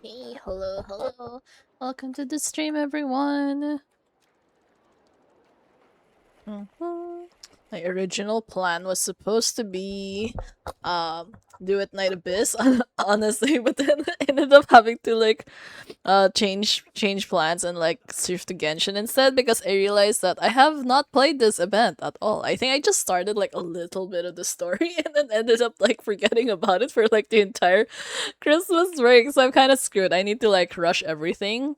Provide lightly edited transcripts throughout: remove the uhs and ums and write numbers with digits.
Hey, hello, hello. Welcome to the stream, everyone. My original plan was supposed to be do it Night Abyss, honestly, but then I ended up having to like change plans and like shift to Genshin instead because I realized that I have not played this event at all. I think I just started like a little bit of the story and then ended up like forgetting about it for like the entire Christmas break. So I'm kind of screwed. I need to like rush everything.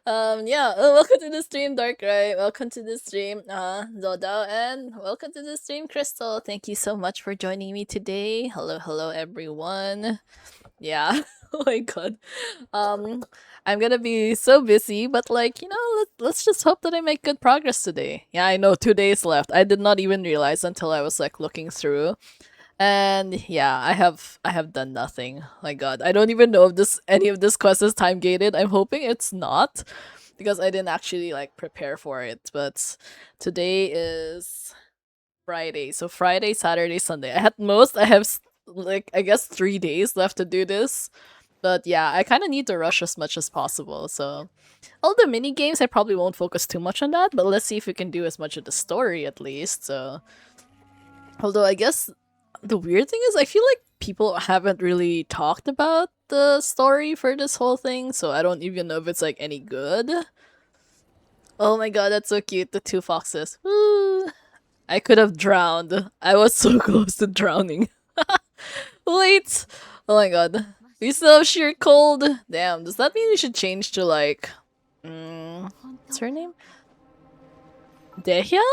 Yeah, welcome to the stream, Darkrai. Welcome to the stream, Dodo, and welcome to the stream, Crystal. Thank you so much for joining me today. Hello, hello, everyone. Yeah. Oh my god. Um, I'm gonna be so busy, but like let's just hope that I make good progress today. Yeah, I know 2 days left. I did not even realize until I was like looking through, and yeah, I have done nothing. My god, I don't even know if this any of this quest is time gated. I'm hoping it's not because I didn't actually like prepare for it. But today is Friday. So Friday, Saturday, Sunday. At most I have like I guess 3 days left to do this. But yeah, I kind of need to rush as much as possible. So all the mini games I probably won't focus too much on that, but let's see if we can do as much of the story at least. So although I guess the weird thing is I feel like people haven't really talked about the story for this whole thing, so I don't even know if it's like any good. Oh my god, that's so cute, the two foxes. Woo! I could have drowned. I was so close to drowning. Wait! Oh my god. We still have sheer cold. Damn, does that mean we should change to like what's her name? Dehya?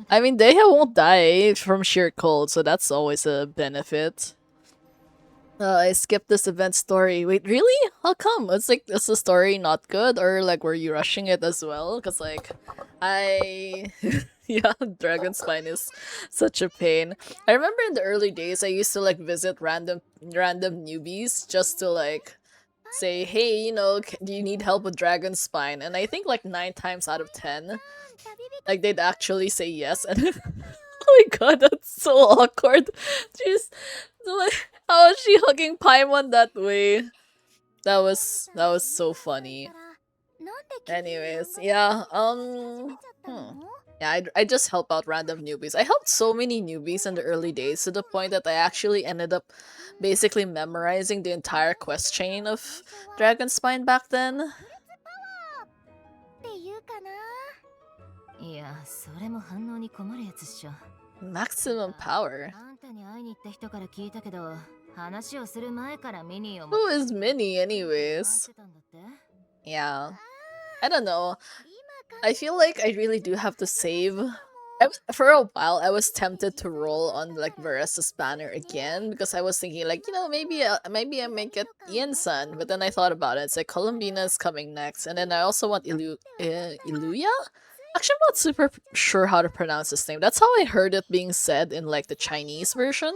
I mean, Dehya won't die from sheer cold, so that's always a benefit. I skipped this event story. Wait, really? How come? It's like, is the story not good, or like were you rushing it as well? Cause like, I yeah, Dragon Spine is such a pain. I remember in the early days, I used to like visit random newbies just to like say, hey, do you need help with Dragon Spine? And I think like 9 times out of 10, like they'd actually say yes, and oh my god, that's so awkward. She's like, how is she hugging Paimon that way? That was so funny. Anyways, yeah, yeah, I just help out random newbies. I helped so many newbies in the early days to the point that I actually ended up basically memorizing the entire quest chain of Dragon Spine back then. いや、それも反応に困るやつっしょ。Maximum power. あんたに会いに行った人から聞いたけど、話をする前からミニーを Who is Minnie, anyways? Yeah. I don't know. I feel like I really do have to save. For a while, I was tempted to roll on like Veresa's banner again because I was thinking like, maybe I make it Ian-san. But then I thought about it. It's like Columbina is coming next, and then I also want Iluya. Actually, I'm not super sure how to pronounce his name. That's how I heard it being said in like the Chinese version,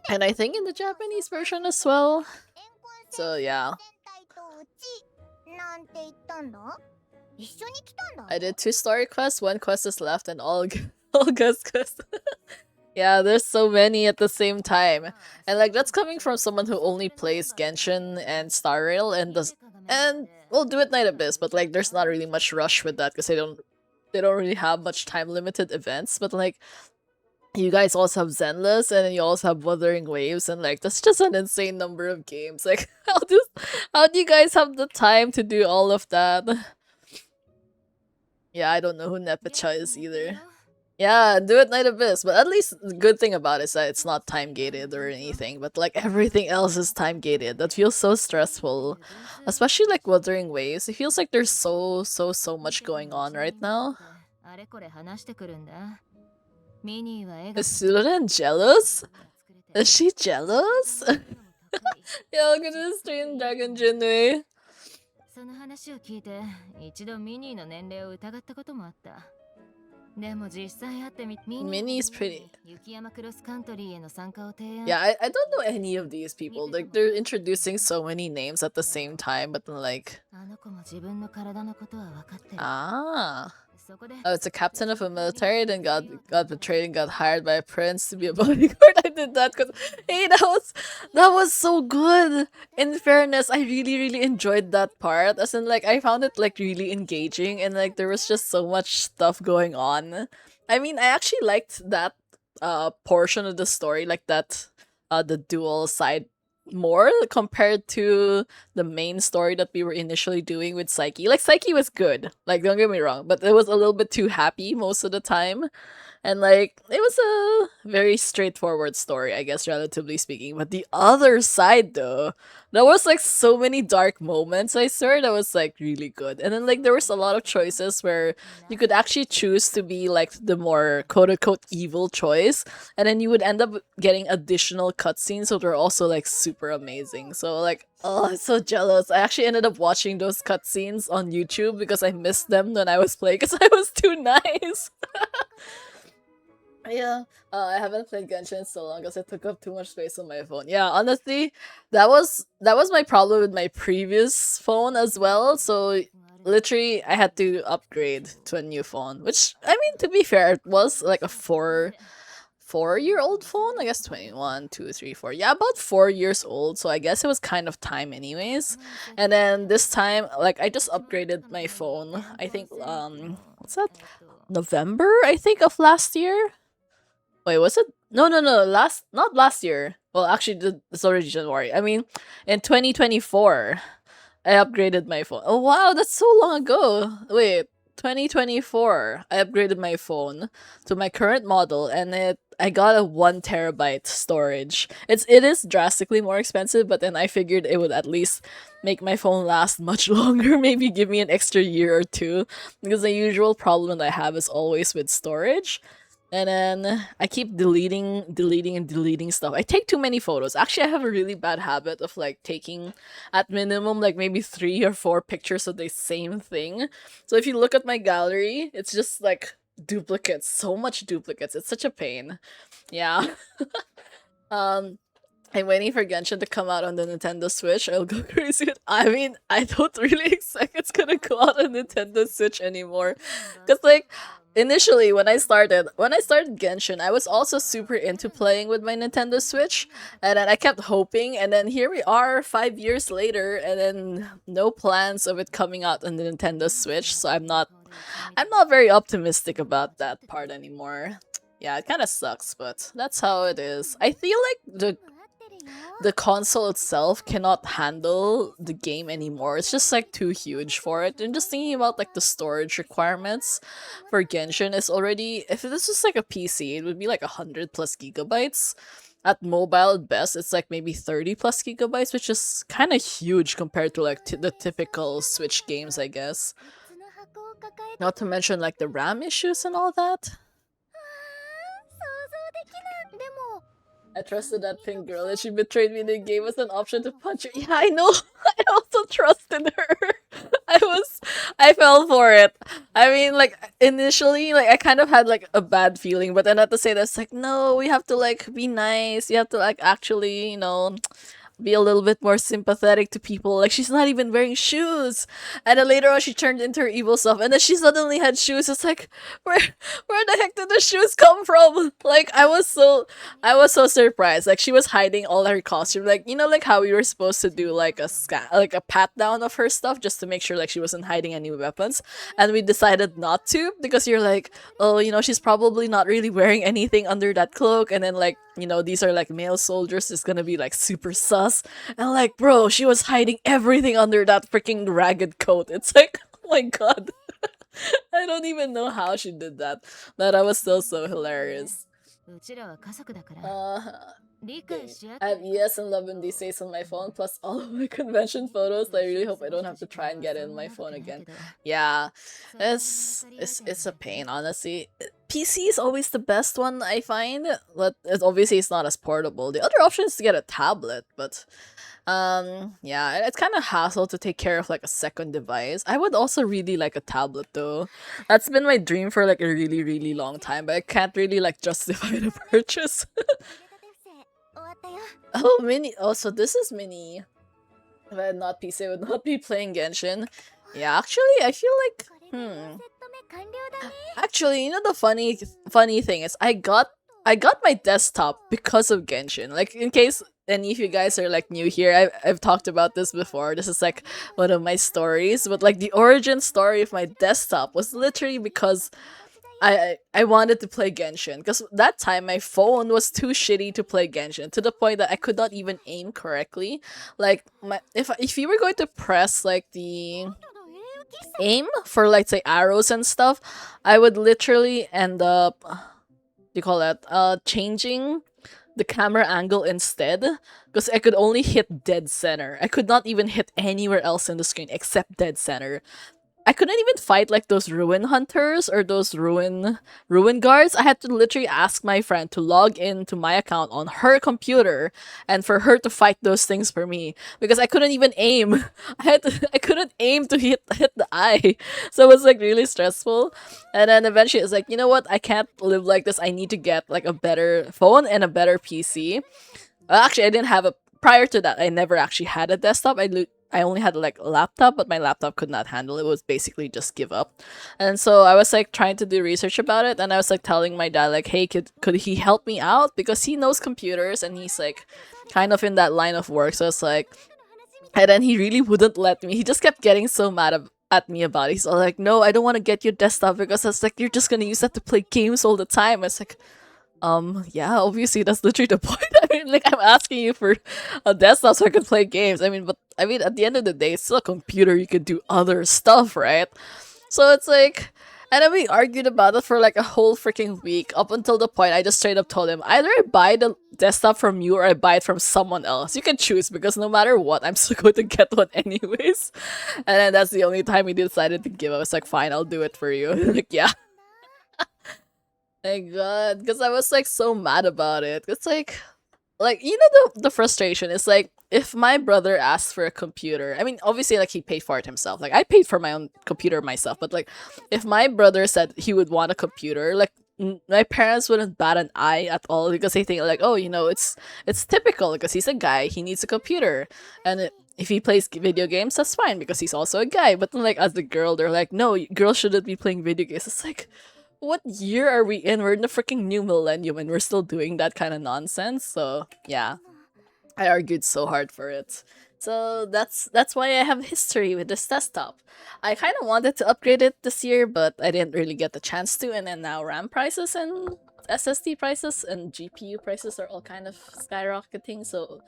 and I think in the Japanese version as well. So yeah. I did 2 story quests, 1 quest is left, and all all guest quests. Yeah, there's so many at the same time. And like that's coming from someone who only plays Genshin and Star Rail and we'll do it Night Abyss, but like there's not really much rush with that because they don't really have much time limited events, but like you guys also have Zenless and then you also have Wuthering Waves, and like that's just an insane number of games. Like how do you guys have the time to do all of that? Yeah, I don't know who Nepacha is either. Yeah, do it Night Abyss, but at least the good thing about it is that it's not time gated or anything, but like everything else is time gated. That feels so stressful. Especially like Wuthering Waves. It feels like there's so much going on right now. Is Sudan jealous? Is she jealous? Yeah, look at this stream Dragon Jinwei. その話を聞いて一度ミニーの年齢を疑ったこともあった。でも実際会ってみ Minnie's pretty. 雪山クロスカントリーへの参加を提案 Yeah, I don't know any of these people. Like they're introducing so many names at the same time, but then like あの子も自分の体のことは分かってる。 ah. そこで Oh, it's a captain of a military, then got betrayed and got hired by a prince to be a bodyguard. I did that because hey, that was so good. In fairness, I really enjoyed that part. As in, like, I found it like really engaging, and like there was just so much stuff going on. I mean, I actually liked that portion of the story, like that the dual side more compared to the main story that we were initially doing with Psyche. Like Psyche was good, like don't get me wrong, but it was a little bit too happy most of the time. And like it was a very straightforward story, I guess, relatively speaking. But the other side though, there was like so many dark moments, I swear, that was like really good. And then like there was a lot of choices where you could actually choose to be like the more quote unquote evil choice, and then you would end up getting additional cutscenes that were also like super amazing. So like, oh, I'm so jealous. I actually ended up watching those cutscenes on YouTube because I missed them when I was playing because I was too nice. Yeah, I haven't played Genshin in so long because it took up too much space on my phone. Yeah, honestly, that was my problem with my previous phone as well. So literally, I had to upgrade to a new phone. Which I mean, to be fair, it was like a four-year-old phone. I guess 21, 2, 3, 4. Yeah, about 4 years old. So I guess it was kind of time, anyways. And then this time, like I just upgraded my phone. I think what's that? November, I think, of last year. Wait, was it? No, not last year. Well, actually, it's already January. I mean, in 2024, I upgraded my phone. Oh, wow, that's so long ago. Wait, 2024, I upgraded my phone to my current model, and I got a 1 terabyte storage. It is drastically more expensive, but then I figured it would at least make my phone last much longer, maybe give me an extra year or two, because the usual problem that I have is always with storage. And then I keep deleting stuff. I take too many photos. Actually, I have a really bad habit of like taking at minimum like maybe 3 or 4 pictures of the same thing. So if you look at my gallery, it's just like duplicates, so much duplicates. It's such a pain. Yeah. um I'm waiting for Genshin to come out on the Nintendo Switch. I'll go crazy. I mean, I don't really expect it's gonna go out on Nintendo Switch anymore. Cause like initially when I started Genshin, I was also super into playing with my Nintendo Switch, and then I kept hoping, and then here we are 5 years later, and then no plans of it coming out on the Nintendo Switch. So I'm not very optimistic about that part anymore. Yeah, it kind of sucks, but that's how it is. I feel like the console itself cannot handle the game anymore. It's just like too huge for it. And just thinking about like the storage requirements for Genshin is already, if this was like a PC, it would be like 100 plus gigabytes. At mobile at best, it's like maybe 30 plus gigabytes, which is kind of huge compared to like the typical Switch games, I guess. Not to mention like the RAM issues and all that. I trusted that pink girl and she betrayed me. They gave us an option to punch her. Yeah, I know. I also trusted her. I fell for it. I mean, like, initially, like, I kind of had, like, a bad feeling, but then at the same time, it's like, no, we have to, like, be nice. You have to, like, actually, be a little bit more sympathetic to people. Like she's not even wearing shoes, and then later on she turned into her evil self, and then she suddenly had shoes. It's like, where the heck did the shoes come from? Like I was so surprised. Like she was hiding all her costume. Like like how we were supposed to do like like a pat down of her stuff just to make sure like she wasn't hiding any weapons, and we decided not to because you're like, oh, she's probably not really wearing anything under that cloak, and then like these are like male soldiers, is gonna be like super sus. And like, bro, she was hiding everything under that freaking ragged coat. It's like, oh my god. I don't even know how she did that. But I was still so hilarious. Uh, I have ES and Love and these days on my phone, plus all of my convention photos. I really hope I don't have to try and get it in my phone again. Yeah, it's a pain, honestly. PC is always the best one, I find, but obviously it's not as portable. The other option is to get a tablet, but yeah, it's kind of hassle to take care of like a second device. I would also really like a tablet though. That's been my dream for like a really really long time, but I can't really like justify the purchase. Oh, mini. Oh, so this is mini. If I had not PC, I would not be playing Genshin. Yeah, actually, I feel like Actually, the funny thing is I got my desktop because of Genshin. Like in case any of you guys are like new here, I've talked about this before. This is like one of my stories, but like the origin story of my desktop was literally because I wanted to play Genshin because that time my phone was too shitty to play Genshin to the point that I could not even aim correctly. Like if you were going to press like the aim for like say arrows and stuff, I would literally end up you call that changing the camera angle instead because I could only hit dead center. I could not even hit anywhere else in the screen except dead center. I couldn't even fight like those ruin hunters or those ruin guards. I had to literally ask my friend to log into my account on her computer and for her to fight those things for me because I couldn't even aim. I couldn't aim to hit the eye. So it was like really stressful. And then eventually it's like, you know what? I can't live like this. I need to get like a better phone and a better PC. Actually, I didn't have a prior to that. I never actually had a desktop. I only had like a laptop, but my laptop could not handle it. It was basically just give up. And so I was like trying to do research about it, and I was like telling my dad like, "Hey, could he help me out because he knows computers and he's like kind of in that line of work." So it's like, and then he really wouldn't let me. He just kept getting so mad at me about it. He's all like, "No, I don't want to get your desktop because it's like you're just gonna use that to play games all the time." It's like, yeah, obviously that's literally the point. I mean, like I'm asking you for a desktop so I can play games. I mean, at the end of the day, it's still a computer. You could do other stuff, right? So it's like, and then we argued about it for like a whole freaking week up until the point I just straight up told him either I buy the desktop from you or I buy it from someone else. You can choose because no matter what, I'm still going to get one anyways. And then that's the only time he decided to give up. It's like, fine, I'll do it for you. Like, yeah. My god, because I was like so mad about it. It's like you know the frustration is like if my brother asks for a computer, I mean obviously like he paid for it himself, like I paid for my own computer myself, but like if my brother said he would want a computer, like my parents wouldn't bat an eye at all because they think like, oh, you know, it's typical because he's a guy, he needs a computer. And if he plays video games, that's fine because he's also a guy. But then like as the girl, they're like, no, girls shouldn't be playing video games. It's like, what year are we in? We're in the freaking new millennium and we're still doing that kind of nonsense. So yeah, I argued so hard for it. So that's why I have history with this desktop. I kind of wanted to upgrade it this year, but I didn't really get the chance to. And then now RAM prices and SSD prices and GPU prices are all kind of skyrocketing. So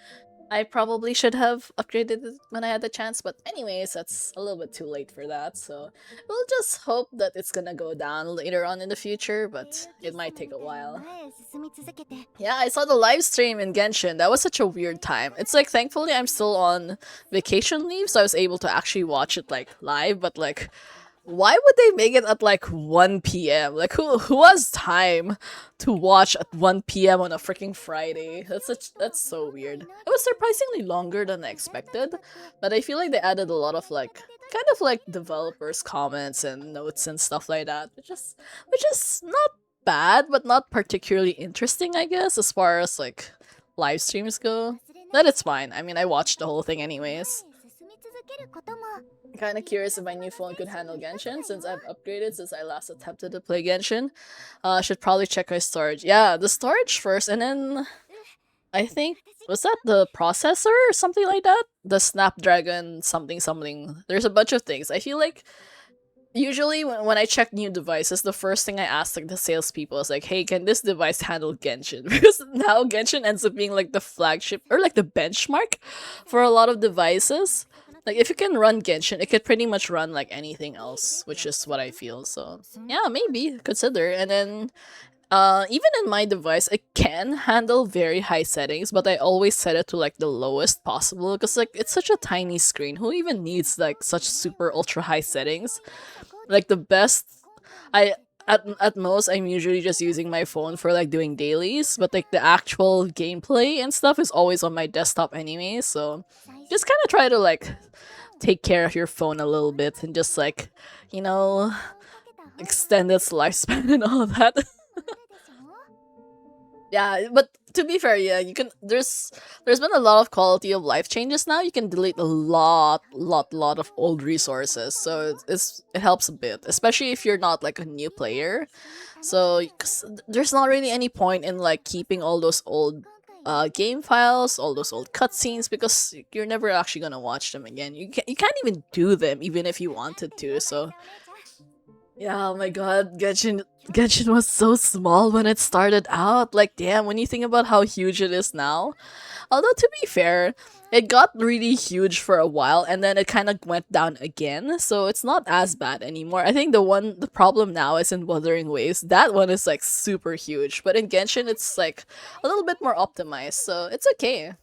I probably should have upgraded it when I had the chance, but anyways, that's a little bit too late for that. So we'll just hope that it's gonna go down later on in the future, but it might take a while. Yeah, I saw the live stream in Genshin. That was such a weird time. It's like thankfully I'm still on vacation leave, so I was able to actually watch it like live, but like why would they make it at like 1 p.m.? Like who has time to watch at 1 p.m. on a freaking Friday? That's so weird. It was surprisingly longer than I expected, but I feel like they added a lot of like kind of like developers comments and notes and stuff like that. Which is not bad, but not particularly interesting, I guess, as far as like live streams go. But it's fine. I mean, I watched the whole thing anyways. Kind of curious if my new phone could handle Genshin since I've upgraded since I last attempted to play Genshin. Should probably check my storage. Yeah, the storage first, and then I think was that the processor or something like that? The Snapdragon something something. There's a bunch of things. I feel like usually when I check new devices, the first thing I ask like the salespeople is like, "Hey, can this device handle Genshin?" Because now Genshin ends up being like the flagship or like the benchmark for a lot of devices. Like if you can run Genshin, it could pretty much run like anything else, which is what I feel. So yeah, maybe consider. And then even in my device, it can handle very high settings, but I always set it to like the lowest possible because like it's such a tiny screen. Who even needs like such super ultra high settings? Like the best I at most I'm usually just using my phone for like doing dailies, but like the actual gameplay and stuff is always on my desktop anyway, so just kind of try to like take care of your phone a little bit and just like, you know, extend its lifespan and all that. Yeah, but to be fair, yeah, you can. There's been a lot of quality of life changes now. You can delete a lot of old resources, so it helps a bit, especially if you're not like a new player. So 'cause there's not really any point in like keeping all those old game files, all those old cutscenes because you're never actually gonna watch them again. You can't even do them even if you wanted to. So yeah, oh my god, Genshin was so small when it started out. Like damn, when you think about how huge it is now. Although to be fair, it got really huge for a while and then it kind of went down again. So it's not as bad anymore. I think the problem now is in Wuthering Waves. That one is like super huge, but in Genshin it's like a little bit more optimized. So it's okay.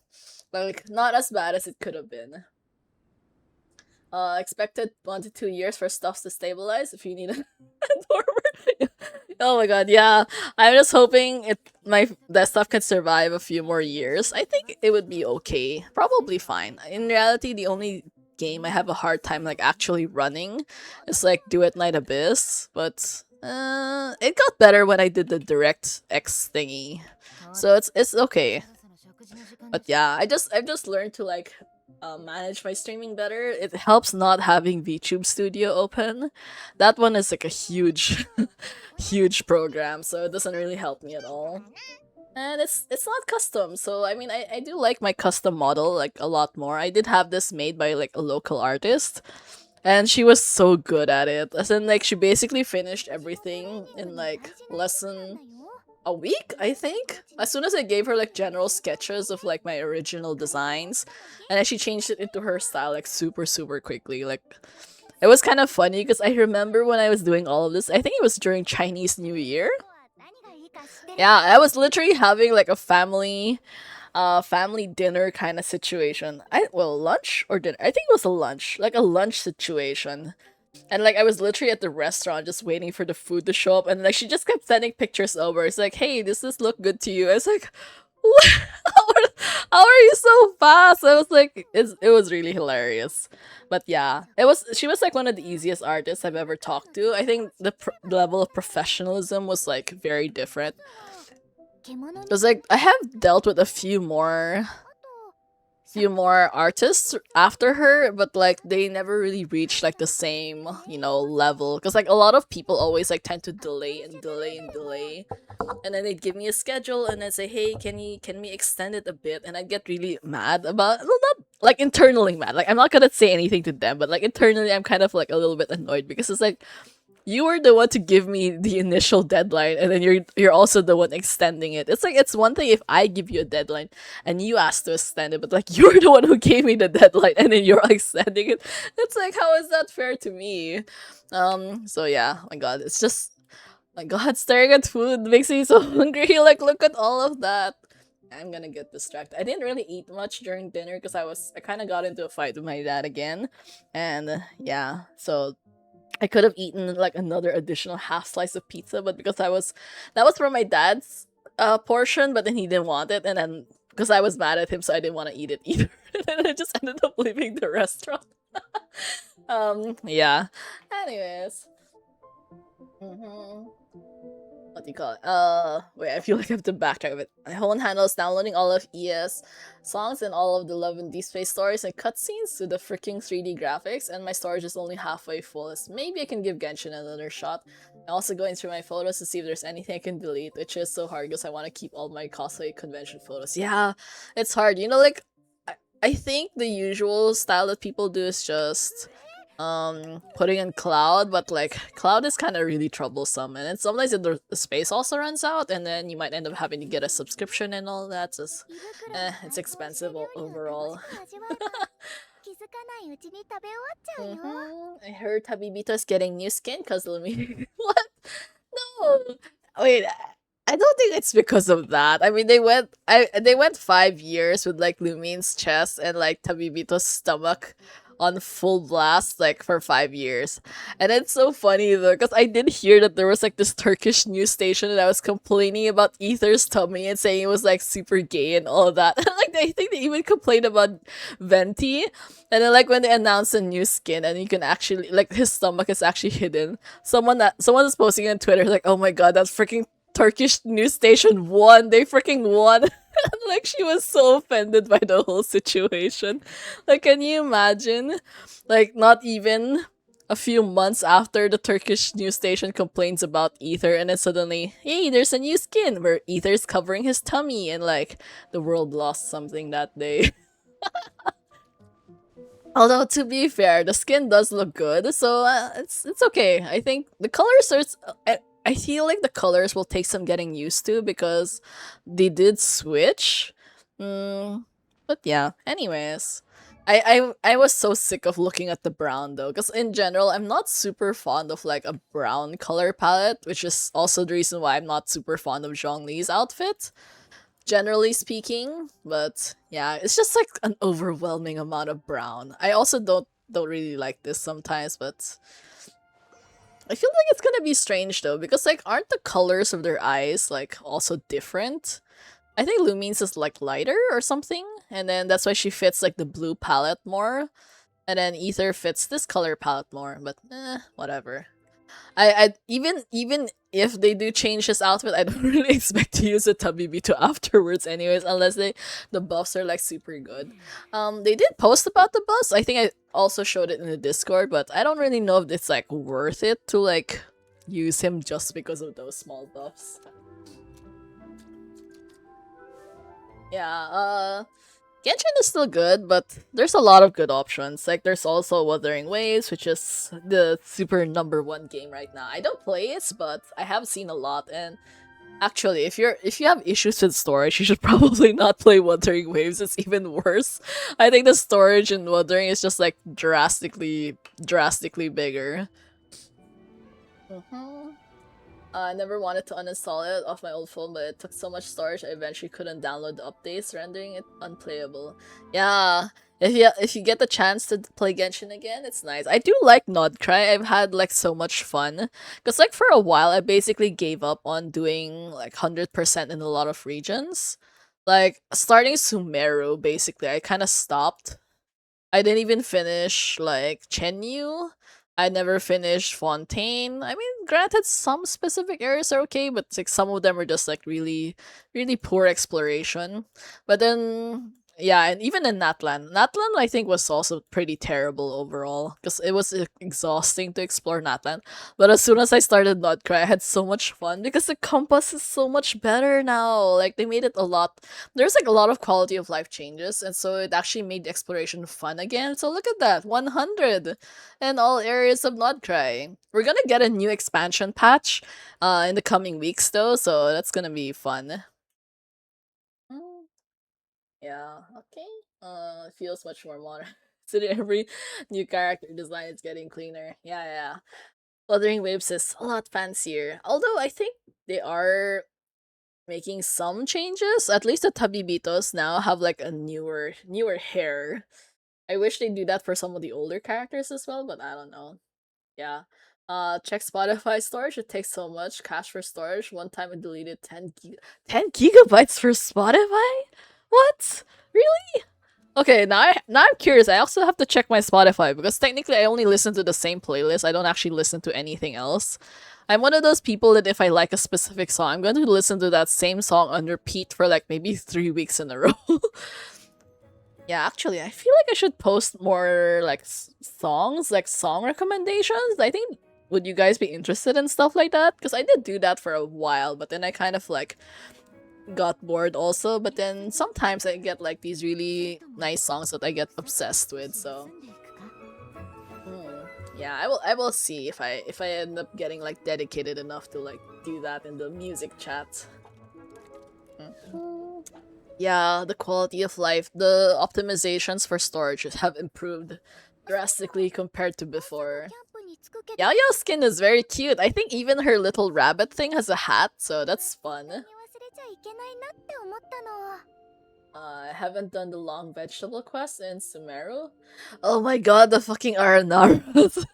Like not as bad as it could have been. Expected 1 to 2 years for stuff to stabilize if you need it forward. Oh my god, yeah. I'm just hoping my desktop can survive a few more years. I think it would be okay. Probably fine. In reality, the only game I have a hard time like actually running is like Do It Night Abyss, but it got better when I did the Direct X thingy. So it's okay. But yeah, I've just learned to like manage my streaming better. It helps not having VTube Studio open. That one is like a huge, huge program, so it doesn't really help me at all. And it's not custom, so I mean I do like my custom model like a lot more. I did have this made by like a local artist, and she was so good at it. As in like she basically finished everything in like less than a week, I think. As soon as I gave her like general sketches of like my original designs, and then she changed it into her style like super quickly. Like it was kind of funny because I remember when I was doing all of this. I think it was during Chinese New Year. Yeah, I was literally having like a family dinner kind of situation. Lunch or dinner. I think it was a lunch, like a lunch situation. And like I was literally at the restaurant just waiting for the food to show up, and like she just kept sending pictures over. It's like, hey, does this look good to you? I was like, what? How are you so fast? I was like, it was really hilarious. But yeah, she was like one of the easiest artists I've ever talked to. I think the level of professionalism was like very different. Because like I have dealt with a few more artists after her, but like they never really reached like the same, level. Because like a lot of people always like tend to delay and delay and delay, and then they'd give me a schedule and then say, hey, can we extend it a bit? And I'd get really mad about, well, not like internally mad, like I'm not gonna say anything to them, but like internally I'm kind of like a little bit annoyed because it's like you were the one to give me the initial deadline, and then you're also the one extending it. It's like it's one thing if I give you a deadline and you ask to extend it, but like you're the one who gave me the deadline and then you're extending it. It's like, how is that fair to me? So yeah, my god, it's just, my god, staring at food makes me so hungry. Like, look at all of that. I'm gonna get distracted. I didn't really eat much during dinner because I kind of got into a fight with my dad again, and yeah, so I could have eaten like another additional half slice of pizza, but because that was from my dad's portion, but then he didn't want it, and then because I was mad at him, so I didn't want to eat it either, and then I just ended up leaving the restaurant. Yeah. Anyways. Mm-hmm. What do you call it? Wait, I feel like I have to backtrack a bit. My phone handles downloading all of ES songs and all of the Love and Deep Space stories and cutscenes to the freaking 3D graphics, and my storage is only halfway full. So maybe I can give Genshin another shot. I'm also going through my photos to see if there's anything I can delete, which is so hard because I want to keep all my cosplay convention photos. Yeah, it's hard. Like, I think the usual style that people do is just putting in cloud, but like cloud is kind of really troublesome, and then sometimes the space also runs out, and then you might end up having to get a subscription and all that. So it's expensive overall. I heard Habibito's getting new skin because Lumi. What? No. Wait. I don't think it's because of that. I mean, they went 5 years with like Lumine's chest and like Tabibito's stomach on full blast like for 5 years. And it's so funny though, because I did hear that there was like this Turkish news station that was complaining about Ether's tummy and saying it was like super gay and all of that. Like I think they even complained about Venti. And then like when they announced a new skin and you can actually like his stomach is actually hidden. Someone is posting on Twitter like, oh my god, that's freaking Turkish news station won. They freaking won. Like she was so offended by the whole situation. Like, can you imagine? Like, not even a few months after the Turkish news station complains about Ether, and then suddenly, hey, there's a new skin where Ether's covering his tummy, and like the world lost something that day. Although to be fair, the skin does look good, so it's okay. I think the colors are. I feel like the colors will take some getting used to because they did switch. But yeah. Anyways, I was so sick of looking at the brown though, because in general I'm not super fond of like a brown color palette, which is also the reason why I'm not super fond of Zhongli's outfit, generally speaking. But yeah, it's just like an overwhelming amount of brown. I also don't really like this sometimes, but I feel like it's gonna be strange though, because like aren't the colors of their eyes like also different? I think Lumine's is like lighter or something, and then that's why she fits like the blue palette more, and then Ether fits this color palette more. But whatever. I even if they do change his outfit, I don't really expect to use a Tabibito afterwards, anyways, unless the buffs are like super good. They did post about the buffs. I think I also showed it in the Discord, but I don't really know if it's like worth it to like use him just because of those small buffs. Yeah, Genshin is still good, but there's a lot of good options. Like there's also Wuthering Waves, which is the super #1 game right now. I don't play it, but I have seen a lot. And actually, if you have issues with storage, you should probably not play Wuthering Waves. It's even worse. I think the storage in Wuthering is just like drastically bigger. I never wanted to uninstall it off my old phone, but it took so much storage I eventually couldn't download the updates, rendering it unplayable. Yeah, if you get the chance to play Genshin again, it's nice. I do like Nodcry. I've had like so much fun because like for a while I basically gave up on doing like 100% in a lot of regions. Like starting Sumeru, basically, I kind of stopped. I didn't even finish like Chenyu. I never finished Fontaine. I mean, granted, some specific areas are okay, but like some of them are just like really, really poor exploration. But then, yeah, and even in Natlan I think was also pretty terrible overall because it was exhausting to explore Natlan. But as soon as I started Notcry, I had so much fun because the compass is so much better now. Like they made it a lot, there's like a lot of quality of life changes, and so it actually made the exploration fun again. So look at that, 100 in all areas of Nodcry. We're gonna get a new expansion patch in the coming weeks though, so that's gonna be fun. Mm, yeah, okay. It feels much more modern. So every new character design is getting cleaner. Yeah, yeah. Wuthering Waves is a lot fancier. Although I think they are making some changes. At least the Tabibitos now have like a newer hair. I wish they do that for some of the older characters as well, but I don't know. Yeah. Check Spotify storage. It takes so much cache for storage. One time I deleted 10 gigabytes for Spotify. What? Really? Okay, now I'm curious. I also have to check my Spotify because technically I only listen to the same playlist. I don't actually listen to anything else. I'm one of those people that if I like a specific song, I'm going to listen to that same song on repeat for like maybe 3 weeks in a row. Yeah, actually, I feel like I should post more like songs, like song recommendations. I think would you guys be interested in stuff like that? Because I did do that for a while, but then I kind of like got bored also. But then sometimes I get like these really nice songs that I get obsessed with. So yeah, I will see if I end up getting like dedicated enough to like do that in the music chat. Yeah, the quality of life, the optimizations for storage have improved drastically compared to before. Yaoyao's skin is very cute. I think even her little rabbit thing has a hat, so that's fun. I haven't done the long vegetable quest in Sumeru. Oh my god, the fucking Aranaras.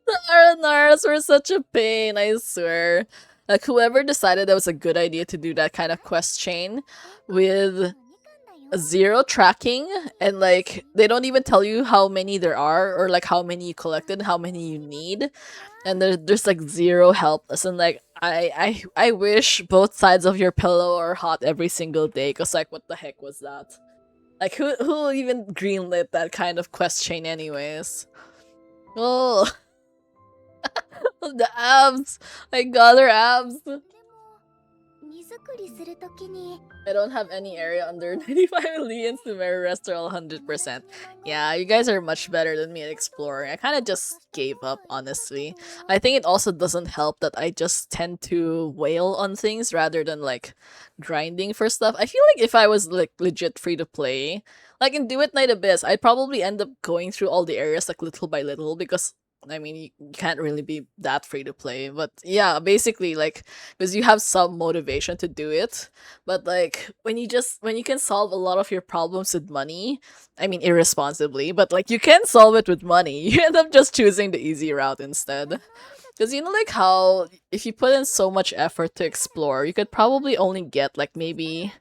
The Aranaras were such a pain, I swear. Like, whoever decided that was a good idea to do that kind of quest chain with zero tracking and like they don't even tell you how many there are or like how many you collected, how many you need, and there's like zero help. And like I wish both sides of your pillow are hot every single day because like what the heck was that? Like who even greenlit that kind of quest chain anyways? Oh, the abs! I got her abs! I don't have any area under 95 Li and Sumeru rest are all 100%. Yeah, you guys are much better than me at exploring. I kind of just gave up, honestly. I think it also doesn't help that I just tend to wail on things rather than like grinding for stuff. I feel like if I was like legit free to play, like in Do It Night Abyss, I'd probably end up going through all the areas like little by little because I mean, you can't really be that free to play. But yeah, basically, like, because you have some motivation to do it. But like, when you can solve a lot of your problems with money, I mean, irresponsibly, but like, you can solve it with money. You end up just choosing the easy route instead. Because you know, like, how if you put in so much effort to explore, you could probably only get like maybe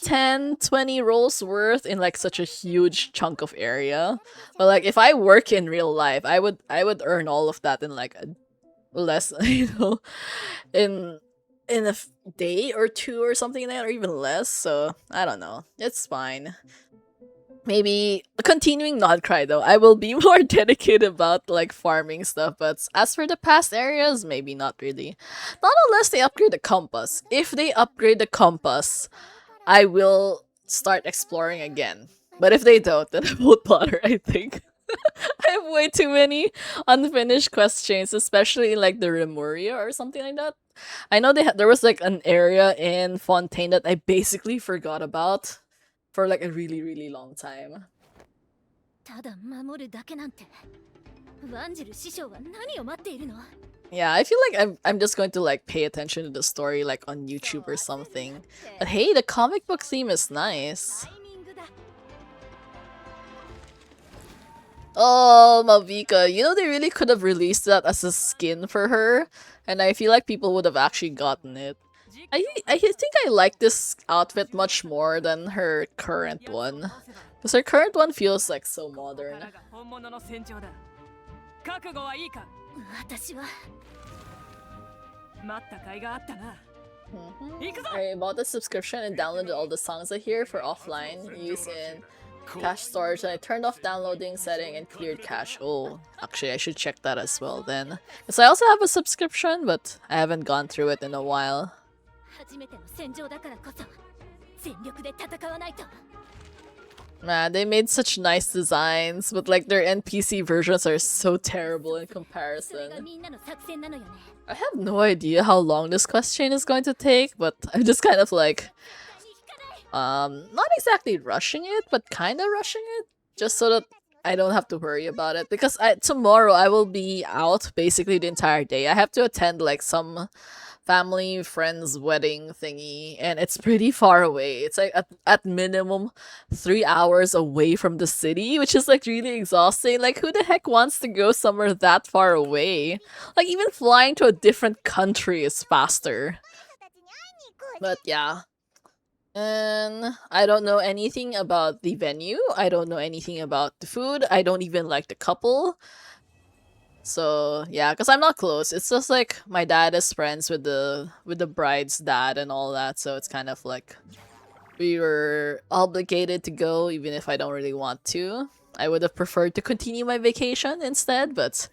10, 20 rolls worth in like such a huge chunk of area. But like if I work in real life, I would earn all of that in like a less, in in a day or two or something like that, or even less. So I don't know. It's fine. Maybe continuing not cry though. I will be more dedicated about like farming stuff, but as for the past areas, maybe not really. Not unless they upgrade the compass. If they upgrade the compass, I will start exploring again. But if they don't, then I won't bother, I think. I have way too many unfinished quest chains, especially in like the Remuria or something like that. I know there was like an area in Fontaine that I basically forgot about for like a really, really long time. ただ守るだけなんてワンジル師匠は何を待っているの Yeah, I feel like I'm just going to like pay attention to the story like on YouTube or something. But hey, the comic book theme is nice. Oh, Malvika, you know they really could have released that as a skin for her, and I feel like people would have actually gotten it. I think I like this outfit much more than her current one. Because her current one feels like so modern. 覚悟はいいか。私は待った甲斐があったな。I bought the subscription and downloaded all the songs I hear for offline use in cache storage, and I turned off downloading setting and cleared cache. Oh, actually I should check that as well then. Because I also have a subscription, but I haven't gone through it in a while. 初めての戦場だからこそ全力で戦わないと。Man, they made such nice designs, but like their NPC versions are so terrible in comparison. I have no idea how long this quest chain is going to take, but I'm just kind of like not exactly rushing it, but kind of rushing it just so that I don't have to worry about it, because tomorrow I will be out basically the entire day. I have to attend like some family friend's wedding thingy, and it's pretty far away. It's like at minimum 3 hours away from the city, which is like really exhausting. Like, who the heck wants to go somewhere that far away? Like, even flying to a different country is faster. But yeah. And I don't know anything about the venue. I don't know anything about the food. I don't even like the couple. So yeah, because I'm not close. It's just like my dad is friends with the bride's dad and all that. So it's kind of like we were obligated to go, even if I don't really want to. I would have preferred to continue my vacation instead, but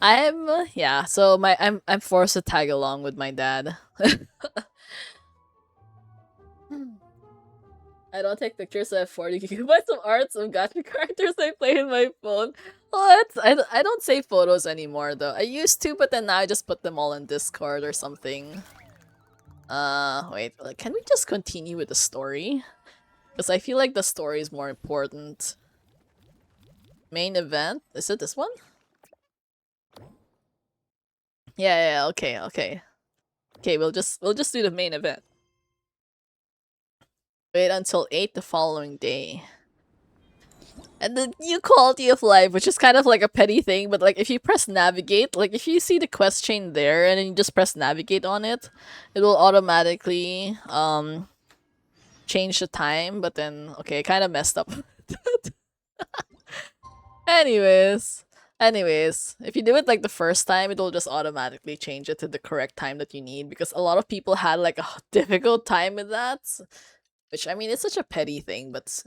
I'm yeah. So I'm forced to tag along with my dad. I don't take pictures. I have 40 gigabytes of arts of gacha characters I play in my phone. What? I don't save photos anymore though. I used to, but then now I just put them all in Discord or something. Wait, like, can we just continue with the story? Because I feel like the story is more important. Main event? Is it this one? Yeah, okay. Okay, we'll just do the main event. Wait until 8 the following day. And the new quality of life, which is kind of like a petty thing, but like if you press navigate, like if you see the quest chain there and then you just press navigate on it, it will automatically change the time, but then okay, I kind of messed up. Anyways, if you do it like the first time, it will just automatically change it to the correct time that you need, because a lot of people had like a difficult time with that. Which, I mean, it's such a petty thing, but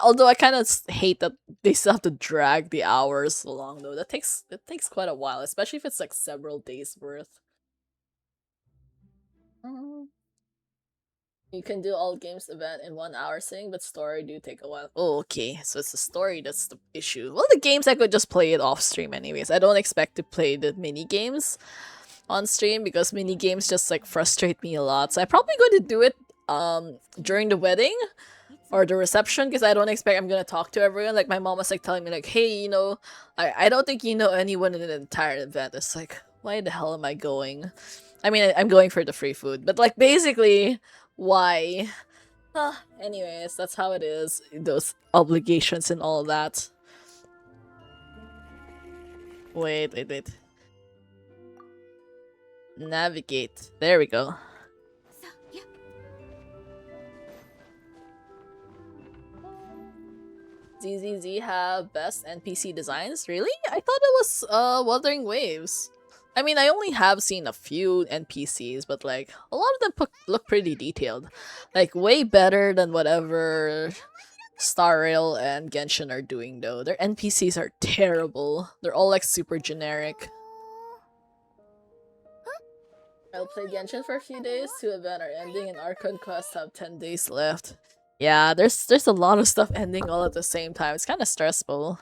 although I kind of hate that they still have to drag the hours along, though. It takes quite a while, especially if it's like several days worth. Mm. You can do all games event in 1 hour sing, but story do take a while. Oh, okay. So it's the story that's the issue. Well, the games I could just play it off stream anyways. I don't expect to play the mini games on stream because mini games just like frustrate me a lot. So I'm probably going to do it during the wedding or the reception, because I don't expect I'm gonna talk to everyone. Like, my mom was like telling me like, hey, you know, I don't think you know anyone in the entire event. It's like, why the hell am I going? I mean, I'm going for the free food, but like basically why? Anyways, that's how it is, those obligations and all that. Wait. Navigate, there we go. ZZZ have best NPC designs? Really? I thought it was Wuthering Waves. I mean, I only have seen a few NPCs, but like a lot of them look pretty detailed. Like, way better than whatever Star Rail and Genshin are doing though. Their NPCs are terrible. They're all like super generic. I'll play Genshin for a few days. 2 events are ending and Archon quests have 10 days left. Yeah, there's a lot of stuff ending all at the same time. It's kind of stressful.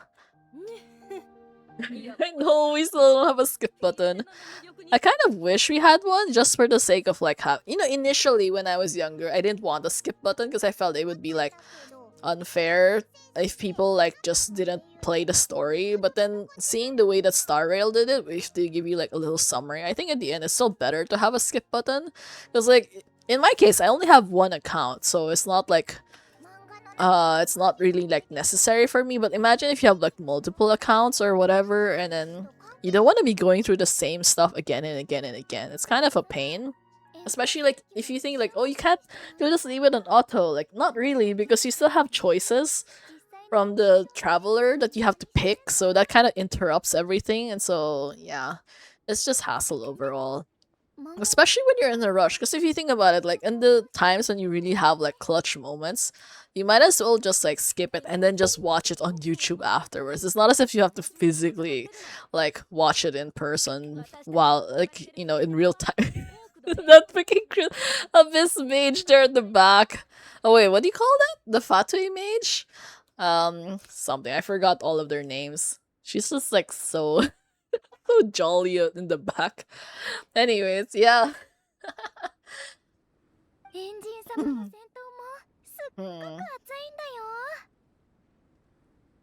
I know, we still don't have a skip button. I kind of wish we had one, just for the sake of like you know, initially when I was younger, I didn't want a skip button because I felt it would be like unfair if people like just didn't play the story. But then seeing the way that Star Rail did it, if they give you like a little summary, I think at the end it's still better to have a skip button, because like in my case I only have one account, so it's not like it's not really like necessary for me. But imagine if you have like multiple accounts or whatever, and then you don't want to be going through the same stuff again and again and again. It's kind of a pain. Especially like if you think like, oh, you can't, you'll just leave it on auto. Like not really, because you still have choices from the traveler that you have to pick, so that kind of interrupts everything. And so yeah, it's just hassle overall. Especially when you're in a rush, because if you think about it, like in the times when you really have like clutch moments, you might as well just like skip it and then just watch it on YouTube afterwards. It's not as if you have to physically like watch it in person while like in real time. That freaking abyss mage there at the back. Oh wait, what do you call that? The Fatui mage? Something. I forgot all of their names. She's just like so so jolly out in the back. Anyways, yeah. エンジン様の戦闘もすっごく熱いんだよ。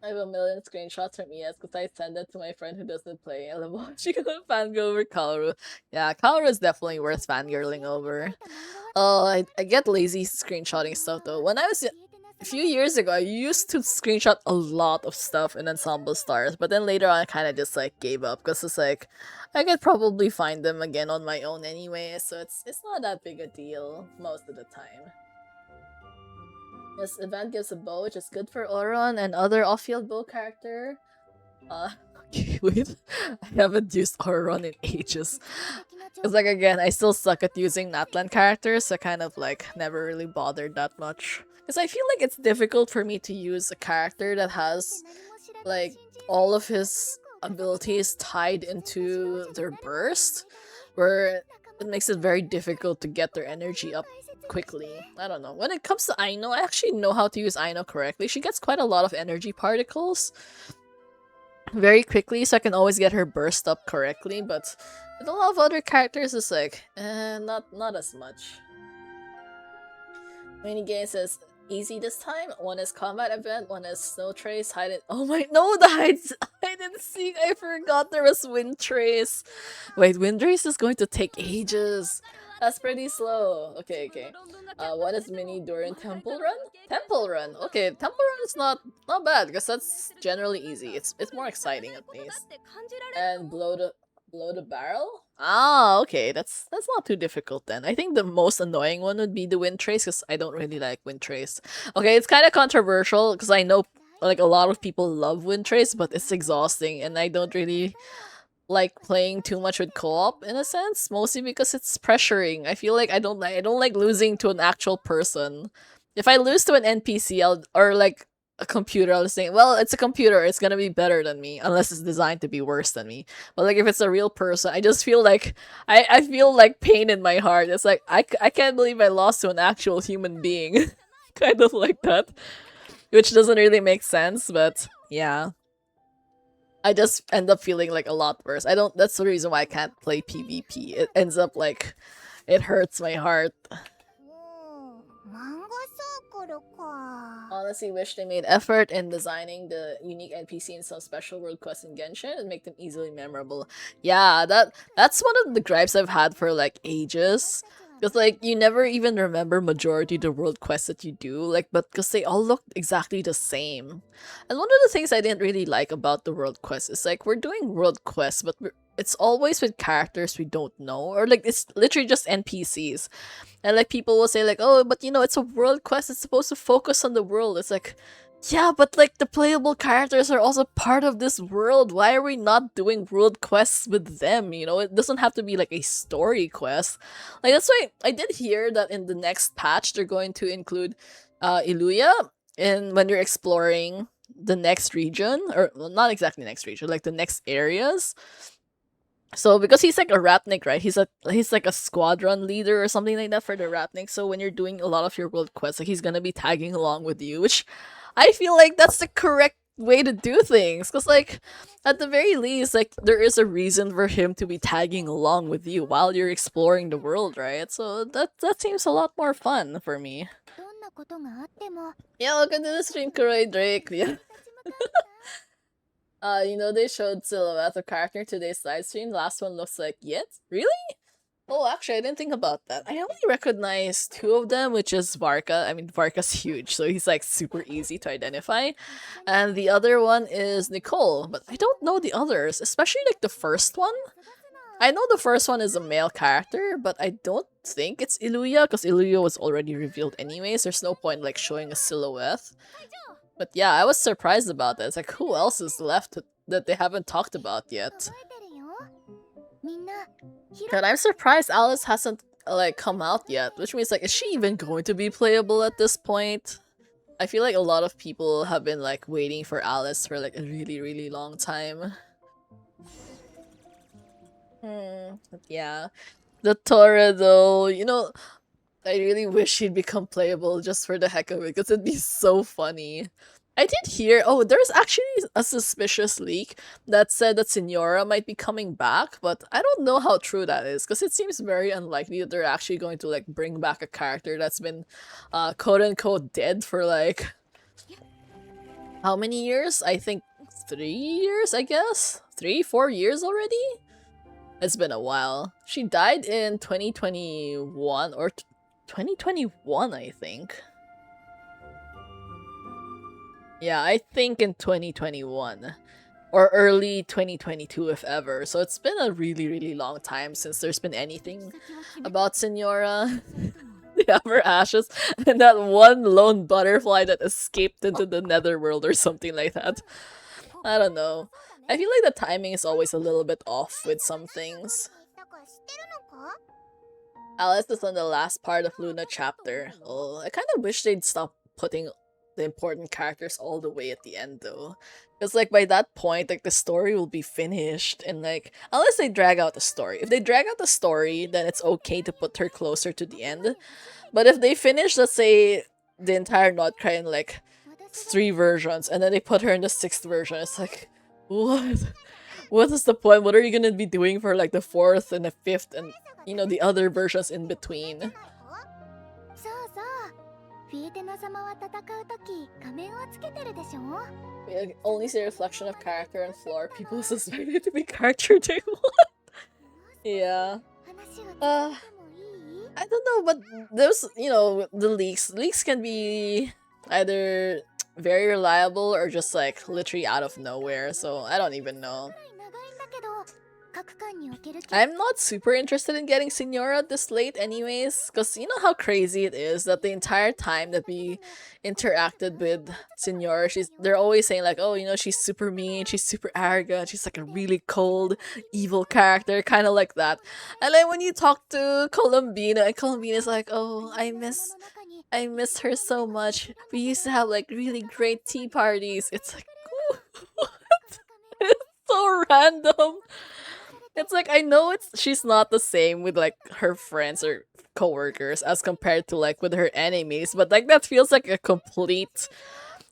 I have a million screenshots from ES because I send it to my friend who doesn't play. I love watching a fangirl over Kaoru. Yeah, Kaoru is definitely worth fangirling over. Oh, I get lazy screenshotting stuff though. When I was a few years ago, I used to screenshot a lot of stuff in Ensemble Stars, but then later on I kind of just like gave up because it's like I could probably find them again on my own anyway, so it's not that big a deal most of the time. This event gives a bow, which is good for Oron and other off-field bow character. Okay, wait. I haven't used Oron in ages. It's like, again, I still suck at using Natlan characters, so kind of like never really bothered that much. Because I feel like it's difficult for me to use a character that has like all of his abilities tied into their burst, where it makes it very difficult to get their energy up quickly. I don't know. When it comes to Aino, I actually know how to use Aino correctly. She gets quite a lot of energy particles very quickly, so I can always get her burst up correctly, but with a lot of other characters, it's like, not as much. Minigame says easy this time. One is combat event, one is snow trace, hide it. Oh my, no, the hide and seek. I forgot there was wind trace. Wait, wind trace is going to take ages. That's pretty slow. Okay, okay. What is mini during temple run? Temple run. Okay, temple run is not bad because that's generally easy. It's more exciting at least. And blow the barrel. Ah, okay. That's not too difficult then. I think the most annoying one would be the wind trace because I don't really like wind trace. Okay, it's kind of controversial because I know like a lot of people love wind trace, but it's exhausting and I don't really like playing too much with co-op in a sense, mostly because it's pressuring. I feel like I don't like losing to an actual person. If I lose to an NPC, or like a computer, I'll say, well, it's a computer, it's gonna be better than me, unless it's designed to be worse than me. But like if it's a real person, I just feel like I feel like pain in my heart. It's like I can't believe I lost to an actual human being. Kind of like that. Which doesn't really make sense, but yeah. I just end up feeling like a lot worse. That's the reason why I can't play PvP. It ends up like it hurts my heart. Honestly, wish they made effort in designing the unique NPC and some special world quests in Genshin and make them easily memorable. Yeah, that's one of the gripes I've had for like ages. Because like you never even remember majority of the world quests that you do, like but because they all look exactly the same. And one of the things I didn't really like about the world quests is like we're doing world quests, but it's always with characters we don't know, or like it's literally just NPCs. And like people will say like, oh, but it's a world quest, it's supposed to focus on the world. It's like, yeah, but like the playable characters are also part of this world. Why are we not doing world quests with them? It doesn't have to be like a story quest. Like that's why I did hear that in the next patch they're going to include Iluya in when you're exploring the next region, or well, not exactly next region, like the next areas. So because he's like a Ratnik, right? He's like a squadron leader or something like that for the Ratnik. So when you're doing a lot of your world quests, like he's gonna be tagging along with you, which I feel like that's the correct way to do things. Cause like at the very least, like there is a reason for him to be tagging along with you while you're exploring the world, right? So that seems a lot more fun for me. Yeah, welcome to the stream, Kuroy Drake. Yeah. They showed silhouette of character today's live stream. Last one looks like Yet? Really? Oh, actually, I didn't think about that. I only recognize two of them, which is Varka. I mean, Varka's huge, so he's like super easy to identify. And the other one is Nicole, but I don't know the others, especially like the first one. I know the first one is a male character, but I don't think it's Iluya, because Iluya was already revealed anyways. There's no point like showing a silhouette. But yeah, I was surprised about that. It's like, who else is left that they haven't talked about yet? And I'm surprised Alice hasn't like come out yet, which means like, is she even going to be playable at this point? I feel like a lot of people have been like waiting for Alice for like a really long time. But yeah. The Tora though, you know, I really wish he'd become playable just for the heck of it, because it'd be so funny. I did hear, oh, there's actually a suspicious leak that said that Signora might be coming back, but I don't know how true that is, because it seems very unlikely that they're actually going to like bring back a character that's been quote unquote dead for like how many years? I think 3 years, I guess? 4 years already? It's been a while. She died in 2021 or 2021, I think. Yeah, I think in 2021. Or early 2022, if ever. So it's been a really long time since there's been anything about Senora. They have her ashes, and that one lone butterfly that escaped into the netherworld or something like that. I don't know. I feel like the timing is always a little bit off with some things. Alice is on the last part of Luna chapter. Oh, I kind of wish they'd stop putting the important characters all the way at the end though. Because like by that point, like the story will be finished and like, unless they drag out the story. If they drag out the story, then it's okay to put her closer to the end. But if they finish, let's say, the entire Notcry in like 3 versions, and then they put her in the 6th version, it's like, what? What is the point? What are you gonna be doing for like the 4th and the 5th and, you know, the other versions in between? We only see a reflection of character and floor. People suspect it to be character day 1. Yeah. I don't know, but those, you know, the leaks can be either very reliable or just like literally out of nowhere, so I don't even know. I'm not super interested in getting Signora this late anyways, because you know how crazy it is that the entire time that we interacted with Signora, they're always saying like, oh, you know, she's super mean, she's super arrogant, she's like a really cold, evil character, kind of like that. And then when you talk to Columbina, and Columbina's like, oh, I miss her so much. We used to have like really great tea parties. It's like, what? It's so random. It's like, I know she's not the same with like her friends or coworkers as compared to like with her enemies, but like that feels like a complete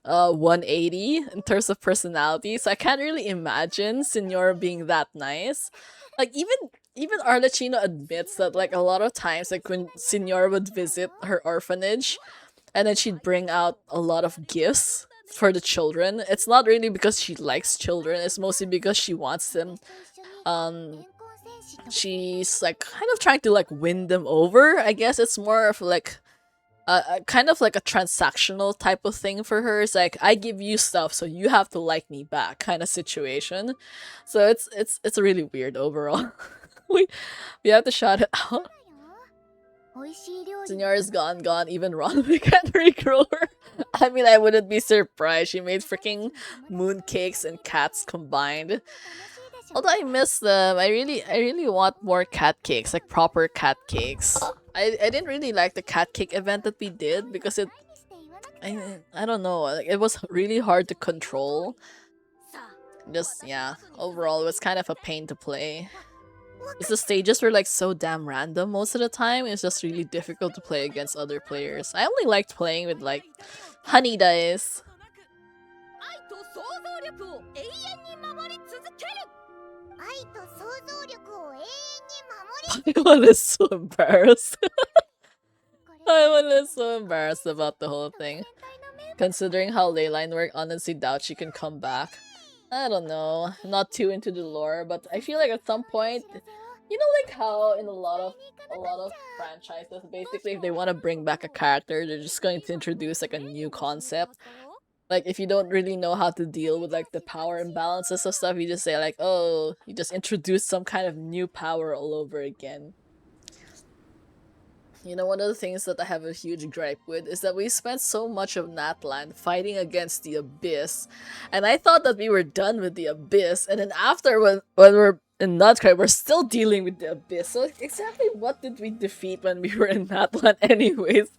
180 in terms of personality. So I can't really imagine Senora being that nice. Like even Arlecchino admits that like a lot of times like when Senora would visit her orphanage and then she'd bring out a lot of gifts for the children, it's not really because she likes children, it's mostly because she wants them. She's like kind of trying to like win them over. I guess it's more of like a kind of like a transactional type of thing for her. It's like, I give you stuff so you have to like me back kind of situation. So it's really weird overall. we have to shout it out. Senyora's gone, even Ron, we can't regrow her. I mean, I wouldn't be surprised. She made freaking moon cakes and cats combined. Although I miss them, I really want more cat cakes, like proper cat cakes. I didn't really like the cat cake event that we did because I don't know, like it was really hard to control. Just yeah, overall it was kind of a pain to play. The stages were like so damn random most of the time. It's just really difficult to play against other players. I only liked playing with like honey dice. Paimon is so embarrassed. Paimon is so embarrassed about the whole thing. Considering how Leyline worked, honestly doubt she can come back. I don't know. I'm not too into the lore, but I feel like at some point You know, like how in a lot of franchises, basically, if they want to bring back a character, they're just going to introduce like a new concept. Like if you don't really know how to deal with like the power imbalances of stuff, you just say like, oh, you just introduce some kind of new power all over again. You know, one of the things that I have a huge gripe with is that we spent so much of Natland fighting against the Abyss, and I thought that we were done with the Abyss, and then after when we're in Nutcracker, we're still dealing with the Abyss. So exactly what did we defeat when we were in Natland anyways?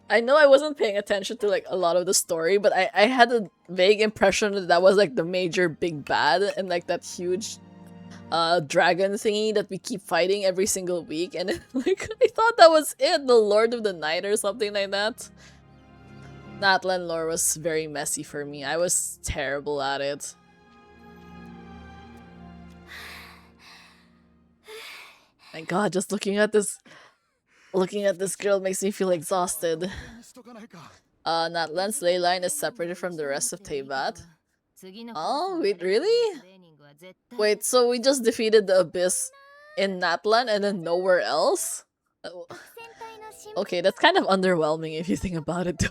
I know I wasn't paying attention to like a lot of the story, but I had a vague impression that that was like the major big bad and like that huge dragon thingy that we keep fighting every single week, and like I thought that was it, the Lord of the Night or something like that. Natlan lore was very messy for me. I was terrible at it. My god, just looking at this girl makes me feel exhausted. Natlan's ley line is separated from the rest of Teyvat. Oh, wait, really? Wait, so we just defeated the Abyss in Natlan and then nowhere else? Okay, that's kind of underwhelming if you think about it though.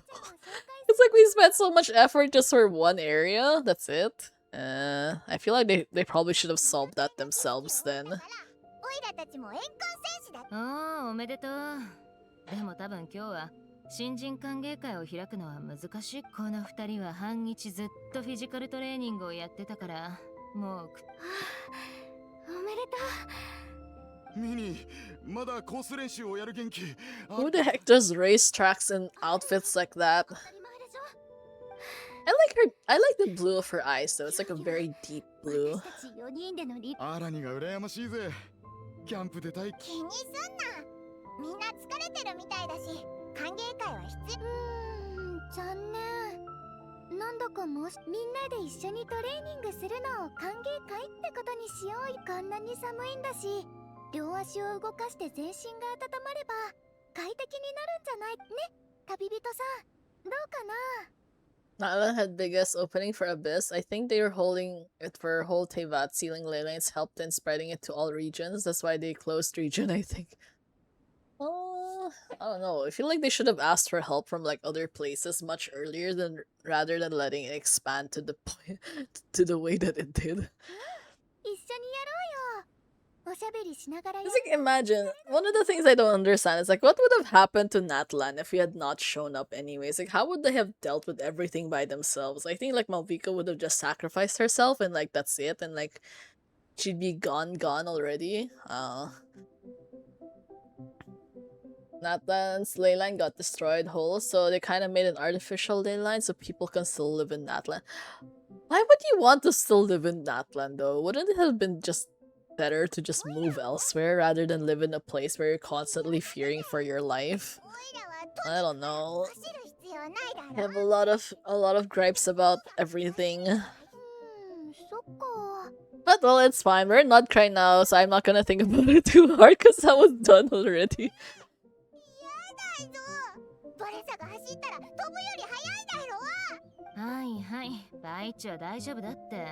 It's like we spent so much effort just for one area, that's it? I feel like they probably should have solved that themselves then. ああ、おめでとう。でも多分今日は新人歓迎会を開くのは難しい。この二人は半日ずっとフィジカルトレーニングをやってたから、もうおめでとう。ミニ、まだコース練習をやる元気。Who the heck does race tracks in outfits like that? I like the blue of her eyes though. It's like a very deep blue. アラニが羨ましいぜ。キャンプで体気にすんな。みんな疲れてるみたいだし、歓迎会は必要。残念。なんだかもしみんなで一緒にトレーニングするのを歓迎会ってことにしよう。こんなに寒いんだし、両足を動かして全身が温まれば快適になるんじゃないね、旅人さん。どうかな。Natlan had biggest opening for Abyss. I think they were holding it for whole Teyvat. Sealing ley lines helped in spreading it to all regions. That's why they closed region, I think. Oh, I don't know. I feel like they should have asked for help from like other places much earlier than rather than letting it expand to the point to the way that it did. It's like, imagine, one of the things I don't understand is like, what would have happened to Natlan if we had not shown up anyways? Like, how would they have dealt with everything by themselves? I think like Malvika would have just sacrificed herself and like that's it, and like she'd be gone already. Natlan's ley line got destroyed whole, so they kind of made an artificial ley line so people can still live in Natlan. Why would you want to still live in Natlan though? Wouldn't it have been just better to just move elsewhere rather than live in a place where you're constantly fearing for your life? I don't know. I have a lot of gripes about everything. But well, it's fine. We're not crying now, so I'm not gonna think about it too hard because that was done already. はいはい、バイチは大丈夫だって。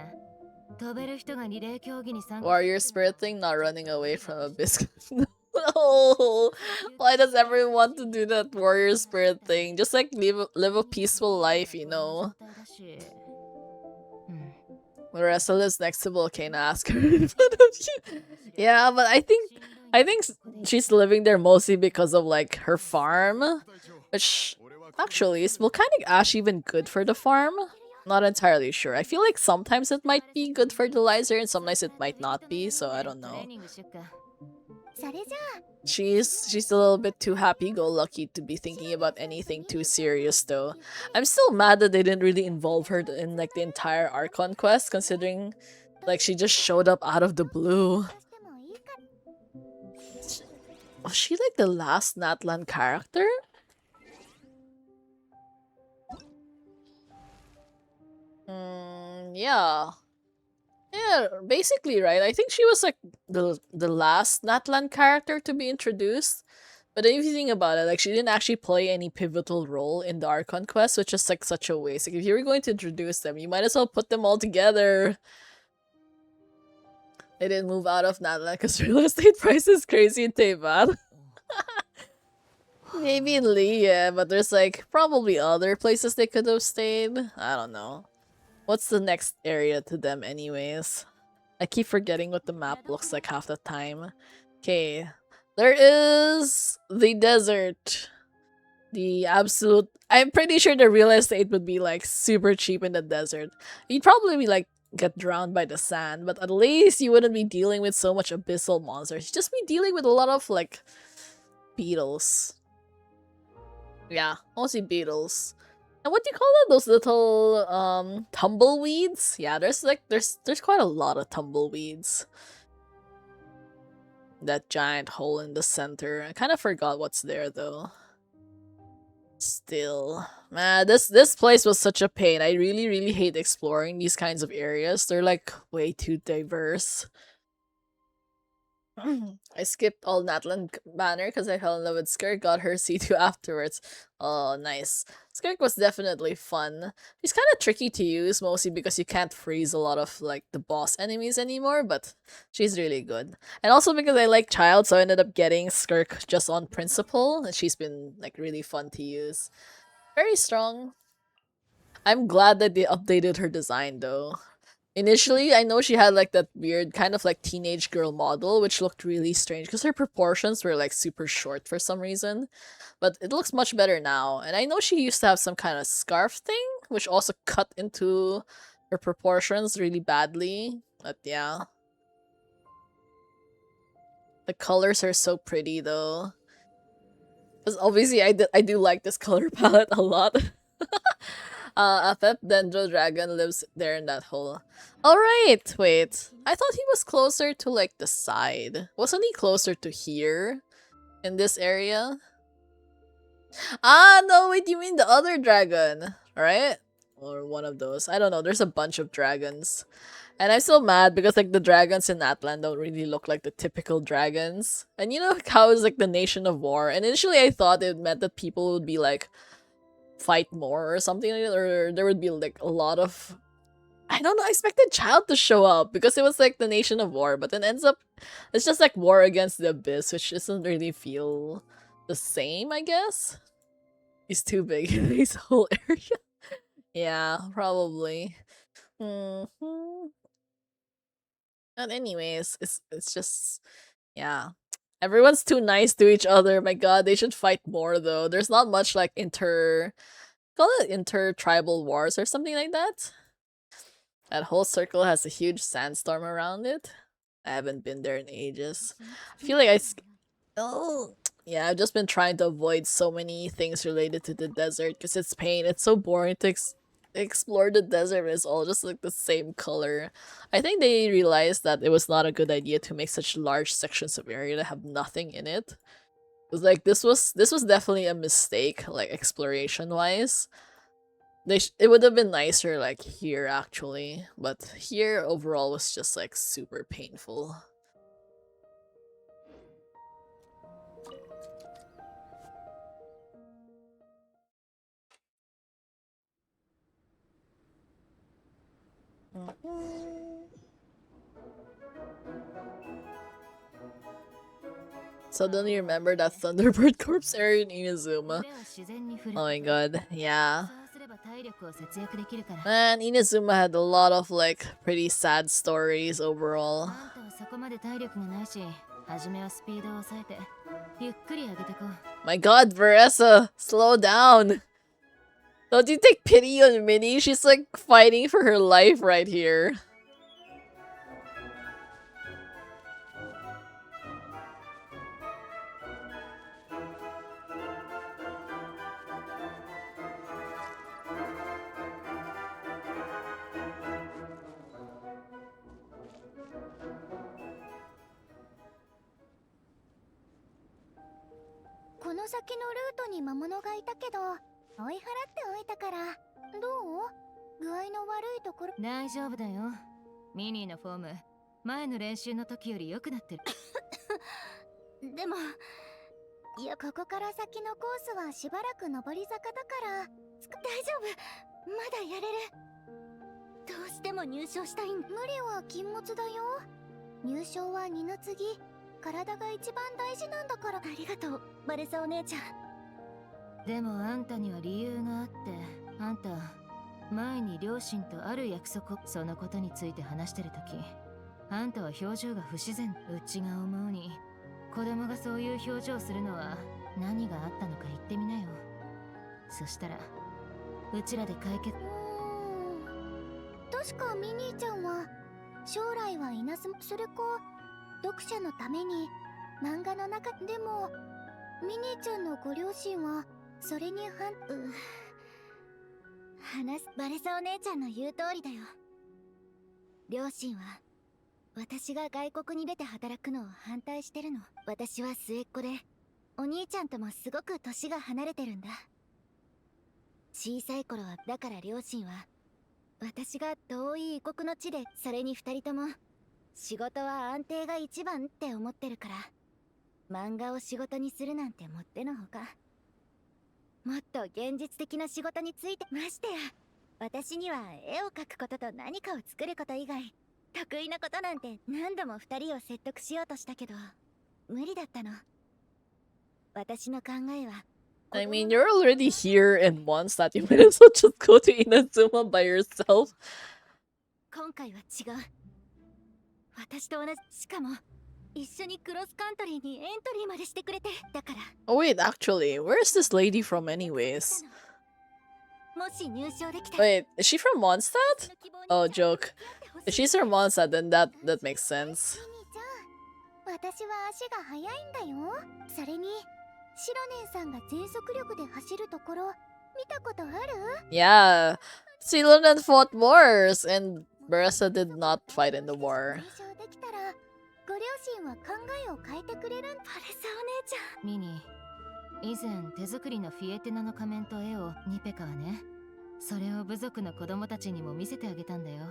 飛べる人がリレー競技に参加。 Warrior spirit thing, not running away from a biscuit. No! Why does everyone want to do that warrior spirit thing? Just like live a peaceful life, you know? Marissa lives next to Volcano, ask her in front of you. Yeah, but I think she's living there mostly because of like her farm. Which actually, is volcanic ash even good for the farm? Not entirely sure. I feel like sometimes it might be good fertilizer and sometimes it might not be, so I don't know. She's a little bit too happy-go-lucky to be thinking about anything too serious though. I'm still mad that they didn't really involve her in like the entire Archon quest, considering like she just showed up out of the blue. Was she like the last Natlan character? Yeah. Yeah, basically, right? I think she was like the last Natlan character to be introduced. But if you think about it, like she didn't actually play any pivotal role in the Archon quest, which is like such a waste. Like if you were going to introduce them, you might as well put them all together. They didn't move out of Natlan because real estate price is crazy in Teyvat. Maybe in Lee, yeah, but there's like probably other places they could have stayed. I don't know. What's the next area to them anyways? I keep forgetting what the map looks like half the time. Okay. There is the desert. The absolute I'm pretty sure the real estate would be like super cheap in the desert. You'd probably be like get drowned by the sand, but at least you wouldn't be dealing with so much abyssal monsters. You'd just be dealing with a lot of like beetles. Yeah, mostly beetles. And what do you call it? Those little tumbleweeds? Yeah, there's quite a lot of tumbleweeds. That giant hole in the center. I kind of forgot what's there though. Still, man, this place was such a pain. I really hate exploring these kinds of areas. They're like way too diverse. I skipped all Natlan Banner because I fell in love with Skirk, got her C2 afterwards. Oh, nice. Skirk was definitely fun. She's kind of tricky to use, mostly because you can't freeze a lot of like the boss enemies anymore, but she's really good. And also because I like Child, so I ended up getting Skirk just on principle, and she's been like really fun to use. Very strong. I'm glad that they updated her design though. Initially, I know she had like that weird kind of like teenage girl model, which looked really strange because her proportions were like super short for some reason. But it looks much better now. And I know she used to have some kind of scarf thing, which also cut into her proportions really badly. But yeah. The colors are so pretty though. Because obviously I do like this color palette a lot. A pet dendro dragon lives there in that hole. Alright, wait. I thought he was closer to like the side. Wasn't he closer to here? In this area? Ah, no, wait, you mean the other dragon, right? Or one of those. I don't know, there's a bunch of dragons. And I'm still mad because like the dragons in Atlan don't really look like the typical dragons. And you know how it's like the nation of war. And initially I thought it meant that people would be like fight more or something like that, or there would be like a lot of I don't know, I expected Child to show up because it was like the nation of war, but then ends up it's just like war against the abyss, which doesn't really feel the same, I guess. He's too big in this whole area. Yeah, probably. hmm But anyways, it's just yeah. Everyone's too nice to each other. My god, they should fight more though. There's not much like call it inter-tribal wars or something like that. That whole circle has a huge sandstorm around it. I haven't been there in ages. I feel like oh yeah, I've just been trying to avoid so many things related to the desert because it's pain. It's so boring to explore the desert. It's all just like the same color. I think they realized that it was not a good idea to make such large sections of area that have nothing in it. It was like this was definitely a mistake, like exploration wise. It would have been nicer like here actually, but here overall was just like super painful. Suddenly remember that Thunderbird Corpse area in Inazuma. Oh my god, yeah. Man, Inazuma had a lot of like pretty sad stories overall. My god, Veressa, slow down! Don't you take pity on Minnie? She's like fighting for her life right here. 入賞は二の次。体が一番大事なんだから。ありがとう、バレサお姉ちゃん。でもあんたには理由があって、あんた前に両親とある約束を、そのことについて話してる時、あんたは表情が不自然。うちが思うに、子供がそういう表情をするのは何があったのか言ってみなよ。そしたらうちらで解決。確かミニーちゃんは将来は稲妻、それか読者のために漫画の中でも、ミニーちゃんのご両親はそれにバレサお姉ちゃんの言う通りだよ。両親は私が外国に出て働くのを反対してるの。私は末っ子で、お兄ちゃんともすごく年が離れてるんだ。小さい頃は、だから両親は私が遠い異国の地で、それに二人とも仕事は安定が一番って思ってるから、漫画を仕事にするなんてもってのほか。もっと現実的な仕事について、ましてや私には絵を描くことと何かを作ること以外得意なことなんて。何度も二人を説得しようとしたけど無理だったの。私の考えは、I mean, you're already here in Mondstadt. You might as well just go to Inazuma by yourself. 今回は違う。私と同じ、しかも一緒にクロスカントリーにエントリーまでしてくれて。だから Oh wait, actually, where's this lady from anyways? もし入賞できたら、 Wait, is she from Mondstadt? 私の希望に Oh, ちゃんと joke. 付き合ってほしい。 If she's from Mondstadt, then that makes sense. ミニーちゃん、私は足が速いんだよ。それにシロネンさんが全速力で走るところ見たことある？ Yeah, Silonen fought wars, and Baressa did not fight in the war. 優勝できたらご両親は考えを変えてくれるん。バレサお姉ちゃん。ミニ、以前手作りのフィエテナの仮面と絵をニペカはね、それを部族の子供たちにも見せてあげたんだよ。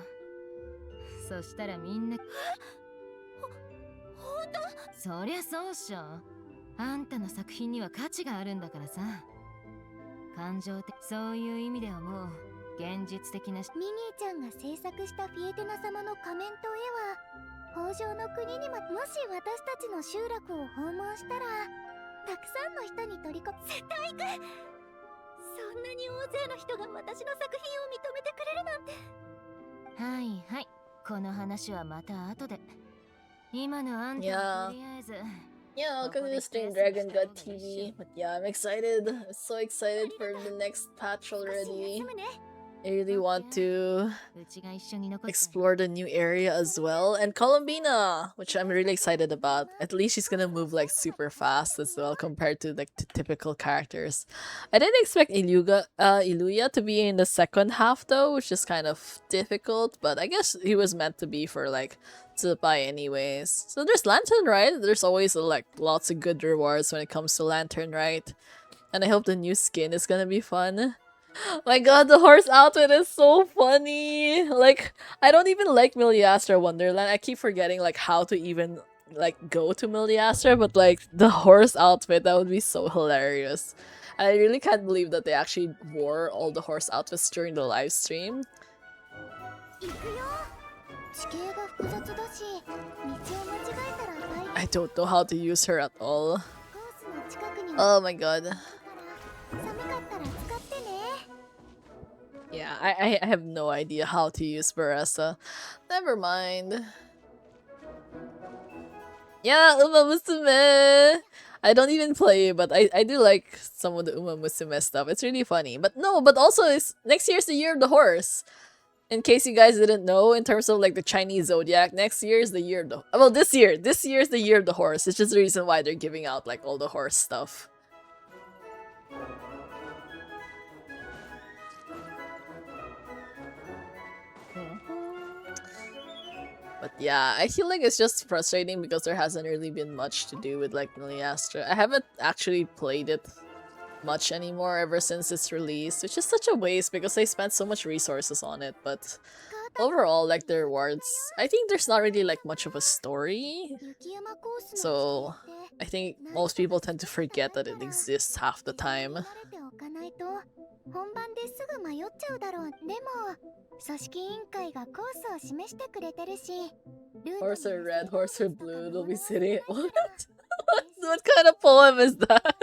そしたらみんな、ほんと？そりゃそうっしょ。あんたの作品には価値があるんだからさ。感情的、そういう意味ではもう現実的な。ミニーちゃんが制作したフィエテナ様の仮面と絵は、北条の国にも、もし私たちの集落を訪問したらたくさんの人に取り込む。絶対行く。そんなに大勢の人が私の作品を認めてくれるなんて。はいはい、この話はまた後で。今のあんた Yeah. はとりあえず。 Yeah, I'll continue stream Dragon God TV. But yeah, I'm excited. I'm so excited for the next patch 少し already. 休むね。 I really want to うちが一緒に残って。 explore the new area as well. And Columbina, which I'm really excited about. At least she's gonna move like super fast as well compared to like the typical characters. I didn't expect Iluya to be in the second half though, which is kind of difficult. But I guess he was meant to be for like Tsubai anyways. So there's Lantern, right? There's always like lots of good rewards when it comes to Lantern, right? And I hope the new skin is gonna be fun. My god, the horse outfit is so funny! Like, I don't even like Miliastra Wonderland. I keep forgetting like how to even like go to Miliastra, but like the horse outfit, that would be so hilarious. And I really can't believe that they actually wore all the horse outfits during the live stream. 行くよ。地形が複雑だし、道を間違えたら大変。 I don't know how to use her at all. コースの近くに Oh my god. 寒かったら使ってね。 Yeah, I have no idea how to use Baressa. Never mind. Yeah, Uma Musume! I don't even play, but I do like some of the Uma Musume stuff. It's really funny. But no, but also it's next year's the year of the horse. In case you guys didn't know, in terms of like the Chinese zodiac, next year is the year of the, well, this year is the year of the horse. It's just the reason why they're giving out like all the horse stuff. But yeah, I feel like it's just frustrating because there hasn't really been much to do with like Miliastra. I haven't actually played it much anymore ever since its release, which is such a waste because they spent so much resources on it. But overall, like the rewards, I think there's not really like much of a story. 雪山コースの So I think most people tend to forget that it exists half the time. 慣れておかないと本番ですぐ迷っちゃうだろう。でも組織委員会がコースを示してくれてるし、Horse are red, horse are blue, they'll be sitting at what? What kind of poem is that?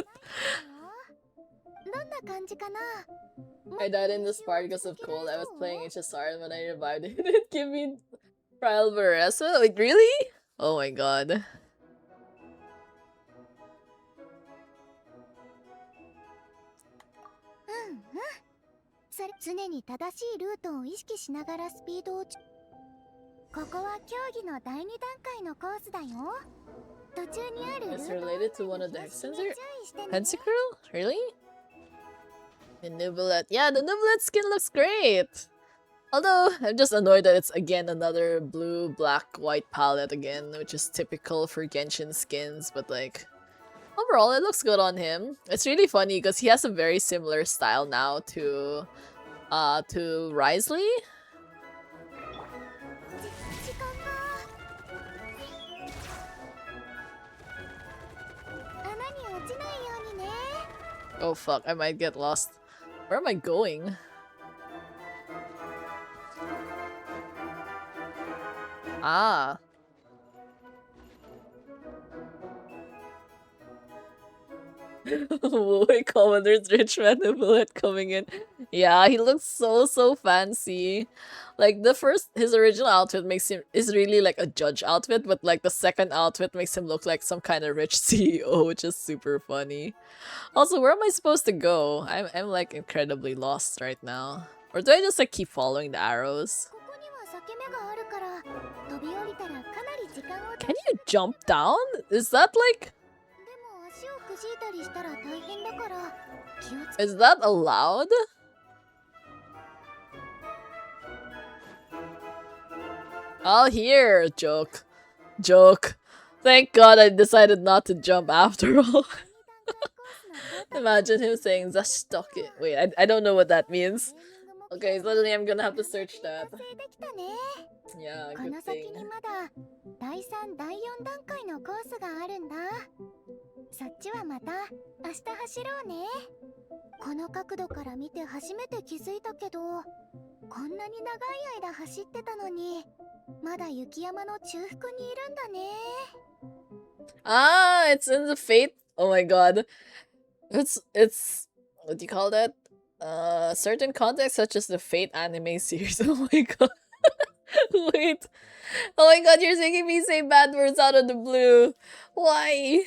I died in this part because of cold. I was playing HSR and when I revived it, it gave me trial Veresa. Wait, really? Oh my god. それ常に正しいルートを意識しながらスピードをここは競技の第2段階のコースだよ。途中にあるルー It's ト related to one of the に Hexens 注 or 意してね。 Pensacruel? Really? The Nubilet. Yeah, the Nubilet skin looks great! Although, I'm just annoyed that it's again another blue, black, white palette again, which is typical for Genshin skins, but like... Overall, it looks good on him. It's really funny because he has a very similar style now to Risley. 時間が穴に落ちないようにね。 Oh fuck, I might get lost. Where am I going? Ah. Wait, Commander's rich man bullet coming in. Yeah, he looks so fancy. Like his original outfit is really like a judge outfit, but like the second outfit makes him look like some kind of rich CEO, which is super funny. Also, where am I supposed to go? I'm like incredibly lost right now. Or do I just like keep following the arrows? ここには裂け目があるから飛び降りたらかなり時間を Can you jump down? Is that like でも足をくじいたりしたら大変だから気をつけ is that allowed? Oh, here! Joke. Joke. Thank god I decided not to jump after all. 第2段階コースの Imagine him saying Zashtoke. Wait, I don't know what that means. ネーミングも Okay, suddenly I'm gonna have to search that. 達成できたね。 Yeah, こ good の先 thing. にまだ第3、第4段階のコースがあるんだ。そっちはまた明日走ろうね。この角度から見て初めて気づいたけど、こんなに長い間走ってたのに、まだ雪山の中腹にいるんだね。 Ah, it's in the Fate. Oh my god. It's what do you call that? Certain contexts such as the Fate anime series. Oh my god. Wait. Oh my god, you're making me say bad words out of the blue. Why?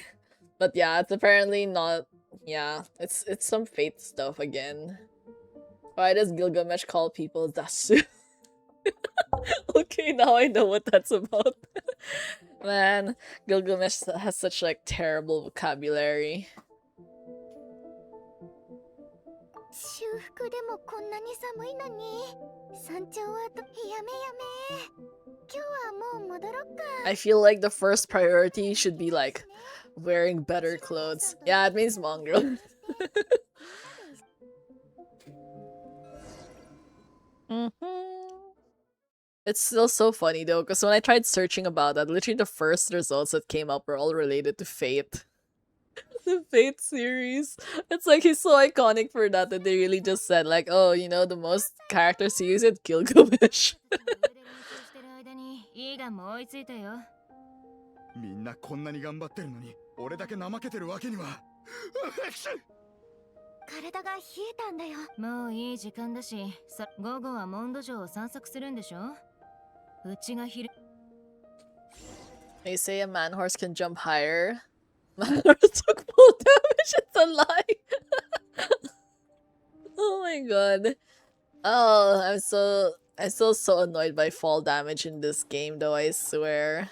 But yeah, it's apparently not. Yeah, it's some Fate stuff again. Why does Gilgamesh call people Dasu? Okay, now I know what that's about. Man, Gilgamesh has such like terrible vocabulary. 修復でもこんなに寒いのに、山頂はやめやめ。今日はもう戻ろっか。 I feel like the first priority should be like wearing better clothes. Yeah, it means mongrel. It's still so funny though, because when I tried searching about that, literally the first results that came up were all related to Fate. The Fate series. It's like he's so iconic for that they really just said like, oh, you know, the most characters to use it, Gilgamesh. してる間にイーガンも追いついたよ。みんなこんなに頑張ってるのに俺だけ怠けてるわけには。体が冷えたんだよ。もういい時間だし、午後はモンド城を散策するんでしょ。うちが昼 They say a man horse can jump higher. Man horse took full damage. It's a lie. Oh my god. Oh, I'm still so annoyed by fall damage in this game though, I swear.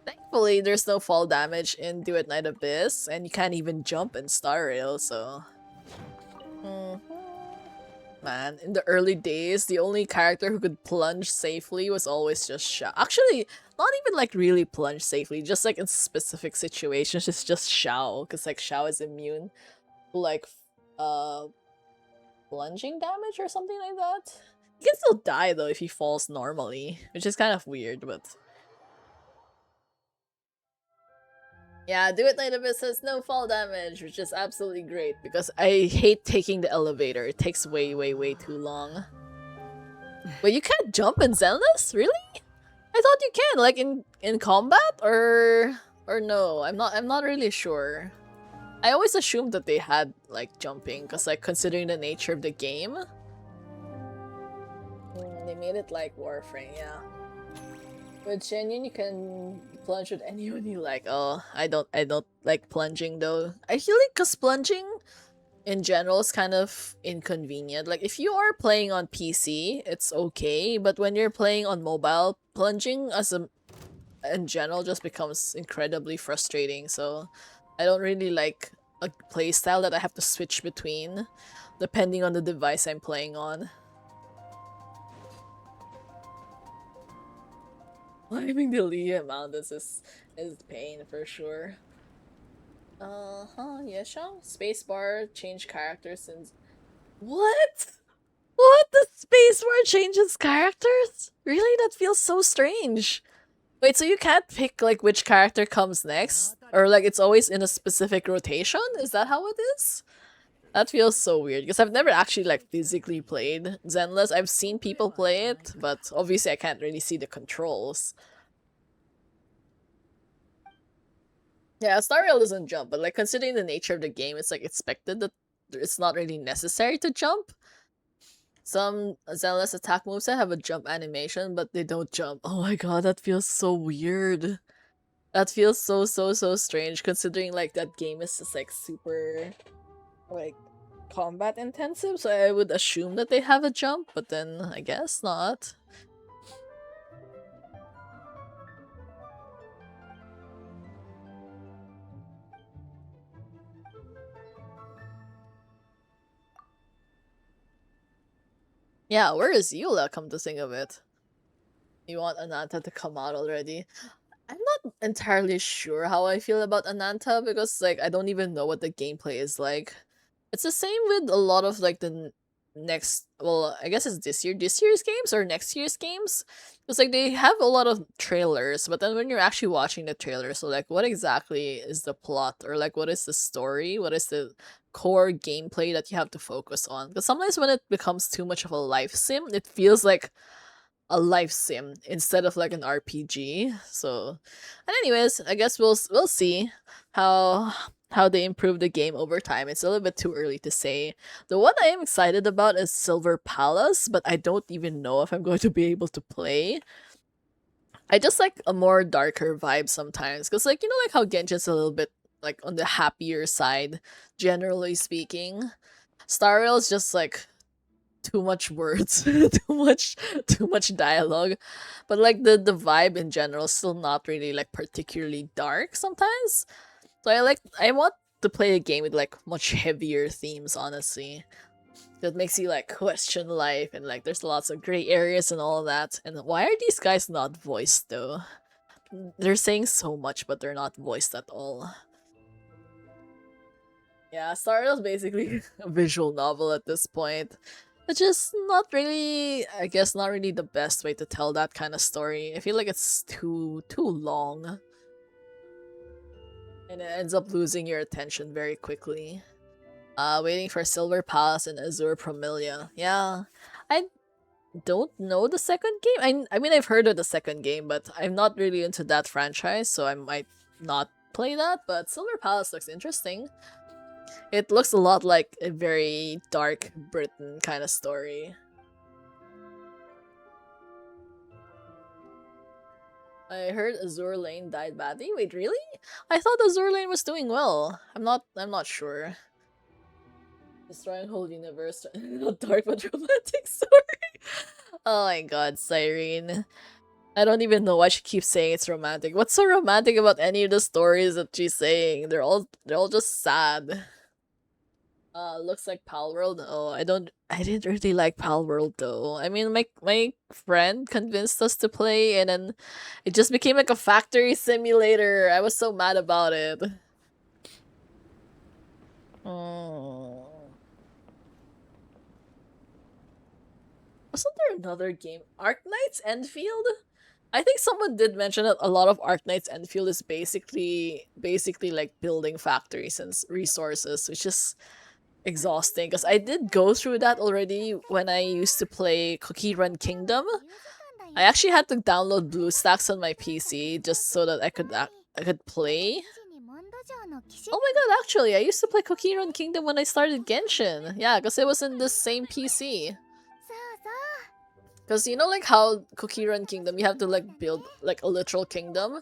Thankfully, there's no fall damage in Do It Night Abyss, and you can't even jump in Star Rail, so... Man, in the early days, the only character who could plunge safely was always just Xiao. Actually, not even like really plunge safely, just like in specific situations, it's just Xiao, because like Xiao is immune to like plunging damage or something like that. He can still die though if he falls normally, which is kind of weird, but... Yeah, Do It Night Abyss has no fall damage, which is absolutely great because I hate taking the elevator. It takes way too long. Wait, you can't jump in Xelnas? Really? I thought thought you can, like in combat or no. I'm not really sure. I always assumed that they had like jumping because like considering the nature of the game. They made it like Warframe, yeah. With Shenyan, you can plunge with anyone you like. Oh, I don't like plunging though. I feel like cause plunging in general is kind of inconvenient. Like if you are playing on PC, it's okay, but when you're playing on mobile, plunging as a in general just becomes incredibly frustrating. So I don't really like a playstyle that I have to switch between depending on the device I'm playing on. Climbing the Leah Mountains is pain for sure. Yeah, Shang. Spacebar change characters and what? What? The spacebar changes characters? Really? That feels so strange. Wait, so you can't pick like which character comes next? Or like it's always in a specific rotation? Is that how it is? That feels so weird because I've never actually like physically played Zenless. I've seen people play it, but obviously I can't really see the controls. Yeah, Star Rail doesn't jump, but like considering the nature of the game, it's like expected that it's not really necessary to jump. Some Zenless attack moves that have a jump animation, but they don't jump. Oh my god, that feels so weird. That feels so strange considering like that game is just like super like combat intensive, so I would assume that they have a jump, but then I guess not. Yeah, where is Eula, come to think of it? You want Ananta to come out already? I'm not entirely sure how I feel about Ananta because like I don't even know what the gameplay is like. It's the same with a lot of like the next, well, I guess it's this year's games or next year's games. It's like they have a lot of trailers, but then when you're actually watching the trailer, so like what exactly is the plot or like what is the story? What is the core gameplay that you have to focus on? Because sometimes when it becomes too much of a life sim, it feels like a life sim instead of like an RPG. So, and anyways, I guess we'll see how they improve the game over time. It's a little bit too early to say. The one I am excited about is Silver Palace, but I don't even know if I'm going to be able to play. I just like a more darker vibe sometimes because like you know like how Genshin's a little bit like on the happier side generally speaking. Star Rail is just like too much words, too much dialogue. But like the vibe in general is still not really like particularly dark sometimes. So I want to play a game with like much heavier themes, honestly. That makes you like question life and like there's lots of gray areas and all of that. And why are these guys not voiced though? They're saying so much but they're not voiced at all. Yeah, Star Wars is basically a visual novel at this point. Which is not really, I guess, not really the best way to tell that kind of story. I feel like it's too long. And it ends up losing your attention very quickly. Waiting for Silver Palace and Azure Promilia. Yeah, I don't know the second game. I mean, I've heard of the second game, but I'm not really into that franchise, so I might not play that. But Silver Palace looks interesting. It looks a lot like a very dark Britain kind of story. I heard Azure Lane died badly. Wait, really? I thought Azure Lane was doing well. I'm not sure. Destroying whole universe, not dark but romantic story. Oh my god, Cyrene. I don't even know why she keeps saying it's romantic. What's so romantic about any of the stories that she's saying? They're all just sad. Looks like Palworld. Oh, I didn't really like Palworld though. I mean, my friend convinced us to play, and then it just became like a factory simulator. I was so mad about it. Oh. Wasn't there another game? Arknight's Enfield? I think someone did mention that a lot of Arknight's Enfield is basically like building factories and resources, which is exhausting because I did go through that already when I used to play Cookie Run Kingdom. I actually had to download BlueStacks on my PC just so that I could play. Oh my god, actually, I used to play Cookie Run Kingdom when I started Genshin. Yeah, because it was in the same PC. Because you know like how Cookie Run Kingdom, you have to like build like a literal kingdom.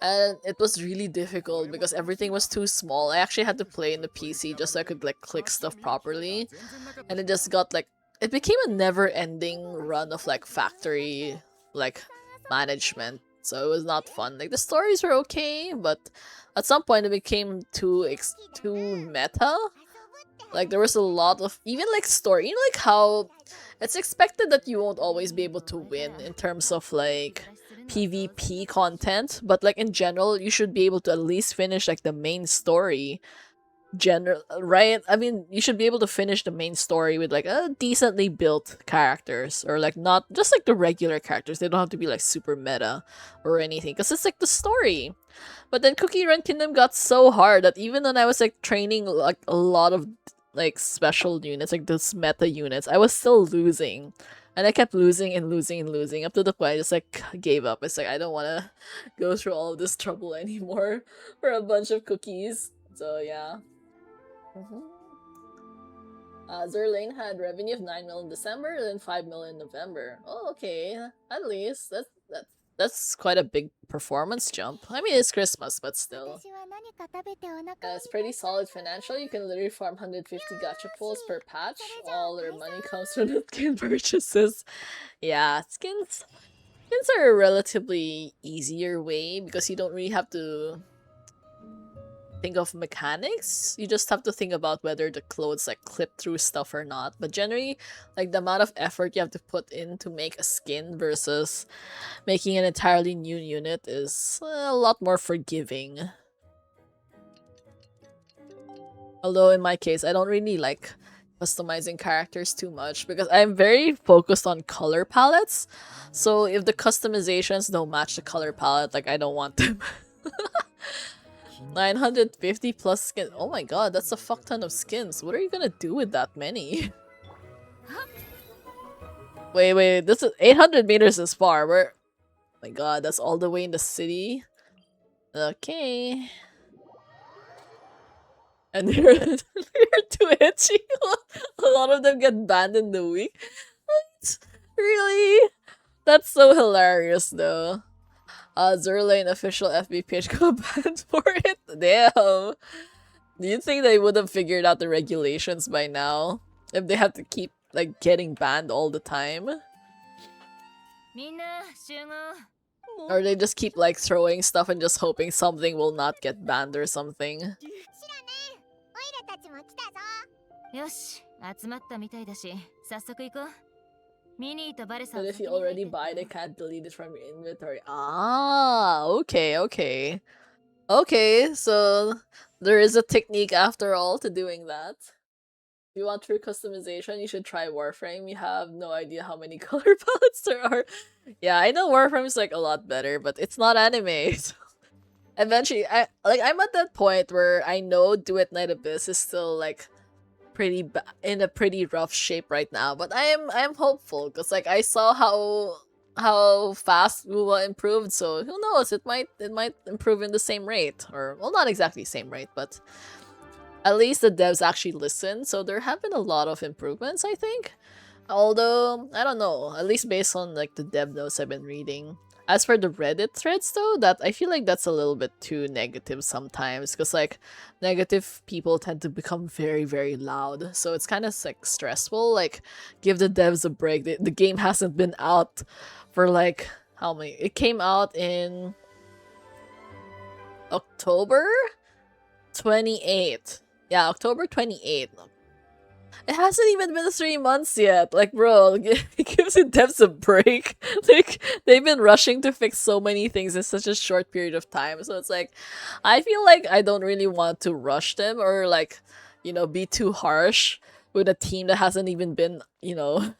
And it was really difficult because everything was too small. I actually had to play in the PC just so I could like click stuff properly. And it just got like, it became a never-ending run of like factory like management. So it was not fun. Like the stories were okay, but at some point it became too meta. Like there was a lot of even like story. You know like how it's expected that you won't always be able to win in terms of like PvP content, but like in general, you should be able to at least finish like the main story. Right? I mean, you should be able to finish the main story with like a decently built characters, or like not just like the regular characters. They don't have to be like super meta or anything, because it's like the story. But then Cookie Run Kingdom got so hard that even when I was like training like a lot of like special units, like those meta units, I was still losing. And I kept losing and losing and losing up to the point I just like gave up. It's like I don't want to go through all of this trouble anymore for a bunch of cookies. So yeah. Zerlane had revenue of 9 million in December and then 5 million in November. Oh, okay. At least that's quite a big performance jump. I mean, it's Christmas, but still. It's pretty solid financial. You can literally farm 150 gacha pulls per patch. All their money comes from the skin purchases. Yeah, skins are a relatively easier way because you don't really have to think of mechanics. You just have to think about whether the clothes like clip through stuff or not. But generally, like the amount of effort you have to put in to make a skin versus making an entirely new unit is a lot more forgiving. Although in my case, I don't really like customizing characters too much because I'm very focused on color palettes. So if the customizations don't match the color palette, like I don't want them. 950 plus skins. Oh my god, that's a fuck ton of skins. What are you gonna do with that many? Wait, this is 800 meters is far. We're... Oh my god, that's all the way in the city. Okay. And they're too itchy. A lot of them get banned in the week. What? Really? That's so hilarious though. Zerlane official FB page got banned for it. Damn. Do you think they would have figured out the regulations by now? If they have to keep like getting banned all the time? Or they just keep like throwing stuff and just hoping something will not get banned or something? よし、集まったみたいだし、早速行こう。ミニーとバレさん。 But if you already buy, they can't delete it from your inventory. Ah, okay. Okay, so there is a technique after all to doing that. If you want true customization, you should try Warframe. You have no idea how many color palettes there are. Yeah, I know Warframe is like a lot better, but it's not anime. So eventually, I'm at that point where I know Do It Night Abyss is still like in a pretty rough shape right now, but I'm hopeful because like I saw how fast Wuwa improved, so who knows, it might improve in the same rate, or well, not exactly same rate, but at least the devs actually listen, so there have been a lot of improvements, I think. Although I don't know, at least based on like the dev notes I've been reading. As for the Reddit threads though, that I feel like that's a little bit too negative sometimes, because like negative people tend to become very, very loud. So it's kind of like stressful. Like, give the devs a break. The game hasn't been out for like how many? It came out in October 28th. Yeah, October 28th. It hasn't even been 3 months yet. Like, bro, it gives the devs a break. Like, they've been rushing to fix so many things in such a short period of time. So it's like, I feel like I don't really want to rush them or like, you know, be too harsh with a team that hasn't even been, you know,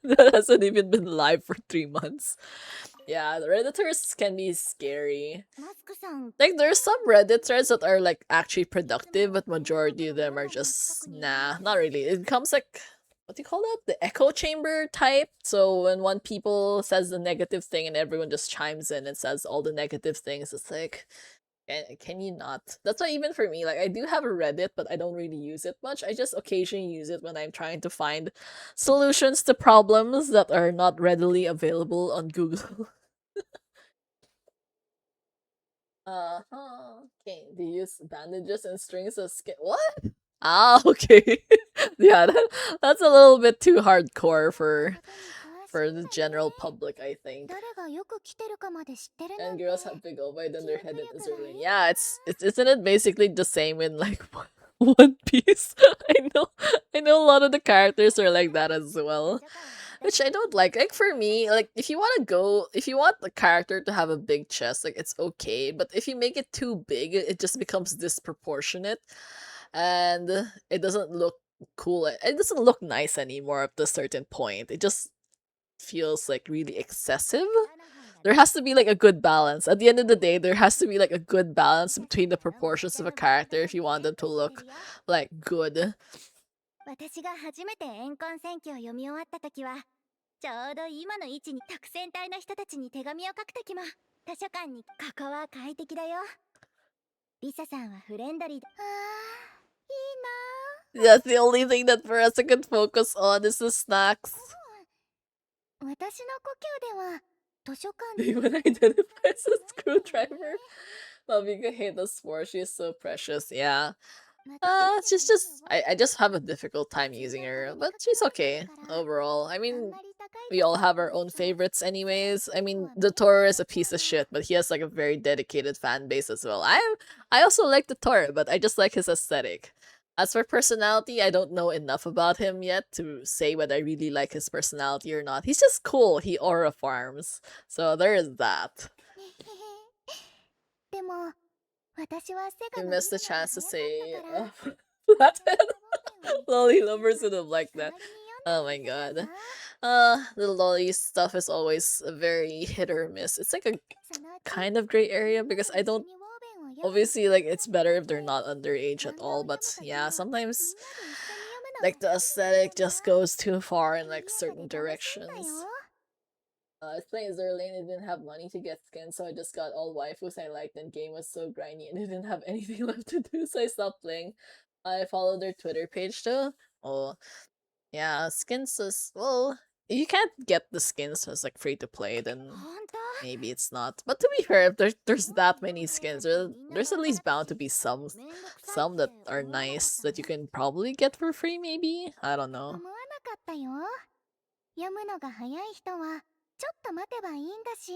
that hasn't even been live for 3 months. Yeah, the Redditors can be scary. Like, there's some Reddit threads that are, like, actually productive, but majority of them are just, nah, not really. It becomes, like, what do you call that? The echo chamber type. So when one people says the negative thing and everyone just chimes in and says all the negative things, it's like, can you not? That's why even for me, like I do have a Reddit, but I don't really use it much. I just occasionally use it when I'm trying to find solutions to problems that are not readily available on Google. Uh-huh. Okay, they use bandages and strings as skin. What? Ah, okay. Yeah, that's a little bit too hardcore for the general public, I think. 誰がよく来てるかまで知ってるな And んて girls have big ovae, then their head Cute is ya rolling. kawaii. Yeah, it's isn't it basically the same in like One Piece? I know a lot of the characters are like that as well. Which I don't like. Like for me, like if you want the character to have a big chest, like it's okay. But if you make it too big, it just becomes disproportionate, and it doesn't look cool. It doesn't look nice anymore at a certain point. It just feels like really excessive. There has to be like a good balance. At the end of the day, there has to be like a good balance between the proportions of a character if you want them to look like good. 私が初めて怨恨戦記を読み終わった時はちょうど今の位置に特戦隊の人たちに手紙を書く時も図書館にここは快適だよリサさんはフレンドリーだいいな That's the only thing that Marissa can focus on is the snacks. 私の故郷では図書館 They would identify as a screwdriver. Lavika hate the spore. She is so precious. Yeah. She's just I just have a difficult time using her, but she's okay overall. I mean, we all have our own favorites anyways. I mean, the Toro is a piece of shit, but he has like a very dedicated fan base as well. I also like the Toro, but I just like his aesthetic. As for personality, I don't know enough about him yet to say whether I really like his personality or not. He's just cool. He aura farms. So there is that. でも私は背 You が伸びるのが missed the chance to 早 say かったから flathead. Lolly lovers would have liked that. Oh my god. The lolly stuff is always a very hit or miss. It's like a kind of gray area because I don't obviously like it's better if they're not underage at all, but yeah, sometimes like the aesthetic just goes too far in like certain directions. I was playing Zerlane and didn't have money to get skins, so I just got all waifus I liked, and game was so grindy and I didn't have anything left to do, so I stopped playing. I followed their Twitter page though. Oh, yeah, skins is, well, you can't get the skins as like free to play, then 本当 maybe it's not. But to be fair, if there's that many skins, there's at least bound to be some that are nice that you can probably get for free, maybe? I don't 思 know. わなかったよ読むのが早い人はちょっと待てばいいんだし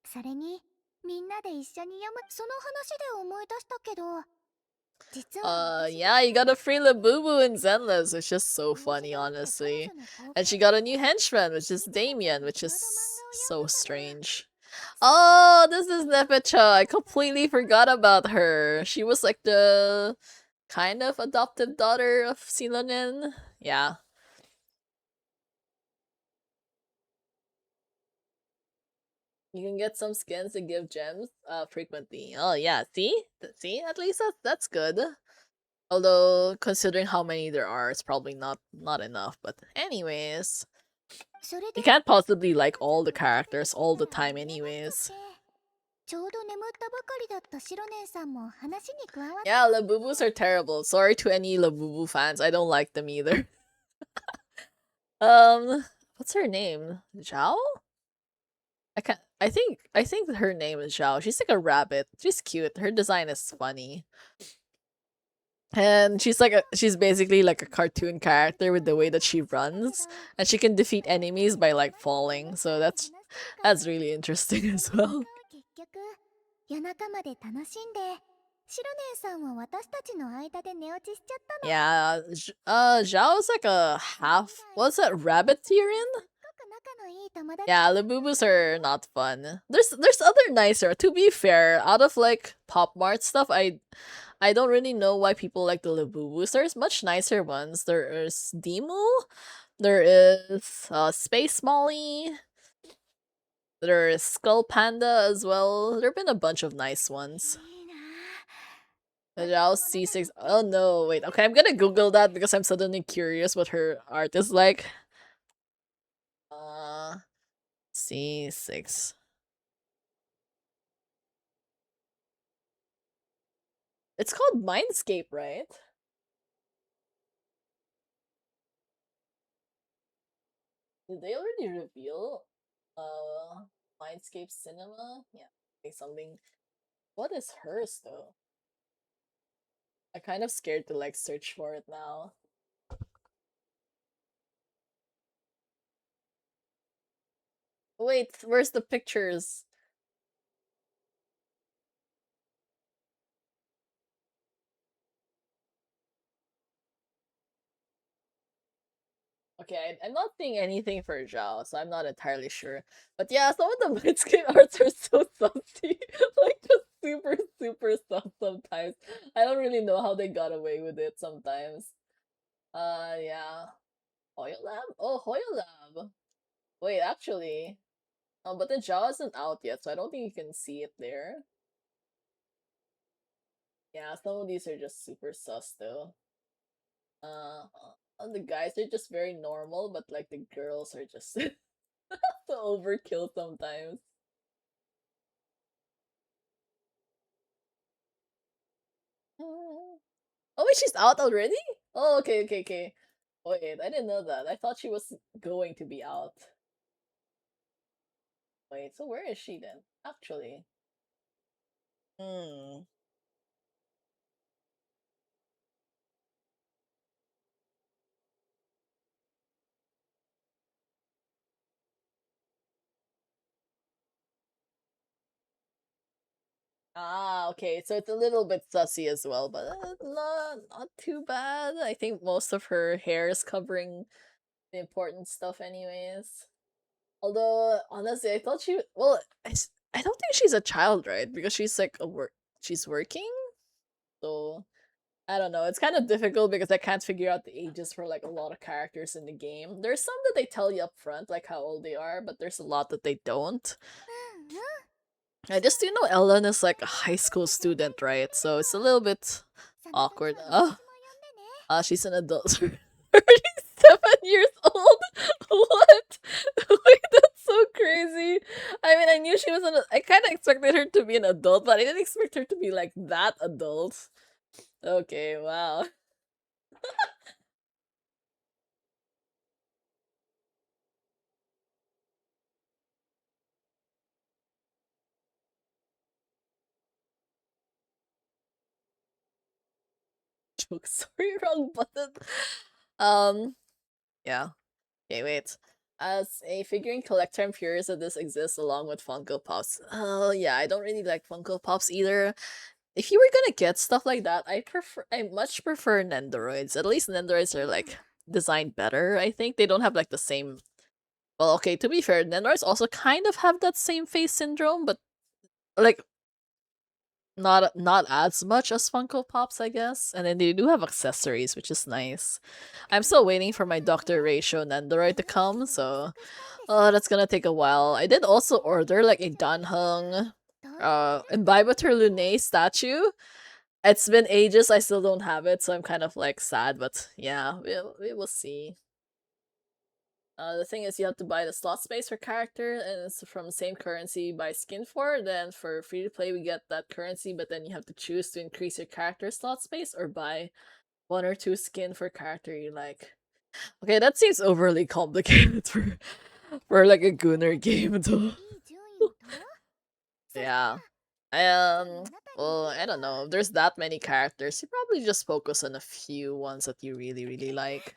それにみんなで一緒に読むその話で思い出したけど実は Yeah, you got a free Labubu in Zenless, which is so funny, honestly. And she got a new henchman, which is Damien, which is so strange. Oh, this is Nepecha. I completely forgot about her. She was like the kind of adoptive daughter of Silonin. Yeah. You can get some skins and give gems frequently. Oh yeah, see? See? At least that's good. Although considering how many there are, it's probably not enough, but anyways. それで You can't possibly like all the characters all the time anyways. ちょうど眠ったばかりだったシロネンさんも話に加わって Yeah, Labubus are terrible. Sorry to any Labubu fans. I don't like them either. What's her name? Zhao? I think her name is Zhao. She's like a rabbit. She's cute. Her design is funny. And she's basically like a cartoon character with the way that she runs, and she can defeat enemies by like falling. So that's really interesting as well. 結局夜中まで楽しんでシロネンさんは私たちの間で寝落ちしちゃったの Yeah, Zhao's like a half. What's that rabbit Tyrian? すっごく仲のいい友達 Yeah, Labubus are not fun. There's other nicer. To be fair, out of like Pop Mart stuff, I don't really know why people like the Labubus. There's much nicer ones. There is Demo. There is Space Molly. There is Skull Panda as well. There have been a bunch of nice ones. いいな Zhao C6. Oh no, wait. Okay, I'm gonna Google that because I'm suddenly curious what her art is like. C6. It's called Mindscape, right? Did they already reveal Mindscape Cinema? Yeah, I think something. What is hers though? I'm kind of scared to like search for it now. Wait, where's the pictures? Okay, I'm not seeing anything for Zhao, so I'm not entirely sure. But yeah, some of the Mindscape arts are so saucy. Like, just super, super sus sometimes. I don't really know how they got away with it sometimes. Yeah. Hoyo Lab? Oh, Hoyo Lab! Wait, actually. But the Zhao isn't out yet, so I don't think you can see it there. Yeah, some of these are just super sus, though. The guys are just very normal, but like the girls are just so overkill sometimes. Oh wait, she's out already? Oh, okay, okay, okay. Wait, I didn't know that. I thought she was going to be out. Wait, so where is she then? Actually. Hmm. Ah, okay. So it's a little bit sussy as well, but not too bad. I think most of her hair is covering the important stuff anyways. Although honestly, I thought she well, I don't think she's a child, right? Because she's like she's working. So I don't know. It's kind of difficult because I can't figure out the ages for like a lot of characters in the game. There's some that they tell you up front, like how old they are, but there's a lot that they don't. I just do know Ellen is like a high school student, right? So it's a little bit awkward. She's an adult. 37 years old? What? Wait, that's so crazy. I mean, I knew she was I kind of expected her to be an adult, but I didn't expect her to be like that adult. Okay, wow. Joke. Sorry, wrong button. Um, yeah. Okay, wait. As a figurine collector, I'm curious if this exists along with Funko Pops. Oh, yeah, I don't really like Funko Pops either. If you were gonna get stuff like that, I much prefer Nendoroids. At least Nendoroids are like designed better, I think. They don't have like the same well, okay, to be fair, Nendoroids also kind of have that same face syndrome, but like not as much as Funko Pops, I guess. And then they do have accessories, which is nice. I'm still waiting for my Dr. Ratio Nendoroid to come, so that's gonna take a while. I did also order like a Danheng Imbibitor Lune statue. It's been ages, I still don't have it, so I'm kind of like sad, but yeah, we will see. The thing is, you have to buy the slot space for character, and it's from the same currency you buy skin for. Then for free to play, we get that currency, but then you have to choose to increase your character slot space or buy one or two skin for character you like. Okay, that seems overly complicated for like a Gunner game, though. Yeah. Well, I don't know. If there's that many characters, you probably just focus on a few ones that you really, really like.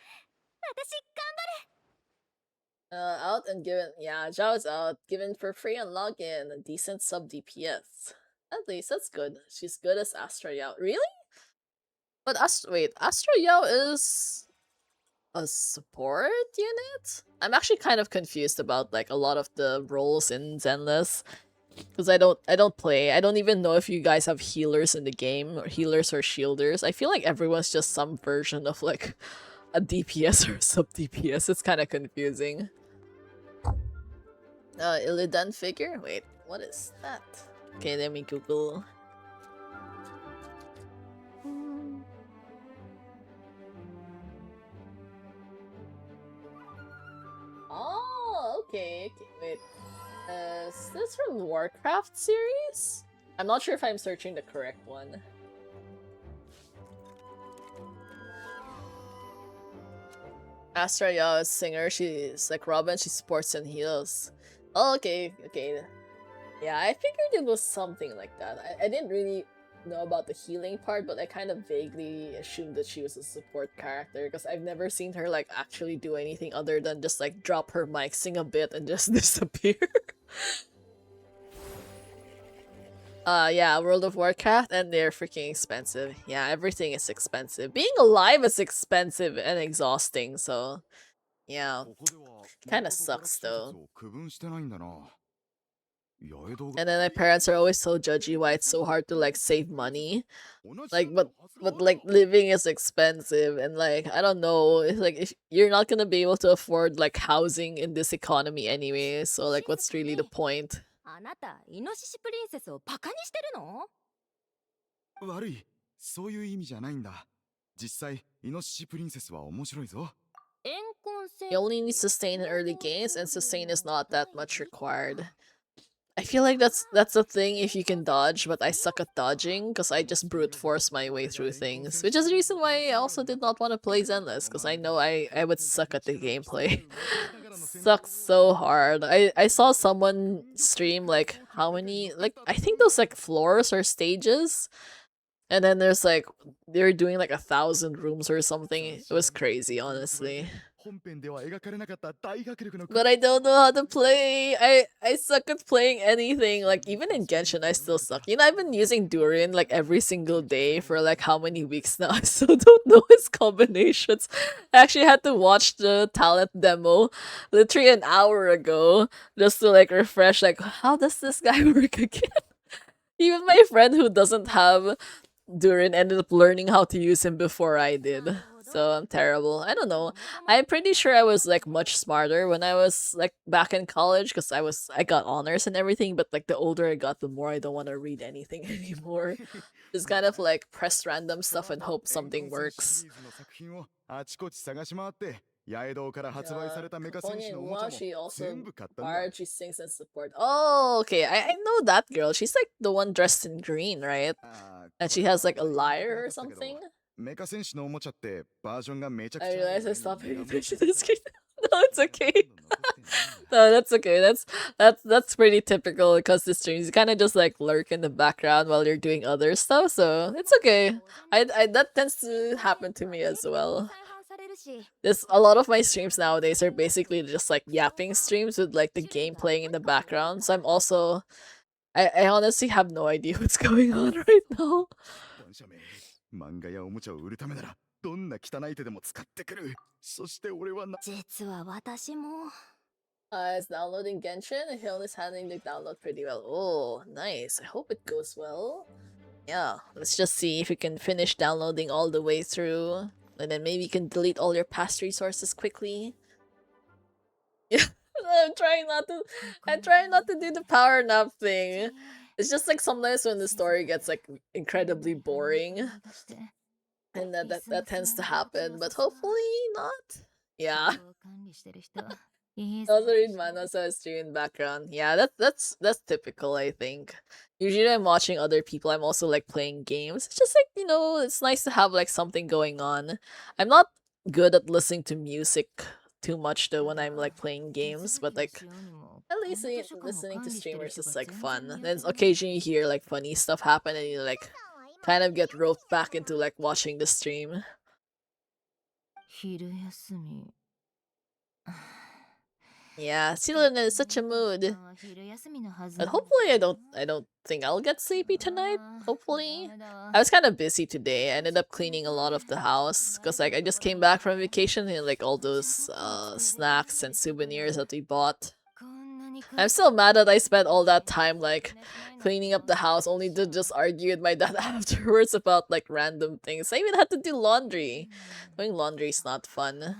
Out and given. Yeah, Zhao is out. Given for free on login. A decent sub DPS. At least that's good. She's good as Astra Yao. Really? But wait, Astra Yao is a support unit? I'm actually kind of confused about like a lot of the roles in Zenless. Because I don't play. I don't even know if you guys have healers in the game, or healers or shielders. I feel like everyone's just some version of like a DPS or sub DPS. It's kind of confusing. Illidan figure? Wait, what is that? Okay, let me Google. Okay, wait. Is this from the Warcraft series? I'm not sure if I'm searching the correct one. Astra, yeah, is singer. She's like Robin. She supports and heals. Oh, okay, okay. Yeah, I figured it was something like that. I didn't really know about the healing part, but I kind of vaguely assumed that she was a support character because I've never seen her like actually do anything other than just like drop her mic, sing a bit, and just disappear. Yeah, World of Warcraft, and they're freaking expensive. Yeah, everything is expensive. Being alive is expensive and exhausting, so yeah. ここでは Kinda 港とガラク sucks シ施設 though. を区分してないんだな。八重堂が And then my parents are always so judgy why it's so hard to like save money. 同じ Like, なんだ but はずが but like living is expensive, and like I don't know, it's like if you're not gonna be able to afford like housing in this economy anyway, so like what's really the point? あなたイノシシプリンセスをバカにしてるの？悪い、そういう意味じゃないんだ。実際イノシシプリンセスは面白いぞ。怨恨戦 You only need sustain in early games, and sustain is not that much required. I feel like that's a thing if you can dodge, but I suck at dodging because I just brute force my way through things, which is the reason why I also did not want to play Zenless because I know I would suck at the gameplay. Sucks so hard. I saw someone stream like how many, like I think those like floors or stages, and then there's like they're doing like 1,000 rooms or something. It was crazy, honestly. 本編では描かれなかった大迫力の But I don't know how to play. I suck at playing anything. Like even in Genshin, I still suck. You know, I've been using Durin like every single day for like how many weeks now. I still don't know his combinations. I actually had to watch the talent demo literally an hour ago just to like refresh. Like, how does this guy work again? Even my friend who doesn't have Durin ended up learning how to use him before I did. So I'm terrible. I don't know. I'm pretty sure I was like much smarter when I was like back in college because I got honors and everything, but like the older I got, the more I don't want to read anything anymore. Just kind of like press random stuff and hope something works. シリーズの作品をあちこち探し回って八重堂から発売されたメカ Konya 戦士のおもちゃ Inwa, も she also 全部買ったんだ。 bard, she sings and support. Oh, okay. I know that girl. She's like the one dressed in green, right? あー And she has like a これは言い lyre た or くなかったけど something. メカ戦士のおもちゃってバージョンがめちゃくちゃ I ある realized I 上に stopped paying 何も attention 手 to に this 入 game. No, it's らない okay. ほとんど残ってないんだ No, that's okay. That's pretty typical because the streams you kind of just like lurk in the background while you're doing other stuff, so it's okay. I that tends to happen to me as well. 再販されるし This a lot of my streams nowadays are basically just like yapping streams with like the game playing in the background. So I'm also I honestly have no idea what's going on right now. 断捨名漫画やおもちゃを売るためならどんな汚い手でも使ってくる。そして俺はな実は私も It's downloading Genshin and Hill is handling the download pretty well. Oh, nice. I hope it goes well. Yeah, let's just see if you can finish downloading all the way through. And then maybe you can delete all your past resources quickly. Yeah, I'm trying not to do the power nap thing. It's just like sometimes when the story gets like incredibly boring, and that tends to happen, but hopefully not. Yeah. 管理してる人いい Also read mana so I stream in background. Yeah, that's typical, I think. Usually I'm watching other people, I'm also like playing games. It's just like, you know, it's nice to have like something going on. I'm not good at listening to music too much though when I'm like playing games, but like at least listening to streamers is like fun. Then occasionally you hear like funny stuff happen and you like kind of get roped back into like watching the stream. 昼休み Yeah, Siluna is such a mood. 昼休みのはず But hopefully I don't think I'll get sleepy tonight. Hopefully. I was kind of busy today. I ended up cleaning a lot of the house because like I just came back from vacation and like all those snacks and souvenirs that we bought. I'm still mad that I spent all that time like cleaning up the house only to just argue with my dad afterwards about like random things. I even had to do laundry. Doing laundry is not fun.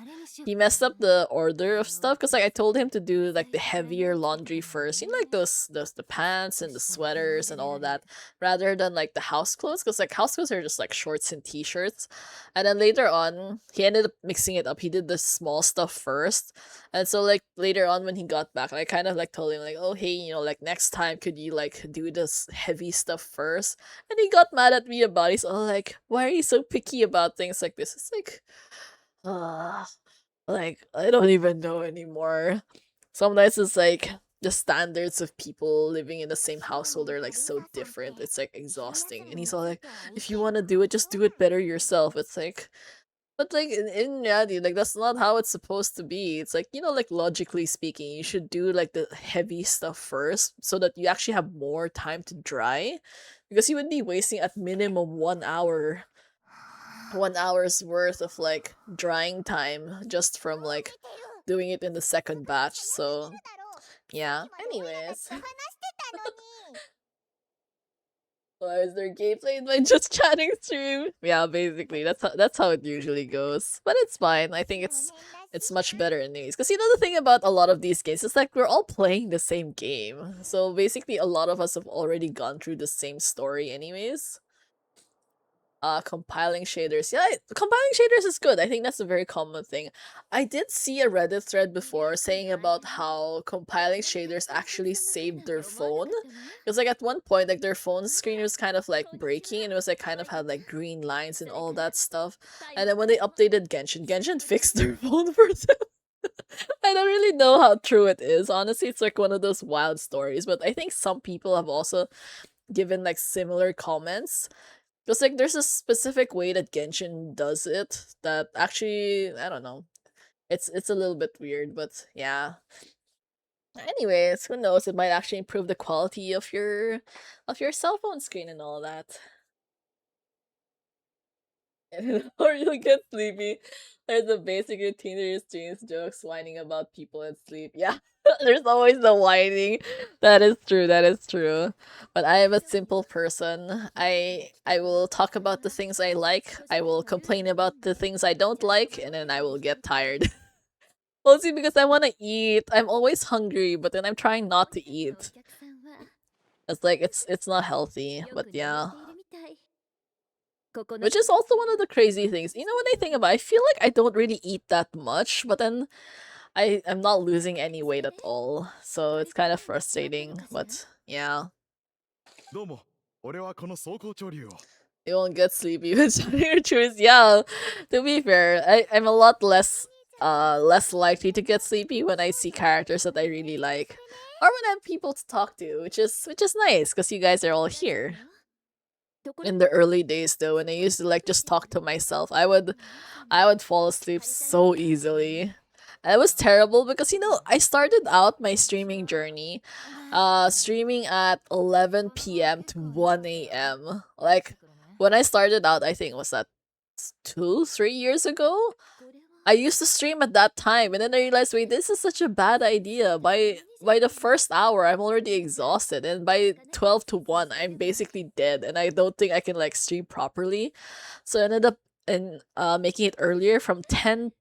He messed up the order of stuff because like I told him to do like the heavier laundry first. You know, like those the pants and the sweaters and all that, rather than like the house clothes, because like house clothes are just like shorts and t-shirts. And then later on, he ended up mixing it up. He did the small stuff first. And so like later on when he got back, I kind of like told him like, oh hey, you know, like next time could you like do this heavy stuff first? And he got mad at me about it. He's all like, why are you so picky about things like this? It's like I don't even know anymore. Sometimes it's like the standards of people living in the same household are like so different. It's like exhausting. And he's all like, if you want to do it, just do it better yourself. It's like, but like in reality, like that's not how it's supposed to be. It's like, you know, like logically speaking, you should do like the heavy stuff first so that you actually have more time to dry. Because you would be wasting at minimum 1 hour, 1 hour's worth of like drying time just from like doing it in the second batch. So yeah. Anyways. Why is there gameplay in my just chatting stream? Yeah, basically that's how it usually goes. But it's fine. I think it's much better anyways. Because you know the thing about a lot of these games is like we're all playing the same game. So basically a lot of us have already gone through the same story anyways. Compiling shaders. Yeah, compiling shaders is good. I think that's a very common thing. I did see a Reddit thread before saying about how compiling shaders actually saved their phone. Because like at one point, like their phone screen was kind of like breaking and it was like kind of had like green lines and all that stuff. And then when they updated Genshin fixed their phone for them. I don't really know how true it is. Honestly, it's like one of those wild stories. But I think some people have also given like similar comments. Because like there's a specific way that Genshin does it that actually I don't know. It's a little bit weird, but yeah. Anyways, who knows? It might actually improve the quality of your cell phone screen and all that. Or you'll get sleepy. There's a basic routine to your streams, jokes, whining about people and sleep. Yeah, there's always the whining. That is true. That is true. But I am a simple person. I will talk about the things I like. I will complain about the things I don't like, and then I will get tired. Mostly because I want to eat. I'm always hungry, but then I'm trying not to eat. It's like it's not healthy. But yeah. Which is also one of the crazy things. You know what I think about? I feel like I don't really eat that much, but then I'm not losing any weight at all. So it's kind of frustrating, but yeah. どうも、俺はこの走行潮流を。 You won't get sleepy with shouting your truths. Yeah, to be fair, I'm a lot less likely to get sleepy when I see characters that I really like. Or when I have people to talk to, which is nice, because you guys are all here. In the early days though, when I used to like just talk to myself, I would fall asleep so easily. And it was terrible because you know, I started out my streaming journey streaming at 11 p.m. to 1 a.m. Like when I started out, I think was that 2-3 years ago. I used to stream at that time, and then I realized, wait, this is such a bad idea. By the first hour, I'm already exhausted, and by 12 to 1, I'm basically dead, and I don't think I can like stream properly. So I ended up making it earlier from 10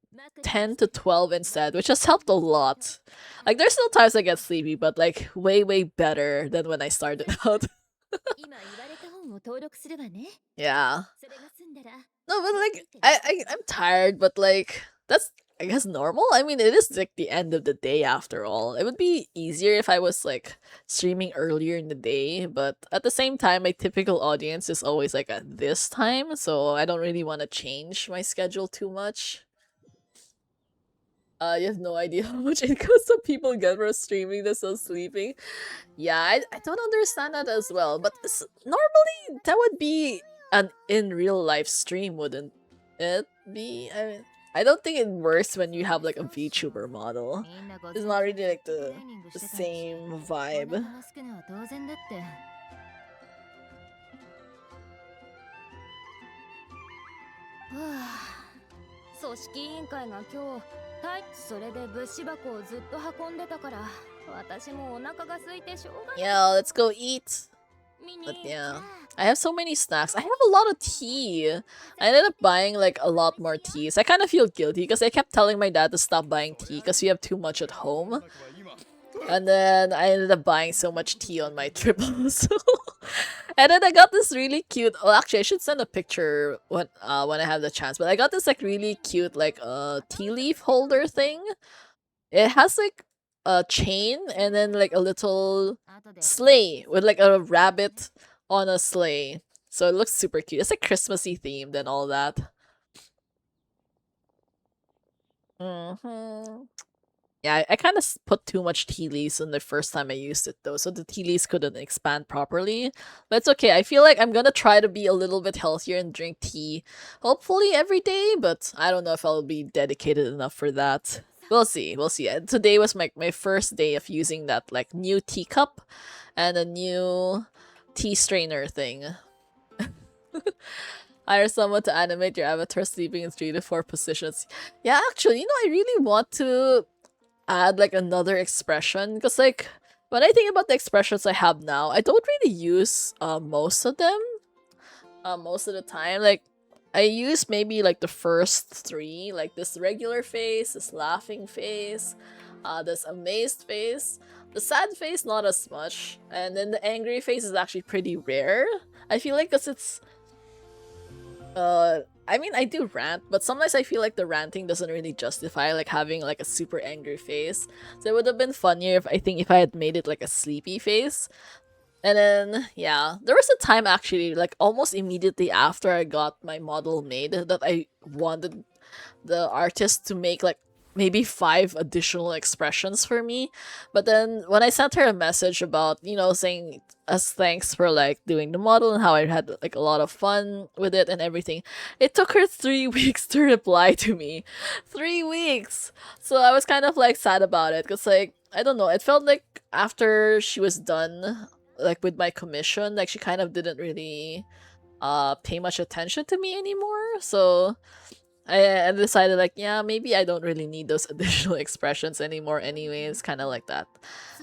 to 12 instead, which has helped a lot. Like there's still times I get sleepy, but like way better than when I started out. Yeah. No, but like I'm tired, but like that's I guess normal. I mean, it is like the end of the day after all. It would be easier if I was like streaming earlier in the day, but at the same time, my typical audience is always like at this time, so I don't really want to change my schedule too much. You have no idea how much income some people get from streaming this while sleeping. Yeah, I don't understand that as well. But normally that would be an in real life stream, wouldn't it be? I mean, I don't think it works when you have like a VTuber model. It's not really like the same vibe. 組織委員会が今日それで物資箱をずっと運んでたから私もお腹が空いてしょうがない。 Yeah, let's go eat. ミニ But yeah, I have so many snacks. I have a lot of tea. I ended up buying like a lot more teas. I kind of feel guilty because I kept telling my dad to stop buying tea because we have too much at home. And then I ended up buying so much tea on my trip also. And then I got this really cute. Well, actually, I should send a picture when I have the chance. But I got this like really cute like tea leaf holder thing. It has like a chain and then like a little sleigh with like a rabbit on a sleigh. So it looks super cute. It's like Christmassy themed and all that. Yeah, I kind of put too much tea leaves in the first time I used it though, so the tea leaves couldn't expand properly. But it's okay. I feel like I'm gonna try to be a little bit healthier and drink tea, hopefully every day, but I don't know if I'll be dedicated enough for that. We'll see. We'll see. And today was my first day of using that like new teacup and a new tea strainer thing. Hire someone to animate your avatar sleeping in 3 to 4 positions. Yeah, actually, you know, I really want to add like another expression because like when I think about the expressions I have now, I don't really use most of them most of the time. Like I use maybe like the first 3, like this regular face, this laughing face, this amazed face, the sad face not as much, and then the angry face is actually pretty rare. I feel like because it's I mean, I do rant, but sometimes I feel like the ranting doesn't really justify like having like a super angry face. So it would have been funnier if I had made it like a sleepy face. And then yeah, there was a time actually like almost immediately after I got my model made that I wanted the artist to make like maybe 5 additional expressions for me. But then when I sent her a message about, you know, saying as thanks for like doing the model and how I had like a lot of fun with it and everything, it took her 3 weeks to reply to me. 3 weeks. So I was kind of like sad about it because like I don't know, it felt like after she was done like with my commission, like she kind of didn't really pay much attention to me anymore. So I decided like, yeah, maybe I don't really need those additional expressions anymore anyways, kind of like that.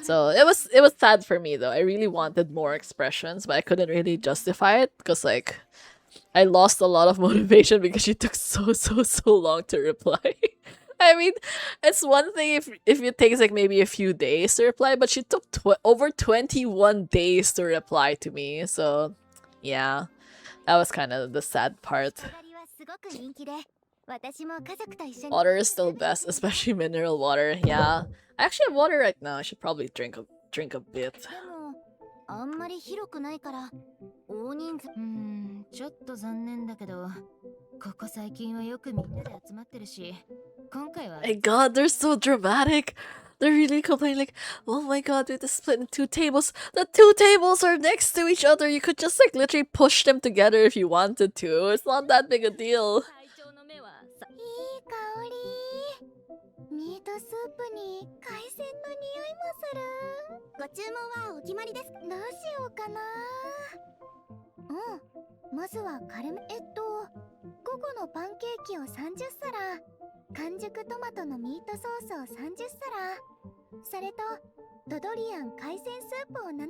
So it was sad for me though. I really wanted more expressions, but I couldn't really justify it because like I lost a lot of motivation because she took so long to reply. I mean, it's one thing if it takes like maybe a few days to reply, but she took over 21 days to reply to me. So yeah, that was kind of the sad part. すごく人気で私も家族と一緒に Water is still best, especially mineral water. Yeah, I actually have water right now. I should probably drink a bit. でもあんまり広くないから大人数ちょっと残念だけど、ここ最近はよくみんなで集まってるし、今回は My God, they're so dramatic. They're really complaining like, oh my God, we have to split in 2 tables. The 2 tables are next to each other. You could just like literally push them together if you wanted to. It's not that big a deal. 会長の目はさいい香りミートスープに海鮮の匂いもするご注文はお決まりですどうしようかなまずはカルメ午後のパンケーキを30皿完熟トマトのミートソースを30皿それとドドリアン海鮮スープを7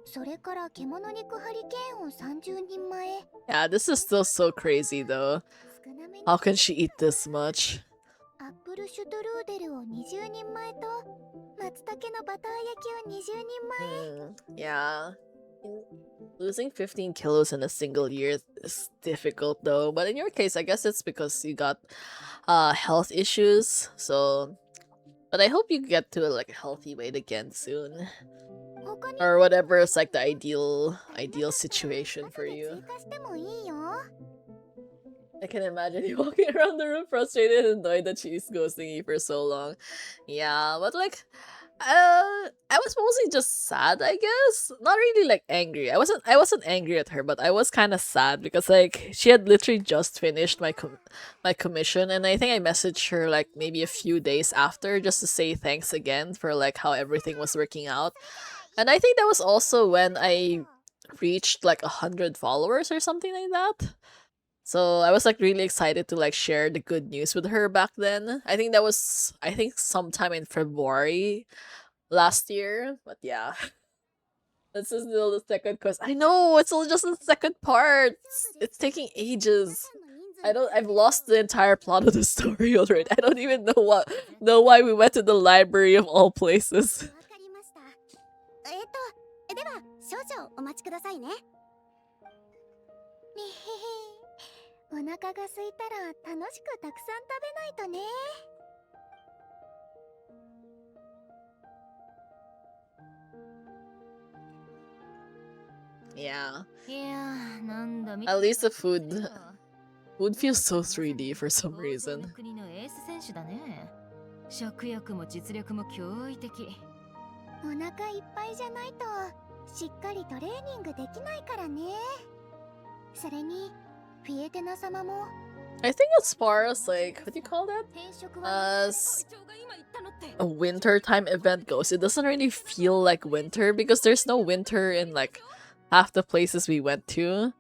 それから獣肉ハリケーンを30人前 Yeah, this is still so crazy though. 少なめに How can she eat this much? アップルシュトルーデルを20人前と松茸のバター焼きを20人前 Yeah. Losing 15 kilos in a single year is difficult though. But in your case, I guess it's because you got health issues. So, but I hope you get to like a healthy weight again soon. 他に Or whatever is like the ideal situation for 後で you. 追加してもいいよ I can imagine you walking around the room frustrated and annoyed that she's ghosting you for so long. Yeah, but like I was mostly just sad, I guess. Not really like angry. I wasn't angry at her, but I was kind of sad because like she had literally just finished my commission, and I think I messaged her like maybe a few days after just to say thanks again for like how everything was working out. And I think that was also when I reached like 100 followers or something like that. So I was like really excited to like share the good news with her back then. I think that was sometime in February last year. But yeah. This is still the second quest. I know, it's only just the second part. It's taking ages. I've lost the entire plot of the story already. I don't even know why we went to the library of all places. わかりました。では少々お待ちくださいね。ねへへ。お腹が空いたら楽しくたくさん食べないとね。Yeah. いやー、なんだ At least the food feels so 3D for some 東方の reason. 国のエース選手だね。食欲も実力も驚異的。お腹いっぱいじゃないとしっかりトレーニングできないからね。それにフィエテナ様も I think as far as like what do you call that? 転職は As a wintertime event goes, it doesn't really feel like winter because there's no winter in like half the places we went to.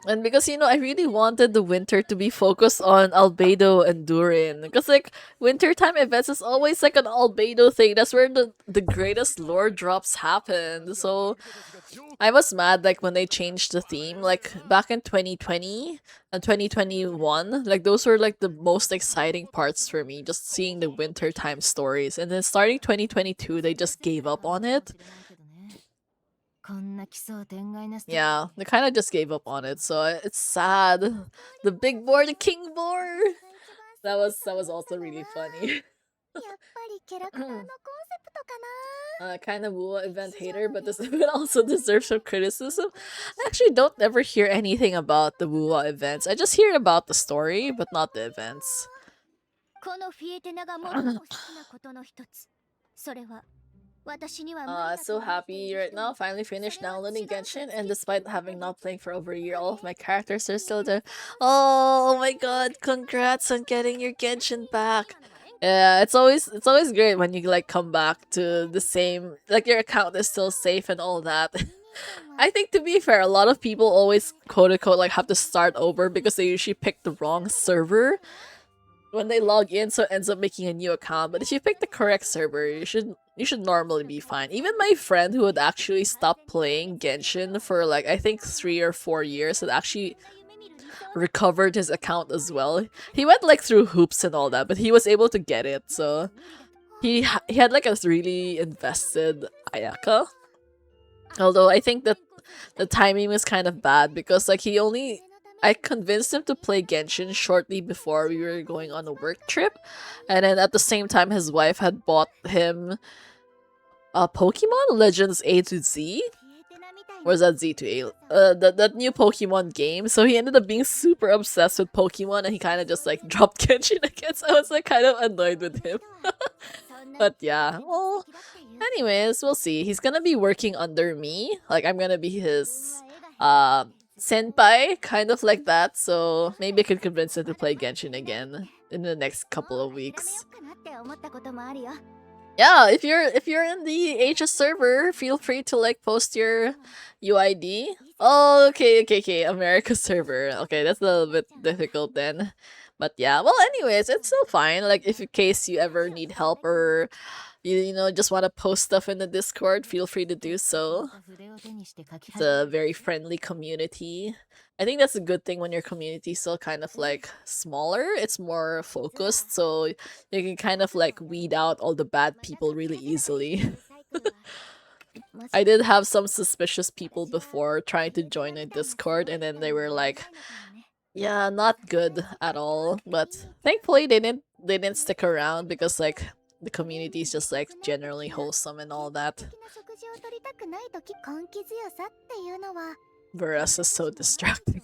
And because, I really wanted the winter to be focused on Albedo and Durin. Because, like, wintertime events is always, like, an Albedo thing. That's where the greatest lore drops happen. So, I was mad, like, when they changed the theme. Like, back in 2020 and 2021, like, those were, like, the most exciting parts for me. Just seeing the wintertime stories. And then starting 2022, they just gave up on it. Yeah, they kind of just gave up on it, so it's sad. The big boar, the king boar. That was also really funny. やっぱりキャラクターのコンセプトかな。 Kind of Wuwa event hater, but this event also deserves some criticism. I actually don't ever hear anything about the Wuwa events. I just hear about the story, but not the events. このフィエテナが最も好きなことの一つ。それは私には無理だと So 思ってい happy る right 人 now. も Finally finished downloading Genshin, and despite having not playing for over a year, all of my characters are still there. Oh my god! Congrats on getting your Genshin back. Yeah, it's always great when you like come back to the same, like your account is still safe and all that. I think to be fair, a lot of people always quote unquote like have to start over because they usually pick the wrong server when they log in, so it ends up making a new account. But if you pick the correct server, you should normally be fine. Even my friend who had actually stopped playing Genshin for like I think 3 or 4 years had actually recovered his account as well. He went like through hoops and all that, but he was able to get it. So he had like a really invested Ayaka. Although I think that the timing was kind of bad because like I convinced him to play Genshin shortly before we were going on a work trip, and then at the same time his wife had bought him Pokemon Legends A to Z. Or is that Z to A? That new Pokemon game. So he ended up being super obsessed with Pokemon, and he kind of just like dropped Genshin again. So I was like kind of annoyed with him. But yeah, well, anyways, we'll see. He's gonna be working under me. Like I'm gonna be his senpai, kind of like that. So maybe I could convince him to play Genshin again in the next couple of weeks. Yeah, if you're in the HS server, feel free to like post your UID. Oh, okay. America server. Okay, that's a little bit difficult then. But yeah, well, anyways, it's still fine. Like, if in case you ever need help or you just want to post stuff in the Discord, feel free to do so. It's a very friendly community. I think that's a good thing when your community is still kind of like smaller. It's more focused, so you can kind of like weed out all the bad people really easily. I did have some suspicious people before trying to join a Discord, and then they were like, yeah, not good at all. But thankfully they didn't stick around because like the community is just like generally wholesome and all that. Veras is so distracting.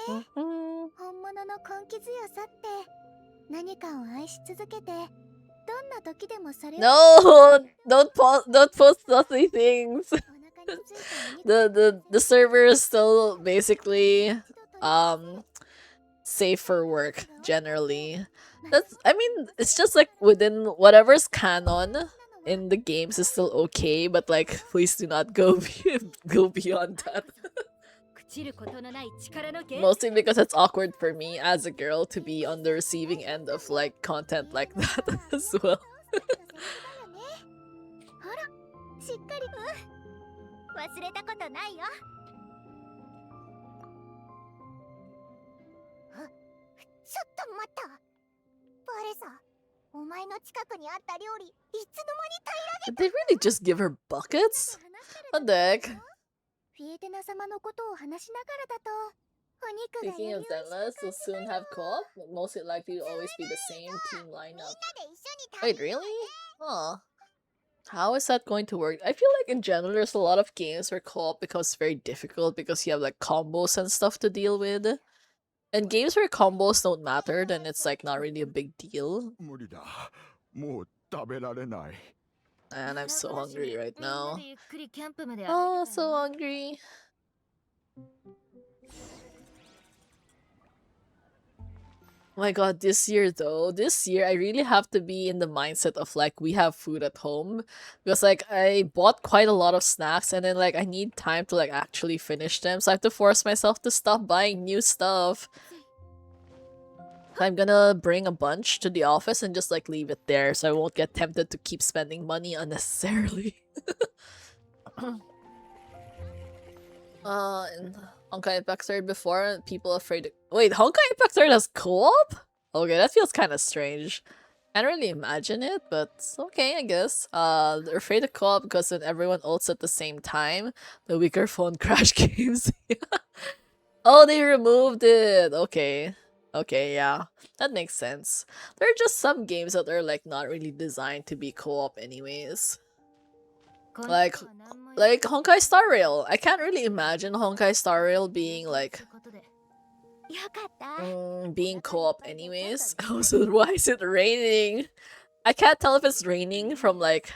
Mhm. No, don't post nothing things. The server is still basically safe for work generally. I mean, it's just like within whatever's canon in the games is still okay, but like please do not go go beyond that. ちることのない力の源 Mostly because it's awkward for me as a girl to be on the receiving end of like content like that as well. ほらしっかり忘れたことないよ。ちょっと待った。バレさ、お前の近くにあった料理いつの間に Did they really just give her buckets? 話してる What the heck? フィエテナ様のことを話しながらだとお肉が Speaking よ of り美味しく Zenless, will 感じ soon た have co-op. But most likely will always be the same team みん lineup. なで一緒に Wait, 食べよう really? Huh. How is that going to work? I feel like in general there's a lot of games where co-op becomes very difficult because you have like combos and stuff to deal with. And games where combos don't matter, then it's like not really a big deal. 無理だ。もう食べられない。 And I'm so hungry right みんな now. でゆっくりキャンプまで歩いてたよ Oh, so hungry. Oh my god, this year though, this year I really have to be in the mindset of like we have food at home because like I bought quite a lot of snacks and then like I need time to like actually finish them, so I have to force myself to stop buying new stuff. I'm gonna bring a bunch to the office and just like leave it there so I won't get tempted to keep spending money unnecessarily. And Honkai Impact 3rd before, people afraid to— Wait, Honkai Impact 3rd has co-op? Okay, that feels kind of strange. Can't really imagine it, but okay, I guess. They're afraid of co-op because then everyone ults at the same time. The weaker phone crash games. Oh, they removed it! Okay. Okay, yeah. That makes sense. There are just some games that are like not really designed to be co-op anyways. Like Honkai Star Rail. I can't really imagine Honkai Star Rail being like よかった being co-op anyways. Also, why is it raining? I can't tell if it's raining from like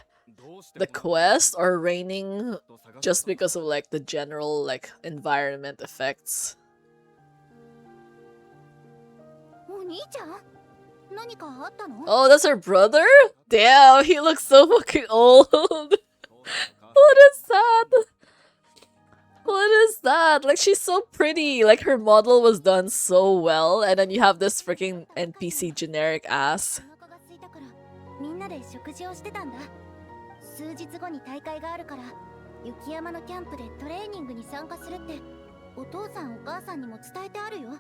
the quest or raining just because of like the general like environment effects. お兄ちゃん何かあったの Oh, that's her brother? Damn, he looks so fucking old. What is that? What is that? Like, she's so pretty. Like, her model was done so well, and then you have this freaking NPC generic ass. お腹が空いたからみんなで食事をしてたんだ。数日後に大会があるから雪山のキャンプでトレーニングに参加するってお父さんお母さんにも伝えてあるよ。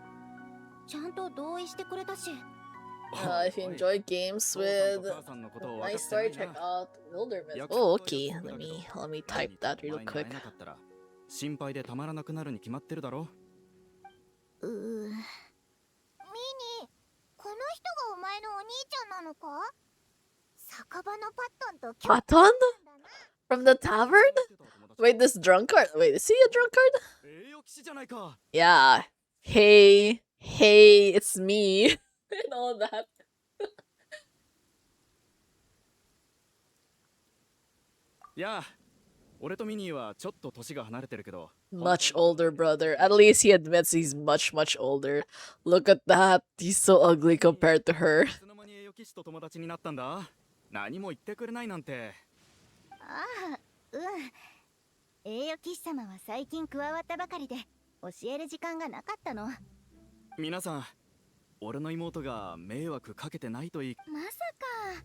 ちゃんと同意してくれたし。If you enjoy games with nice story, check out Wilderness. Oh, okay. Let me type that real quick. 心配でたまらなくなるに決まってるだろ。ミニ、この人がお前のお兄ちゃんなのか？酒場のパットンと Patton? From the tavern? Wait, this drunkard? Wait, is he a drunkard? 栄養騎士じゃないか。 Yeah. Hey, it's me. And all that. やあ、俺とミニーはちょっと年が離れてるけど。 Much older brother. At least he admits he's much older. Look at that. He's so ugly compared to her. いつの間に栄養騎士と友達になったんだ。何も言ってくれないなんて。ああ、うん。栄誉騎士様は最近加わったばかりで教える時間がなかったの。皆さん、俺の妹が迷惑かけてないといい。まさか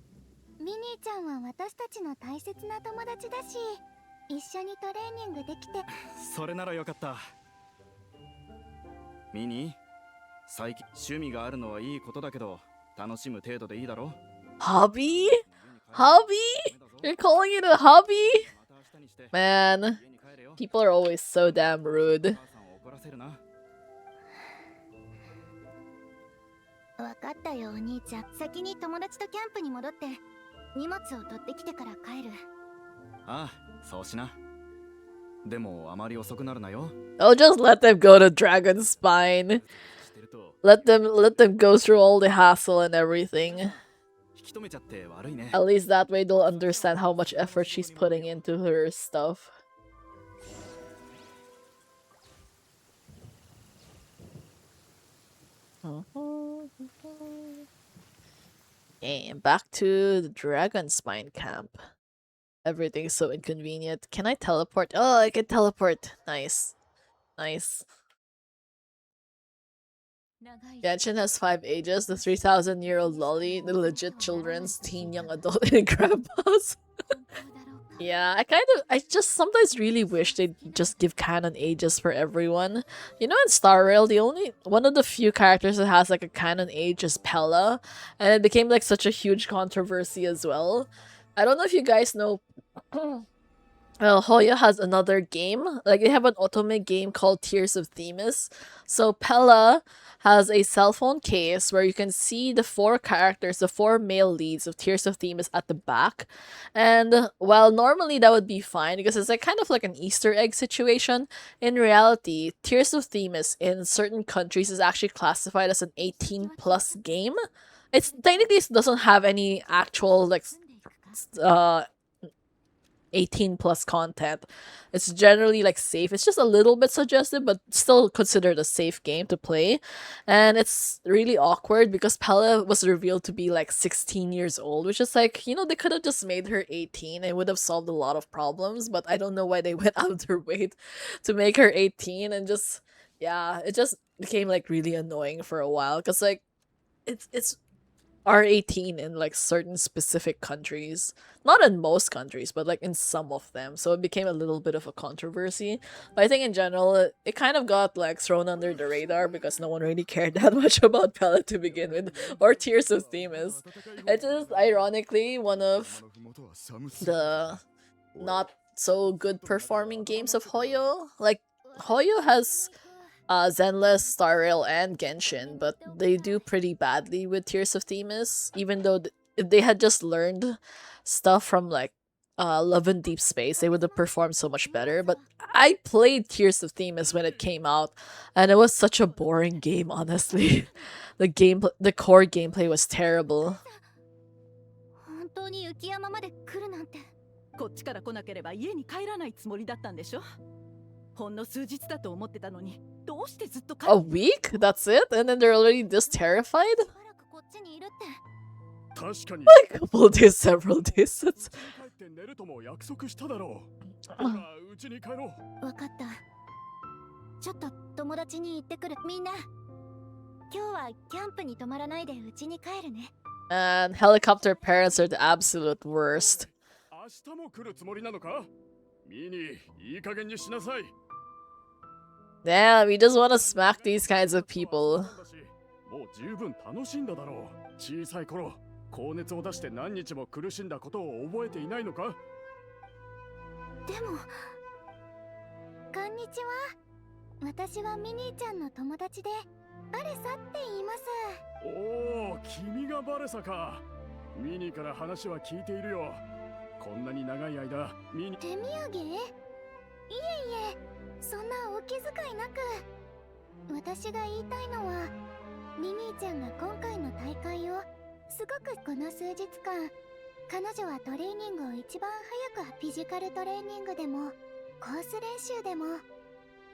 ミニーちゃんは私たちの大切な友達だし一緒にトレーニングできて。それならよかった。ミニー、最近趣味があるのはいいことだけど楽しむ程度でいいだろ。 Hobby? Hobby? You're calling it a hobby? Man, people are always so damn rude. わかったよお兄ちゃん。先に友達とキャンプに戻って荷物を取ってきてから帰る。ああ、そうしな。でもあまり遅くなるなよ。 Oh, just let them go to Dragon's Spine. Let them go through all the hassle and everything. 引き止めちゃって悪いね。 At least that way they'll understand how much effort she's putting into her stuff. And back to the Dragon Spine camp. Everything's so inconvenient. Can I teleport? Oh, I can teleport. Nice. Nice. Genshin has 5 ages: the 3,000-year-old lolly, the legit children's, teen, young adult, and grandpas. Yeah, I just sometimes really wish they'd just give canon ages for everyone. You know, in Star Rail, the only one of the few characters that has like a canon age is Pella, and it became like such a huge controversy as well. I don't know if you guys know. Well, Hoya has another game. Like they have an otome game called Tears of Themis. So Pella has a cell phone case where you can see the 4 characters, the 4 male leads of Tears of Themis at the back. And while normally that would be fine because it's like kind of like an Easter egg situation, in reality, Tears of Themis in certain countries is actually classified as an 18 plus game. It's technically it doesn't have any actual like uh 18 plus content. It's generally like safe. It's just a little bit suggestive, but still considered a safe game to play. And it's really awkward because Pella was revealed to be like 16 years old, which is like, you know, they could have just made her 18 and would have solved a lot of problems, but I don't know why they went out of their way to make her 18 and just yeah, it just became like really annoying for a while because like it's R18 in like certain specific countries. Not in most countries, but like in some of them. So it became a little bit of a controversy. But I think in general, it kind of got like thrown under the radar because no one really cared that much about Pella to begin with, or Tears of Themis. It is ironically one of the not so good performing games of Hoyo. Like Hoyo has Zenless, Star Rail, and Genshin, but they do pretty badly with Tears of Themis, even though if they had just learned stuff from like Love and Deep Space, they would have performed so much better. But I played Tears of Themis when it came out, and it was such a boring game, honestly. The core gameplay was terrible. 本当に雪山まで来るなんて。こっちから来なければ家に帰らないつもりだったんでしょ。ほんの数日だと思ってたのに、どうしてずっと帰 A week? That's it? And then they're already this terrified? しばらくこっちにいるって。確かに A couple days, several days. That's... 帰って寝るとも約束しただろう。ほら、うちに帰ろう。わかった。ちょっと友達に行ってくる。みんな、今日はキャンプに泊まらないでうちに帰るね。And helicopter parents are the absolute worst. 明日も来るつもりなのか？ミニ、いい加減にしなさい。Damn, we just want to smack these kinds of people. もう十分楽しんだだろう。小さい頃、高熱を出して何日も苦しんだことを覚えていないのか？でも、こんにちは。私はミニーちゃんの友達で、バレサって言います。おお、君がバレサか。ミニから話は聞いているよ。こんなに長い間、ミニ。手土産？いえいえ、そんなお気遣いなく。私が言いたいのは、ミニーちゃんが今回の大会を、すごくこの数日間、彼女はトレーニングを一番早くフィジカルトレーニングでも、コース練習でも、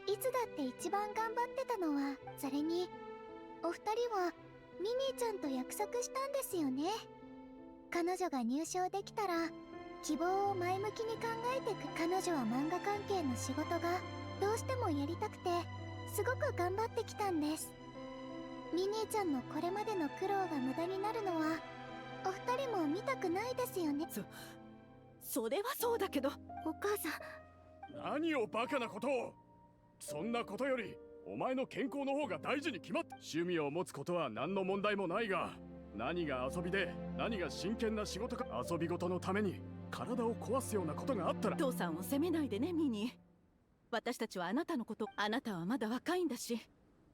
いつだって一番頑張ってたのは、それに、お二人はミニーちゃんと約束したんですよね。彼女が入賞できたら、希望を前向きに考えてく。彼女は漫画関係の仕事がどうしてもやりたくて、すごく頑張ってきたんです。ミニーちゃんのこれまでの苦労が無駄になるのは、お二人も見たくないですよね。それはそうだけど。お母さん。何をバカなことを。そんなことより、お前の健康の方が大事に決まって。趣味を持つことは何の問題もないが、何が遊びで、何が真剣な仕事か。遊び事のために体を壊すようなことがあったら。父さんを責めないでね、ミニ。私たちはあなたのこと、あなたはまだ若いんだし、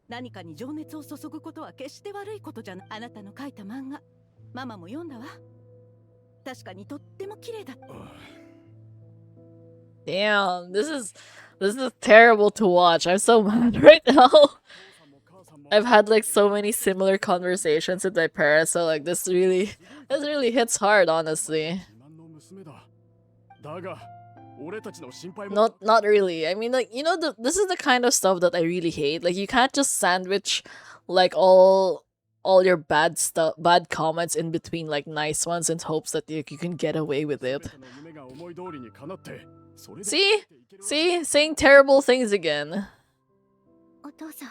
何かに情熱を注ぐことは決して悪いことじゃない。あなたの書いた漫画、ママも読んだわ。確かにとっても綺麗だった。Damn, this is terrible to watch. I'm so mad right now. I've had like so many similar conversations with my parents, so like this really hits hard, honestly. Not really. I mean, like, you know, this is the kind of stuff that I really hate. Like, you can't just sandwich like all your bad comments in between like nice ones in hopes that you can get away with it. See, saying terrible things again. お父さん、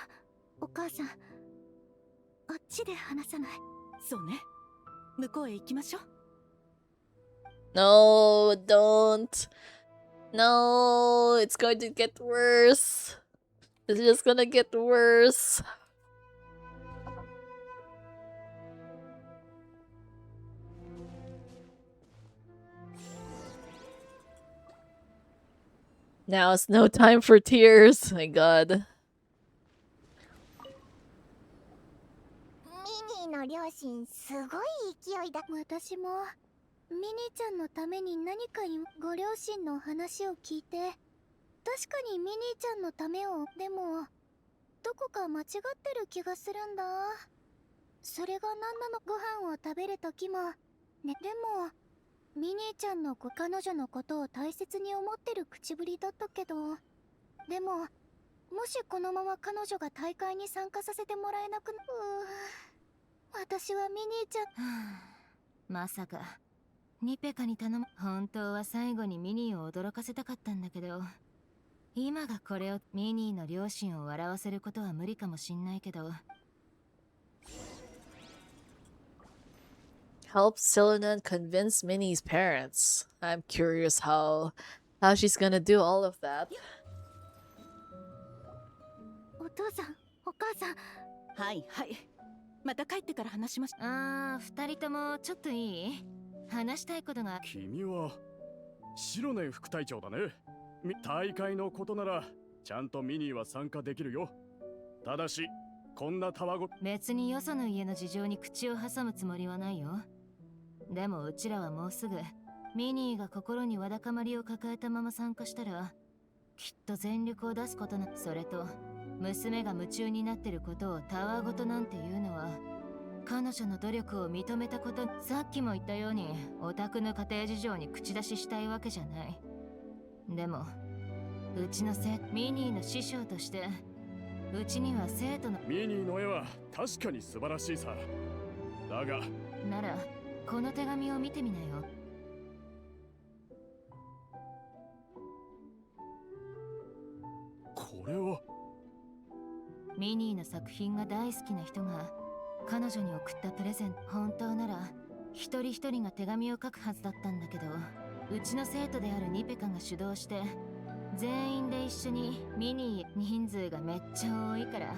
お母さん、あっちで話さない？そうね。向こうへ行きましょう。 No, don't. No, it's going to get worse. It's just gonna get worse. Now it's no time for tears. My god. ミニーの両親すごい勢いだ。私もミニーちゃんのために何かご両親の話を聞いて、確かにミニーちゃんのためを。でもどこか間違ってる気がするんだ。それが何なの？ご飯を食べる時もね。でもミニーちゃんの彼女のことを大切に思ってる口ぶりだったけど、でももしこのまま彼女が大会に参加させてもらえなくな。私はミニーちゃん。まさかニペカに頼む。本当は最後にミニーを驚かせたかったんだけど、今がこれを。ミニーの両親を笑わせることは無理かもしんないけど。Help Selena convince Minnie's parents. I'm curious how she's gonna do all of that. お父さん、お母さん。はいはい。また帰ってから話しましょう。二人ともちょっといい？話したいことが。君は白根副隊長だね。大会のことならちゃんとミニーは参加できるよ。ただしこんなたわご。別によその家の事情に口を挟むつもりはないよ。でもうちらはもうすぐミニーが心にわだかまりを抱えたまま参加したら、きっと全力を出すことな。それと娘が夢中になってることをたわごとなんていうのは、彼女の努力を認めたこと。さっきも言ったようにオタクの家庭事情に口出ししたいわけじゃない。でもうちのミニーの師匠としてうちには生徒の。ミニーの絵は確かに素晴らしいさ。だがならこの手紙を見てみなよ。これはミニーの作品が大好きな人が彼女に送ったプレゼント。本当なら一人一人が手紙を書くはずだったんだけど、うちの生徒であるニペカが主導して全員で一緒に。ミニー人数がめっちゃ多いから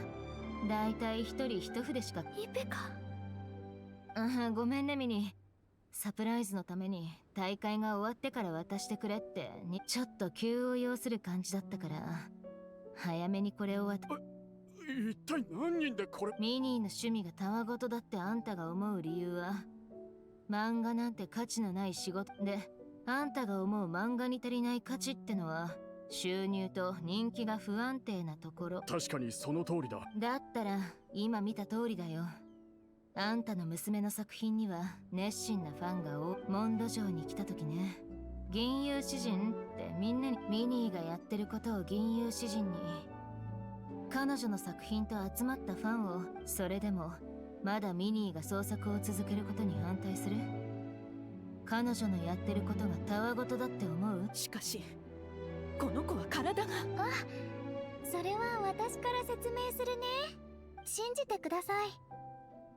だいたい一人一筆しか。ニペカ。ごめんねミニー。サプライズのために大会が終わってから渡してくれってちょっと急を要する感じだったから早めにこれを渡。一体何人でこれ。ミニーの趣味がたわごとだってあんたが思う理由は、漫画なんて価値のない仕事で、あんたが思う漫画に足りない価値ってのは収入と人気が不安定なところ。確かにその通りだ。だったら今見た通りだよ。あんたの娘の作品には熱心なファンがモンド城に来た時ね、銀融詩人ってみんなに。ミニーがやってることを銀融詩人に。彼女の作品と集まったファンを。それでもまだミニーが創作を続けることに反対する？彼女のやってることがたわごとだって思う？しかしこの子は体が。それは私から説明するね。信じてください。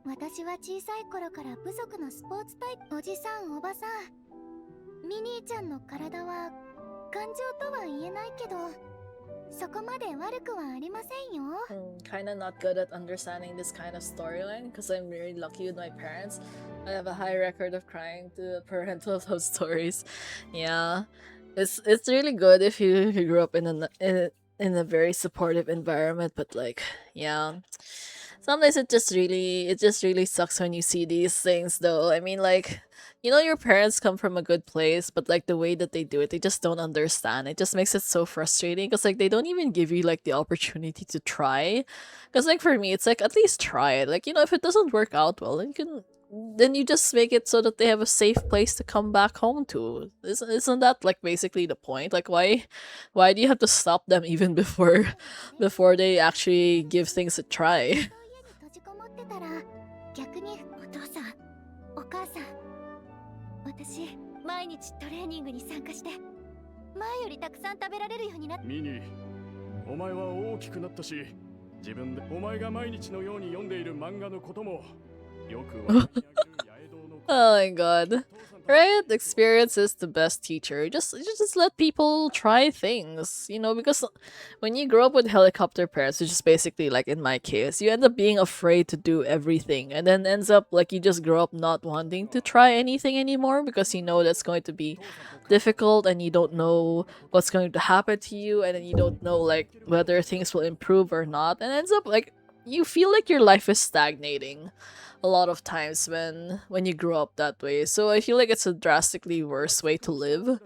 私は小さい頃から部族のスポーツタイプ。おじさんおばさん、ミニーちゃんの体は感情とは言えないけど、そこまで悪くはありませんよ。Kinda not good at understanding this kind of storyline because I'm very lucky with my parents. I have a high record of crying to parental love stories. Yeah, it's really good if you grew up in a very supportive environment, but like, yeah. Sometimes it just really sucks when you see these things though. I mean, like, you know, your parents come from a good place, but like the way that they do it, they just don't understand. It just makes it so frustrating because like they don't even give you like the opportunity to try. Because like for me, it's like at least try it. Like, you know, if it doesn't work out well, then you just make it so that they have a safe place to come back home to. Isn't that like basically the point? Like why do you have to stop them even before they actually give things a try? 閉じこもってたら逆に。お父さん、お母さん、私毎日トレーニングに参加して前よりたくさん食べられるようになっ。ミニー、お前は大きくなったし自分でお前が毎日のように読んでいる漫画のこともよく笑いにあげる八重堂のこと Oh my god. Right? Experience is the best teacher. Just let people try things, you know, because when you grow up with helicopter parents, which is basically like in my case, you end up being afraid to do everything, and then ends up like you just grow up not wanting to try anything anymore because you know that's going to be difficult and you don't know what's going to happen to you, and then you don't know like whether things will improve or not, and ends up like you feel like your life is stagnating a lot of times when you grow up that way. So I feel like it's a drastically worse way to live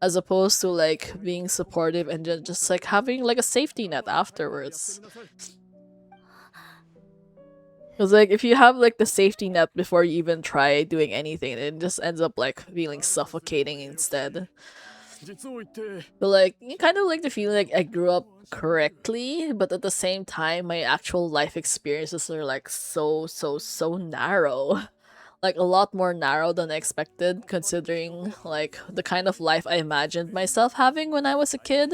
as opposed to like being supportive and just like having like a safety net afterwards. Because like if you have like the safety net before you even try doing anything, it just ends up like feeling suffocating instead. 実を言って But like you kind of like the feeling like I grew up correctly, but at the same time my actual life experiences are like so narrow. Like a lot more narrow than I expected considering like the kind of life I imagined myself having when I was a kid.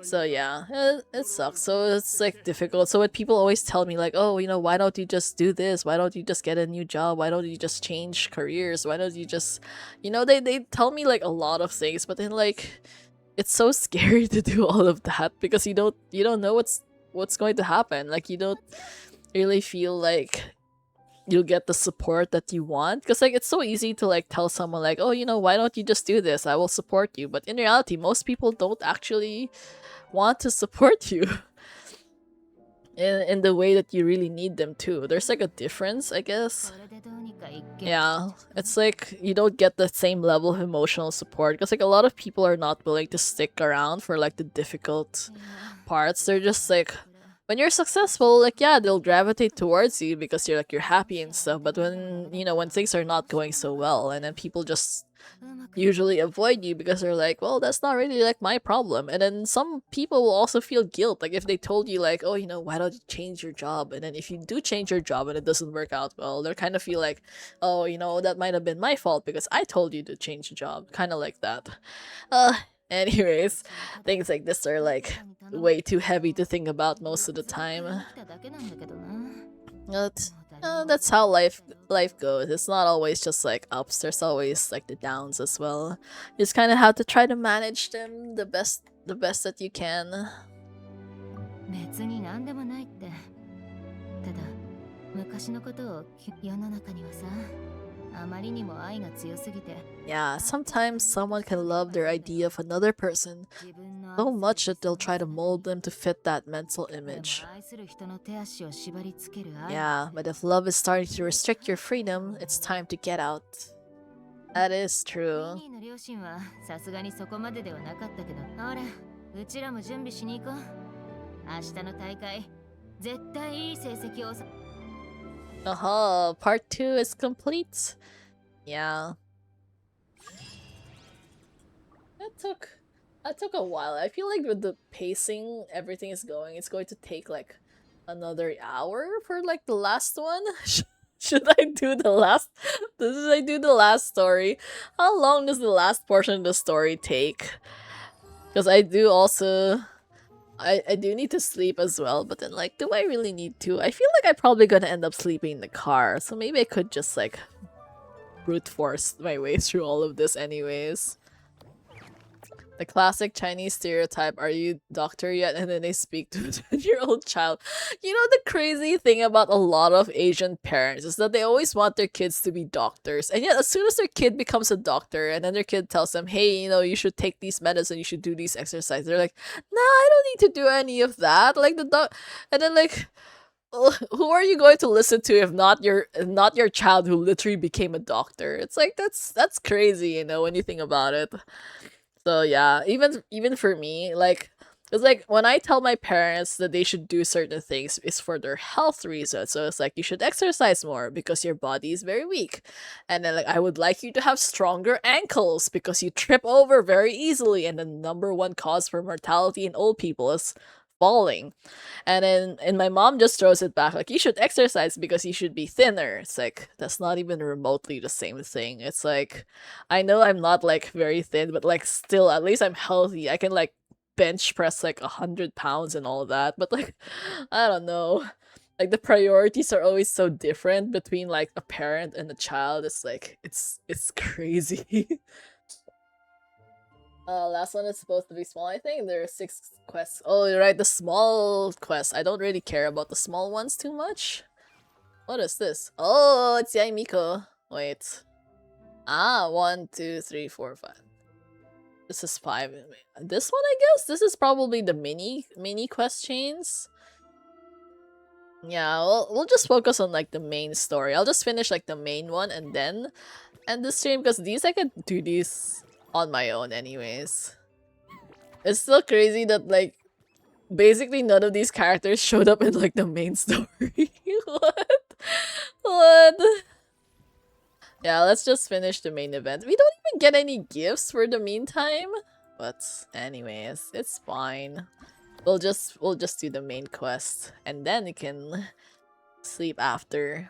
So yeah, it sucks. So it's like difficult. So when people always tell me like, oh, you know, why don't you just do this? Why don't you just get a new job? Why don't you just change careers? Why don't you just, you know, they tell me like a lot of things, but then like, it's so scary to do all of that because you don't know what's going to happen. Like you don't really feel like you'll get the support that you want because like it's so easy to like tell someone like, oh, you know, why don't you just do this? I will support you. But in reality, most people don't actually want to support you in the way that you really need them to. There's like a difference, I guess. これでどうにか一件 Yeah, it's like you don't get the same level of emotional support because like a lot of people are not willing to stick around for like the difficult parts. They're just like when you're successful, like yeah, they'll gravitate towards you because you're like you're happy and stuff. But when you know when things are not going so well, and then people just うまく usually avoid you because they're like, well, that's not really like my problem. And then some people will also feel guilt, like if they told you like, oh, you know, why don't you change your job? And then if you do change your job and it doesn't work out well, they kind of feel like, oh, you know, that might have been my fault because I told you to change the job, kind of like that. Anyways, things like this are like way too heavy to think about most of the time. 来ただけなんだけどな But that's how life goes. It's not always just like ups. There's always like the downs as well. You just kind of have to try to manage them the best that you can. 別に何でもないってただ昔のことを世の中にはさあまりにも愛が強すぎて Yeah, sometimes someone can love their idea of another person 自分の so much that they'll try to mold them to fit that mental でも image. 愛する人の手足を縛り付ける愛 Yeah, but if love is starting to restrict your freedom, it's time to get out. That is ミ true. ニーの両親はさすがにそこまでではなかったけどほらうちらも準備しに行こう明日の大会絶対いい成績をさ Aha, part 2 is complete. Yeah. That took a while. I feel like with the pacing everything is going, it's going to take like another hour for like the last one. Should I do the last story? How long does the last portion of the story take? Because I do also I do need to sleep as well, but then like do I really need to? I feel like I'm probably gonna end up sleeping in the car, so maybe I could just like brute force my way through all of this anyways. The classic Chinese stereotype, are you doctor yet? And then they speak to a 10-year-old child. You know the crazy thing about a lot of Asian parents is that they always want their kids to be doctors. And yet as soon as their kid becomes a doctor and then their kid tells them, hey, you know, you should take these medicine, you should do these exercises, they're like, nah, I don't need to do any of that. Like and then like who are you going to listen to if not your child who literally became a doctor? It's like that's crazy, you know, when you think about it. So yeah, even for me, like it's like when I tell my parents that they should do certain things, it's for their health reasons. So it's like you should exercise more because your body is very weak. And then like I would like you to have stronger ankles because you trip over very easily and the number one cause for mortality in old people is falling. And my mom just throws it back like you should exercise because you should be thinner. It's like that's not even remotely the same thing. It's like I know I'm not like very thin, but like still at least I'm healthy. I can like bench press like 100 pounds and all that, but like I don't know. Like the priorities are always so different between like a parent and a child. It's like it's crazy. Last one is supposed to be small. I think there are 6 quests. Oh, you're right, the small quests. I don't really care about the small ones too much. What is this? Oh, it's Yai Miko. Wait. Ah, 1, 2, 3, 4, 5. This is 5. This one, I guess? This is probably the mini quest chains. Yeah, we'll just focus on like the main story. I'll just finish like the main one and then end the stream because these I can do these on my own anyways. It's still crazy that like basically none of these characters showed up in like the main story. What? What? Yeah, let's just finish the main event. We don't even get any gifts for the meantime. But anyways, it's fine. We'll just do the main quest and then we can sleep after.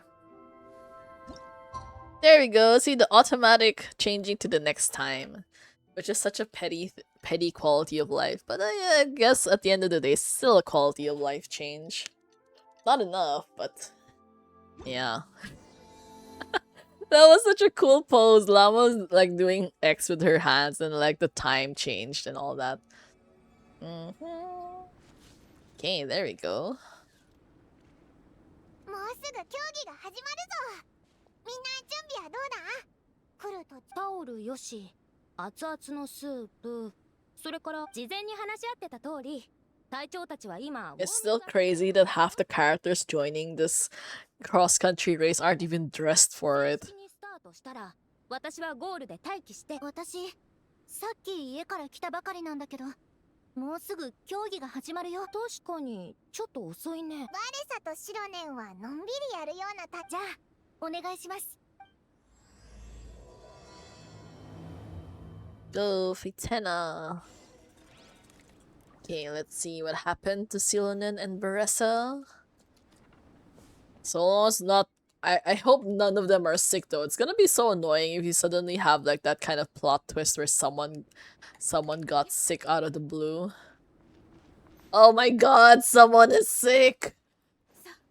There we go. See the automatic changing to the next time, which is such a petty quality of life. But I guess at the end of the day, still a quality of life change. Not enough, but yeah. That was such a cool pose. Llama was like doing X with her hands and like the time changed and all that. Okay, there we go. もうすぐ競技が始まるぞ。みんな準備はどうだ？来るとタオルよし、熱々のスープ、それから事前に話し合ってた通り、隊長たちは今。 It's still crazy that half the characters joining this cross-country race aren't even dressed for it. スタートしたら、私はゴールで待機して。私、さっき家から来たばかりなんだけど、もうすぐ競技が始まるよ。確かにちょっと遅いね。バレサとシロネンはのんびりやるようなじゃあお願いします。 Go, Fitena. Okay, let's see what happened to Silonen and Baressa. So it's not. I hope none of them are sick though. It's gonna be so annoying if you suddenly have like that kind of plot twist where someone got sick out of the blue. Oh my god, someone is sick!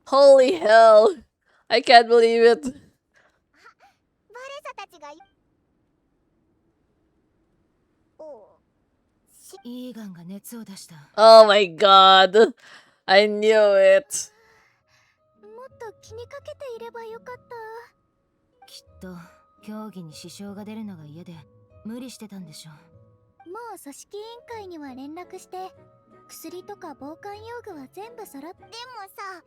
Holy hell! I can't believe it. バレサたちがイーガンが熱を出した。Oh my god! I knew it. もっと気にかけていればよかった。きっと競技に支障が出るのが嫌で無理してたんでしょ。もう組織委員会には連絡して、薬とか防寒用具は全部揃って。でもさ、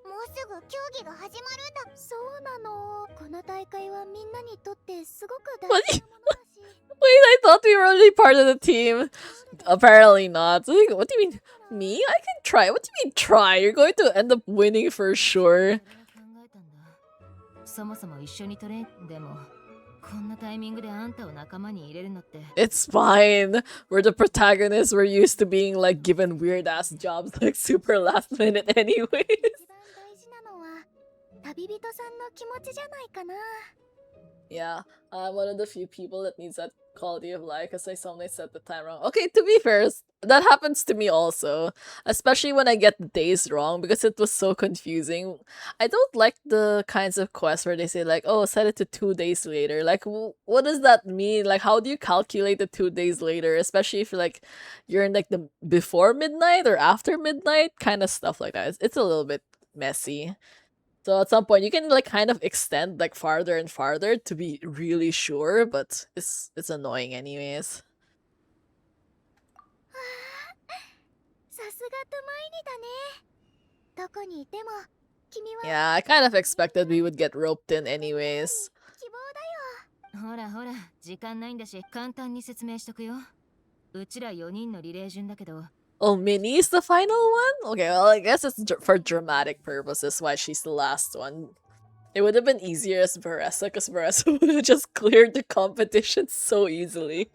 もうすぐ競技が始まるんだ。そうなの。この大会はみんなにとってすごく大事なものだし。Wait, I thought we were already part of the team. Apparently not. Like, what do you mean? Me? I can try. What do you mean try? You're going to end up winning for sure. そもそも一緒にトレーでもこんなタイミングであんたを仲間に入れるのって。 It's fine. We're the protagonists. We're used to being like given weird ass jobs like super last minute anyways. 一番大事なのは旅人さんの気持ちじゃないかな。 Yeah, I'm one of the few people that needs that quality of life because I suddenly set the time wrong. Okay, to be fair, that happens to me also. Especially when I get the days wrong because it was so confusing. I don't like the kinds of quests where they say like, oh, set it to 2 days later. Like, what does that mean? Like, how do you calculate the 2 days later? Especially if like you're in like the before midnight or after midnight kind of stuff like that. It's a little bit messy. So at some point you can like kind of extend like farther and farther to be really sure, but it's annoying anyways. さすがとマイニだね。どこにいても君は。 Yeah, I kind of expected we would get roped in anyways. 希望だよ。ほらほら時間ないんだし簡単に説明しとくよ。うちら4人のリレー順だけど。 Oh, Minnie's the final one? Okay, well, I guess it's for dramatic purposes why she's the last one. It would have been easier as Baressa, because Baressa would have just cleared the competition so easily.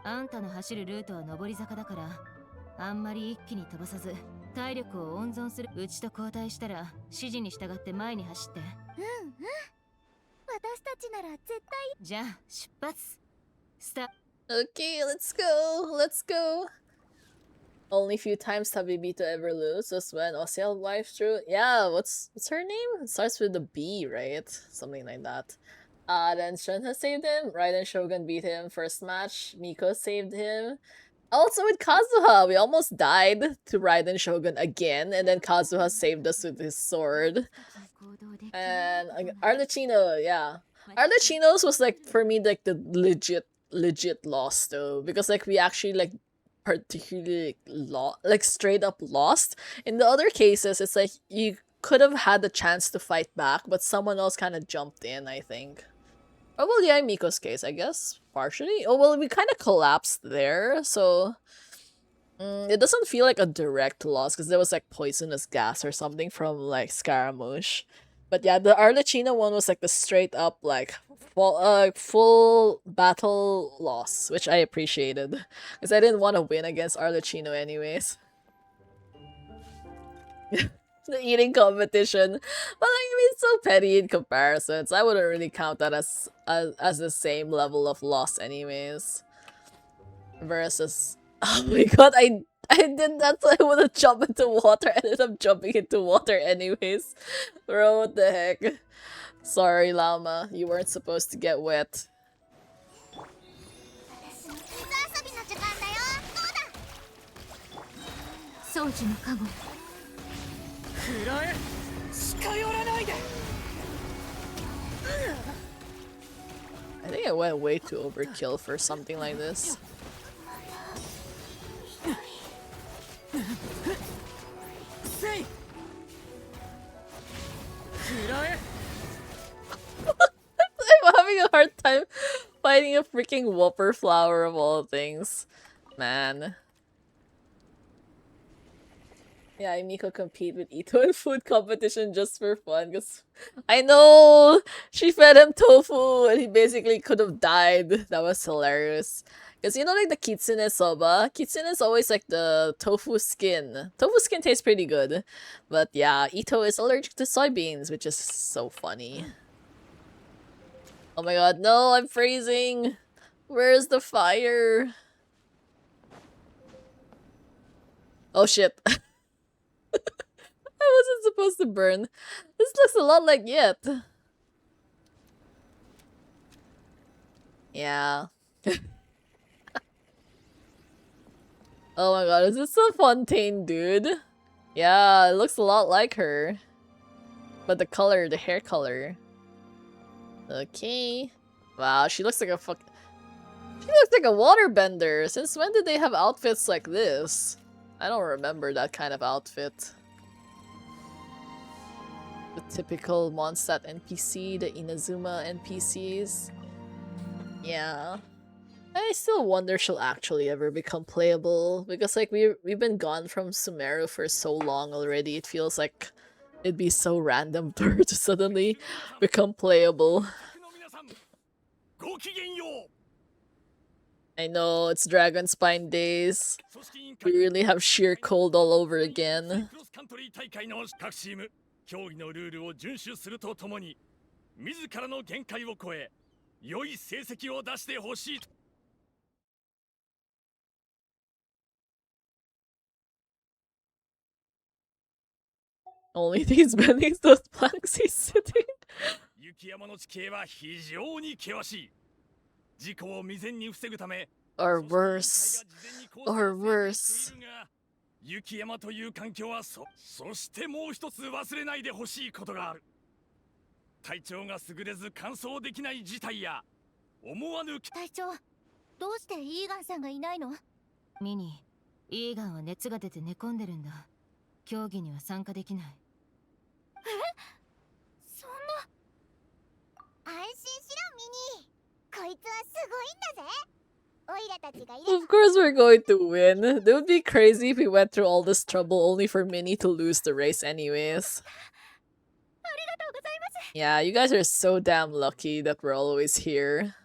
あんたの走るルートは上り坂だからあんまり一気に飛ばさず体力を温存する。うちと交代したら指示に従って前に走って。うんうん。私たちなら絶対。じゃあ出発スタ。Okay, let's go. Let's go. Only few times have Bibito ever lose was when Osiel wiped through. Yeah, what's her name? It starts with a B, right? Something like that. Then Shunha saved him. Raiden Shogun beat him first match. Miko saved him. Also with Kazuha, we almost died to Raiden Shogun again, and then Kazuha saved us with his sword. And Arlecchino, yeah. Arlecchino's was like, for me, like the legit loss though. Because like we actually like particularly like straight up lost. In the other cases, it's like you could have had the chance to fight back, but someone else kind of jumped in, I think. Oh, well, yeah, in Miko's case, I guess. Partially. Oh, well, we kind of collapsed there, so... it doesn't feel like a direct loss, because there was, like, poisonous gas or something from, like, Scaramouche. But yeah, the Arlecchino one was, like, the straight-up, like, full battle loss, which I appreciated. Because I didn't want to win against Arlecchino anyways. The eating competition, but like I mean, it's so petty in comparison, so I wouldn't really count that as the same level of loss anyways. Versus, oh my god, I did that so I would have jumped into water. I ended up jumping into water anyways. Bro, what the heck? Sorry, Llama, you weren't supposed to get wet. 水遊びの時間だよ。どうだ。装置の加護。くらえ近寄らないで I think I went way too overkill for something like this. Say くらえ I'm having a hard time fighting a freaking whopper flower of all things. Man. Yeah, Miko compete with Ito in food competition just for fun, because I know she fed him tofu and he basically could have died. That was hilarious. Because you know, like the kitsune soba? Kitsune is always like the tofu skin. Tofu skin tastes pretty good. But yeah, Ito is allergic to soybeans, which is so funny. Oh my god, no, I'm freezing! Where's the fire? Oh shit. I wasn't supposed to burn. This looks a lot like Yet. Yeah. Oh my god, is this a Fontaine dude? Yeah, it looks a lot like her. But the color, the hair color. Okay. Wow, she looks like a fuck. She looks like a waterbender. Since when did they have outfits like this? I don't remember that kind of outfit. The typical Mondstadt NPC, the Inazuma NPCs. Yeah. I still wonder she'll actually ever become playable, because like we've been gone from Sumeru for so long already. It feels like it'd be so random for her to suddenly become playable. I know, it's Dragon Spine days. We really have sheer cold all over again. 競技のルールを遵守するとともに自らの限界を超え良い成績を出してほしい Only these bendings, those planks he's sitting. 雪山の地形は非常に険しい事故を未然に防ぐため Or worse. Or worse. 雪山という環境はそしてもう一つ忘れないでほしいことがある体調が優れず完走できない事態や思わぬ隊長、どうしてイーガンさんがいないの？ミニ、イーガンは熱が出て寝込んでるんだ。競技には参加できない。え？そんな。安心しろミニ。こいつはすごいんだぜ。 Of course we're going to win. It would be crazy if we went through all this trouble only for Minnie to lose the race anyways. Yeah, you guys are so damn lucky that we're always here.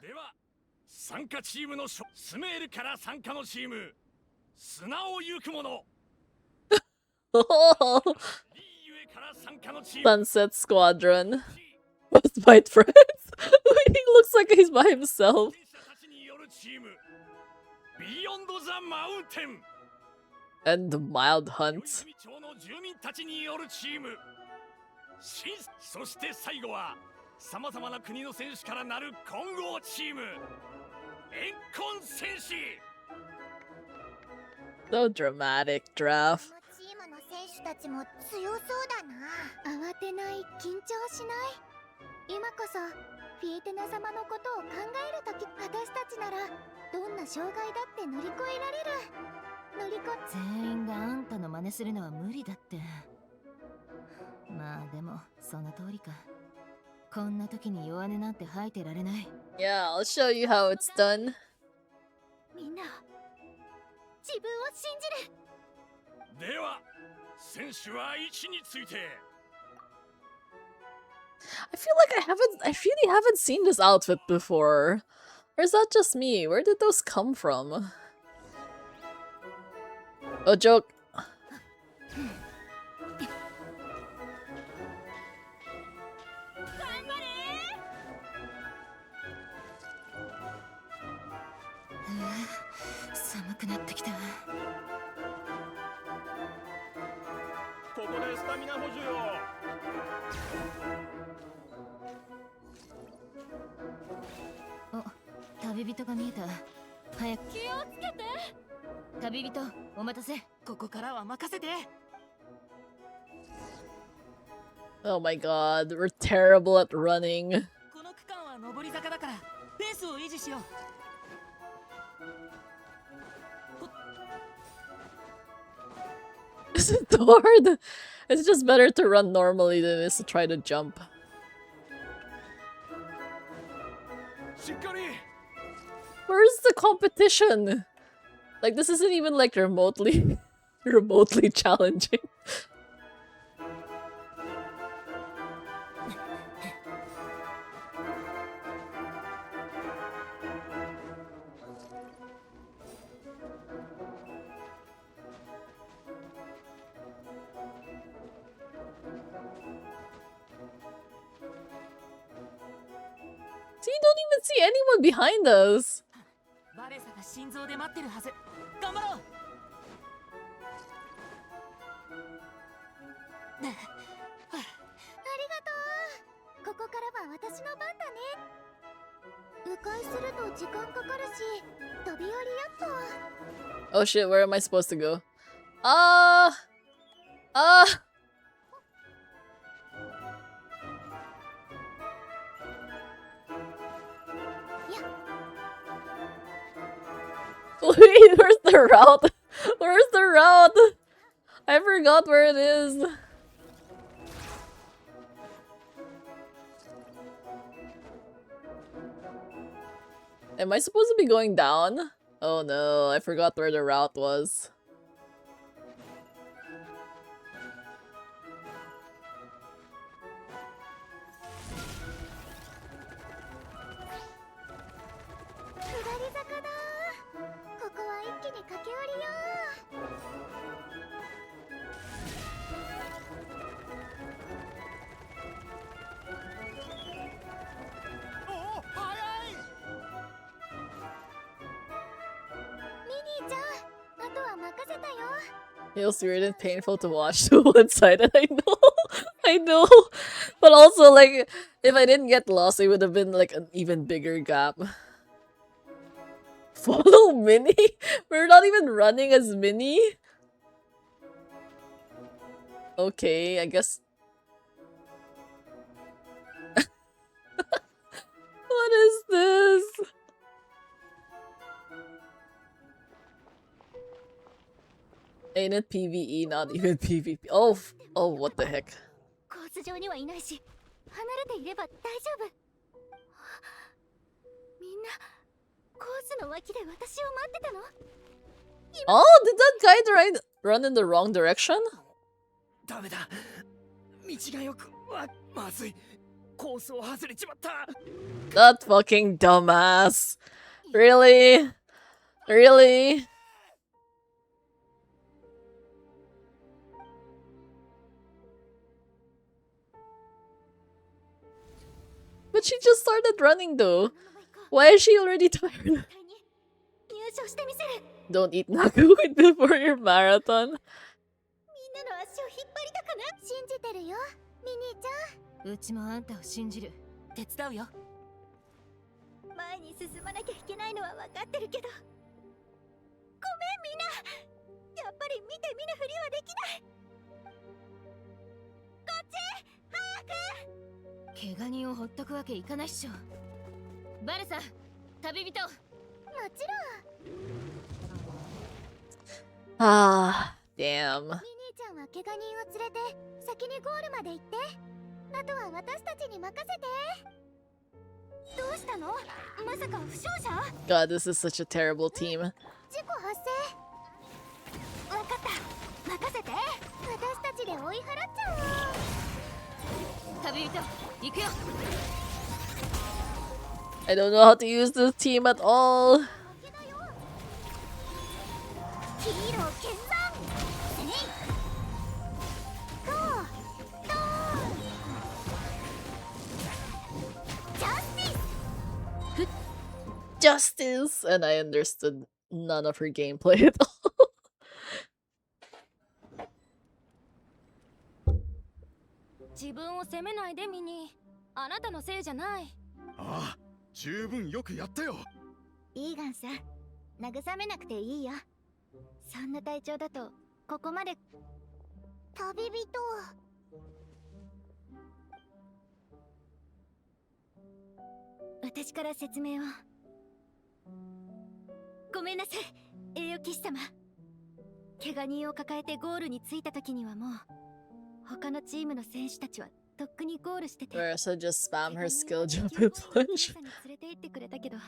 Sunset Squadron. Must fight friends. He looks like he's by himself. ビヨンド・ザ・マウンテン And the mild hunt. 住町の住民たちによるチームそして最後はさまざまな国の選手からなる混合チームエンコン戦士 So dramatic, draft. このチームの選手たちも強そうだな。慌てない、緊張しない。今こそフィエテナ様のことを考えるとき、私たちならどんな障害だって乗り越えられる。全員があんたの真似するのは無理だって。まあでもその通りか。こんな時に弱音なんて吐いてられない。 Yeah, I'll show you how it's done. みんな自分を信じる。では選手は位置について I feel like I really haven't seen this outfit before. Or is that just me? Where did those come from? Oh, joke. 寒くなってきた。ここでスタミナ補充を。お、旅人が見えた。早く気をつけて。旅人、お待たせ。ここからは任せて。 Oh my god, we're terrible at running. この区間は上り坂だからペースを維持しよう。 Is it hard? It's just better to run normally than it is to try to jump. しっかり Where's the competition? Like, this isn't even like remotely challenging. See, you don't even see anyone behind us. バレサが心臓で待ってるはず。頑張ろう。ありがとう。ここからは私の番だね。迂回すると時間かかるし、飛び降りよっと。 Oh shit, where am I supposed to go? Ah! Wait, where's the route? Where's the route? I forgot where it is. Am I supposed to be going down? Oh no, I forgot where the route was. Feels weird and painful to watch to one sided. I know, I know. But also, like, if I didn't get lost, it would have been like an even bigger gap. Follow Minnie? We're not even running as Minnie? Okay, I guess. What is this? Ain't it PvE, not even PvP? Oh, oh, what the heck? コース上にはいないし、離れていれば大丈夫。みんな、コースの脇で私を待ってたの？ Oh, did that guy run in the wrong direction? ダメだ道がよくまずいコースを外れちまった That fucking dumbass. Really? Really? But she just started running though. Why is she already tired? 入勝してみせる。 Don't eat nakuit before your marathon. みんなの足を引っ張りたくない。信じてるよミニーちゃん。うちもあんたを信じる。手伝うよ。前に進まなきゃいけないのは分かってるけど、ごめんみんな。やっぱり見て見ぬふりはできない。こっち早く。怪我人をほっとくわけいかないっしょ。バルサ、旅人。もちろん。 Ah, damn. ミニーちゃんは怪我人を連れて先にゴールまで行って、あとは私たちに任せて。どうしたの？まさか負傷者？ God, this is such a terrible team. 事故発生。わかった、任せて。私たちで追い払っちゃおう。旅人、行くよ。 I don't know how to use this team at all. ヒーロー剣山。えい。ゴー。ドーン。ジャスティス。 Justice! And I understood none of her gameplay at all. 自分を責めないでミニー。あなたのせいじゃない。ああ、十分よくやったよ。イーガンさん、慰めなくていいよ。そんな体調だとここまで。旅人。私から説明を。ごめんなさい、栄誉騎士様。怪我人を抱えてゴールに着いた時にはもう他のチームの選手たちはとっくにゴールしてて。 Marissa just spam her skill jump 怪我 and 人を punch. 連れて行ってくれたけど、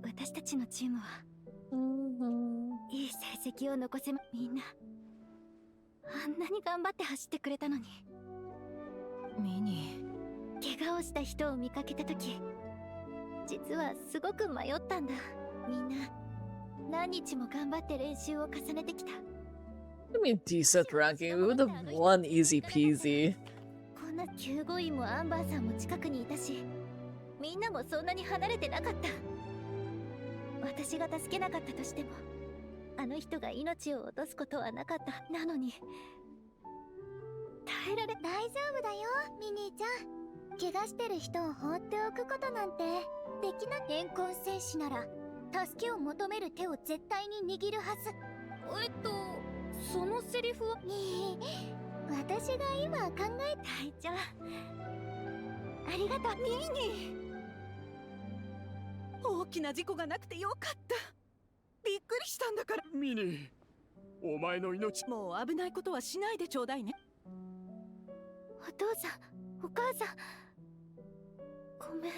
私たちのチームはいい成績を残せま。みんなあんなに頑張って走ってくれたのに。ミニ怪我をした人を見かけた時、実はすごく迷ったんだ。みんな何日も頑張って練習を重ねてきた。 I mean, decent ranking. We would have won easy peasy. こんな救護員もアンバーさんも近くにいたし、みんなもそんなに離れてなかった。私が助けなかったとしても、あの人が命を落とすことはなかった。なのに耐えられ。大丈夫だよミニーちゃん。怪我してる人を放っておくことなんてできない。怨恨戦士なら助けを求める手を絶対に握るはず。そのセリフは。私が今考えた。隊長ありがとう。ミニ大きな事故がなくてよかった。びっくりしたんだから。ミニー、お前の命。もう危ないことはしないでちょうだいね。お父さんお母さん、ごめん。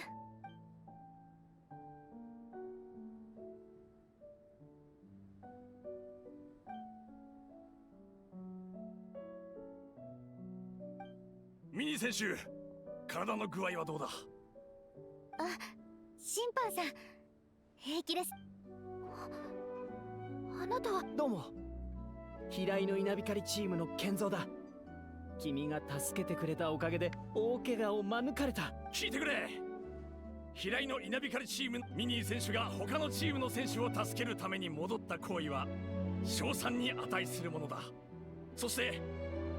ミニ選手、体の具合はどうだ？あ、審判さん平気です。あなたは。どうも、平井の稲光チームの健三だ。君が助けてくれたおかげで大怪我を免れた。聞いてくれ。平井の稲光チームミニー選手が他のチームの選手を助けるために戻った行為は賞賛に値するものだ。そして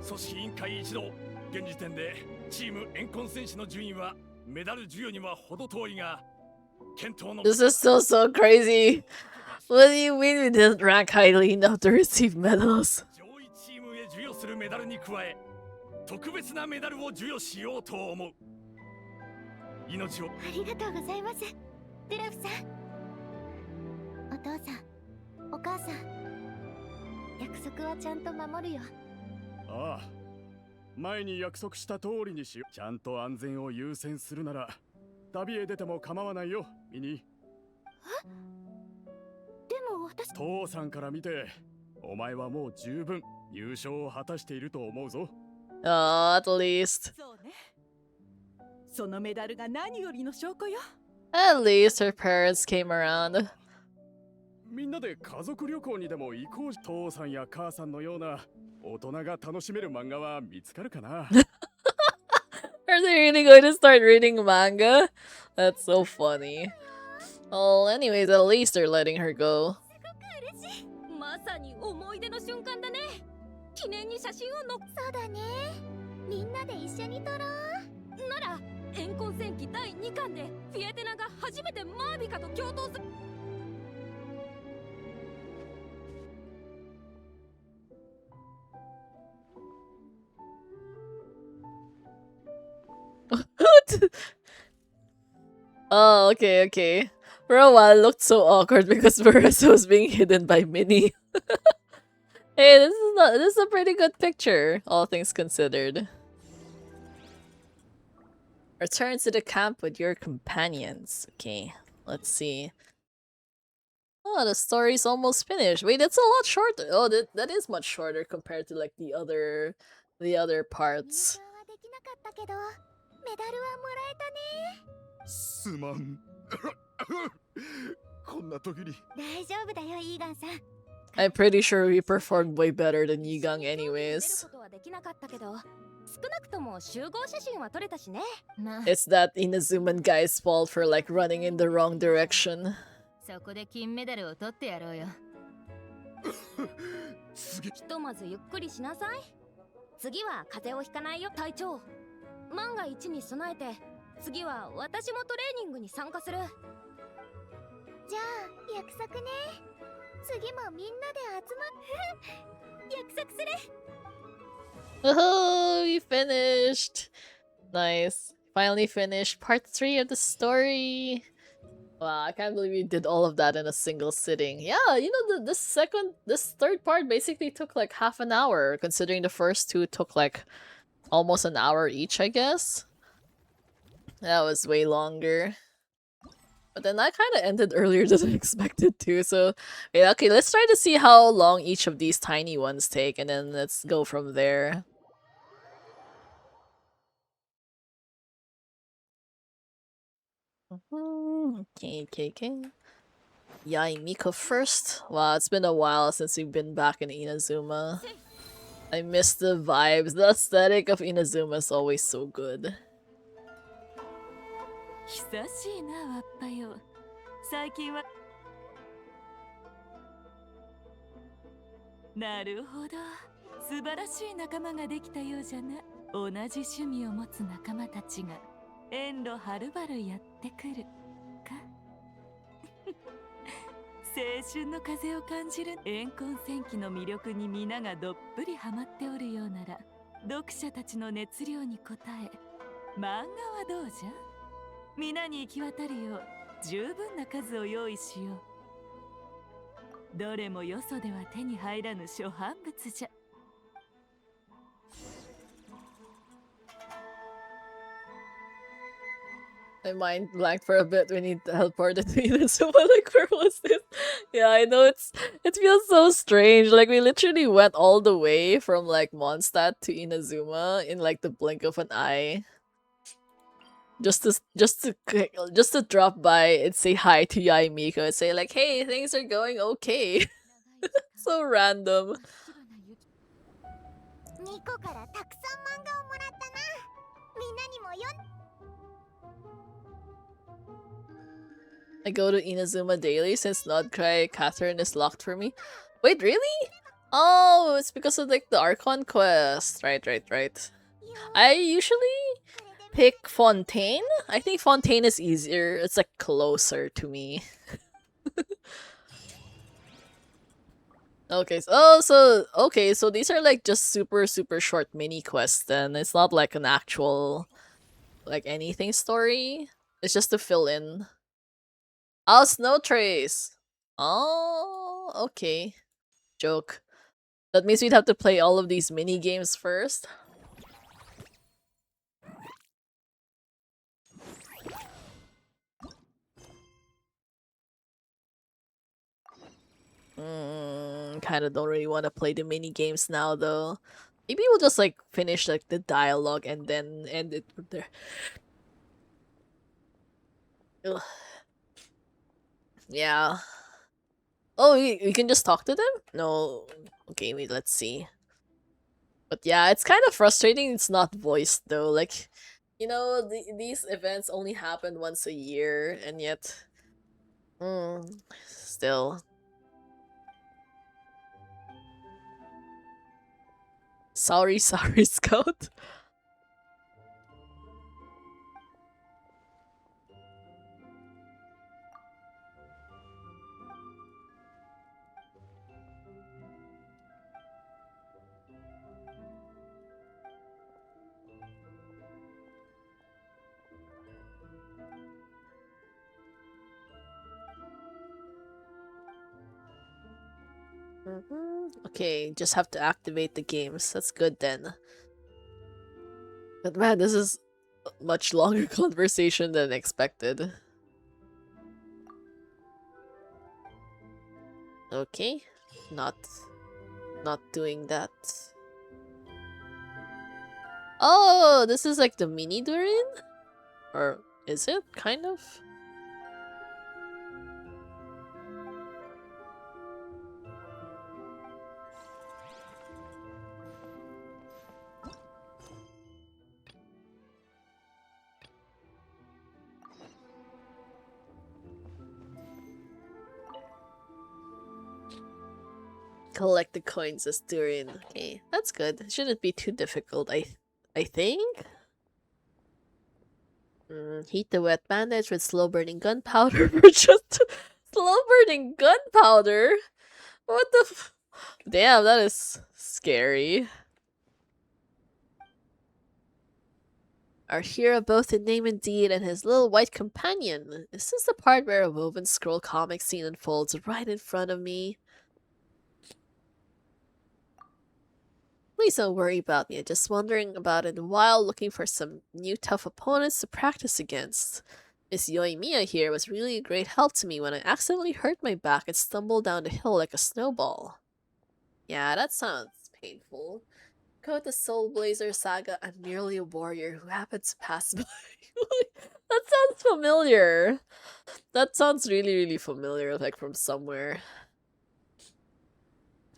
組織委員会一同、現時点でチームエンコン選手の順位はメダル授与には程遠いが、検討の。 This is so crazy. What do you mean we didn't rank highly enough to receive medals? 上位チームへ授与するメダルに加え、特別なメダルを授与しようと思う。命を。ありがとうございます、デラフさん。お父さんお母さん、約束はちゃんと守るよ。ああ、前に約束した通りにしよう。ちゃんと安全を優先するなら旅へ出ても構わないよミニー。でも私。父さんから見てお前はもう十分優勝を果たしていると思うぞ。Oh, at least. そうね。そのメダルが何よりの証拠よ。At least her parents came around. みんなで家族旅行にでも行こう。父さんや母さんのような大人が楽しめる漫画は見つかるかな。 Are they really going to start reading manga? That's so funny. Well, anyways, at least they're letting her go. まさに思い出の瞬間だね。記念に写真を載っそうだね。みんなで一緒に撮ろう。なら怨恨戦記第2巻でフィエテナが初めてマービカと共闘する。Oh, okay, okay. For a while, it looked so awkward because Marissa was being hidden by Minnie. Hey, this is a pretty good picture, all things considered. Return to the camp with your companions. Okay, let's see. Oh, the story's almost finished. Wait, that's a lot shorter. Oh, that is much shorter compared to like the other parts. 優勝はできなかったけど、メダルはもらえたね。すまん。こんな時に。大丈夫だよ、イーガンさん。I'm pretty sure we performed way better than Yigang 出る anyways. ことはできなかったけど、少なくとも集合写真は撮れたしね。まあ、 It's that Inazuman guy's fault for like running in the wrong direction. そこで金メダルを取ってやろうよ。ひとまずゆっくりしなさい。次は風邪をひかないよ、隊長。万が一に備えて、次は私もトレーニングに参加する。じゃあ、約束ね。次もみんなで集まっ約束する。 Oh, we finished! Nice. Finally finished part 3 of the story. Wow, I can't believe we did all of that in a single sitting. Yeah, you know, this third part basically took like half an hour, considering the first two took like almost an hour each, I guess. That was way longer. But then that kind of ended earlier than I expected to, so... Wait, okay, let's try to see how long each of these tiny ones take, and then let's go from there. Okay. Yai Miko first. Wow, it's been a while since we've been back in Inazuma. I miss the vibes. The aesthetic of Inazuma is always so good. 久しいな、わっぱよ。最近は。なるほど。素晴らしい仲間ができたようじゃな。同じ趣味を持つ仲間たちが遠路はるばるやってくるか。青春の風を感じる怨恨戦記の魅力に皆がどっぷりハマっておるようなら、読者たちの熱量に応え、漫画はどうじゃ？皆に行き渡るよう十分な数を用意しよう。どれもよそでは手に入らぬ初版物じゃ。My mind blanked for a bit when he teleported to Inazuma. Like, where was this? Yeah, I know it feels so strange. Like, we literally went all the way from like Mondstadt to Inazuma in like the blink of an eye. Just to drop by and say hi to Yai Miko and say like, hey, things are going okay. So random. ニコからたくさん漫画をもらったな。みんなにも読ん I go to Inazuma daily since Nodcry Catherine is locked for me. Wait, really? Oh, it's because of like the Archon quest. Right. I usually pick Fontaine. I think Fontaine is easier. It's like closer to me. Okay, so these are like just super short mini quests then. It's not like an actual like anything story. It's just to fill in. Oh, Snow Trace. Oh, okay. Joke. That means we'd have to play all of these mini games first. Kind of don't really want to play the mini games now though. Maybe we'll just like finish like the dialogue and then end it from there. Ugh. Yeah. Oh, we can just talk to them? No. Okay, wait, let's see. But yeah, it's kind of frustrating it's not voiced though. Like, you know, these events only happen once a year, and yet Still. Sorry, sorry, Scout. Okay, just have to activate the games. That's good then. But man, this is a much longer conversation than expected. Okay, not doing that. Oh, this is like the mini Durin? Or is it kind of? Collect the coins as Durin. Okay, that's good. It shouldn't be too difficult, I think? Heat the wet bandage with slow burning gunpowder for just slow burning gunpowder? What the Damn, that is scary. Our hero both in name and deed and his little white companion. Is this the part where a woven scroll comic scene unfolds right in front of me? Please don't worry about me. I'm just wandering about in the wild looking for some new tough opponents to practice against. Miss Yoimiya here was really a great help to me when I accidentally hurt my back and stumbled down the hill like a snowball. Yeah, that sounds painful. Quote the Soul Blazer saga, I'm merely a warrior who happened to pass by. That sounds familiar. That sounds really, really familiar, like from somewhere.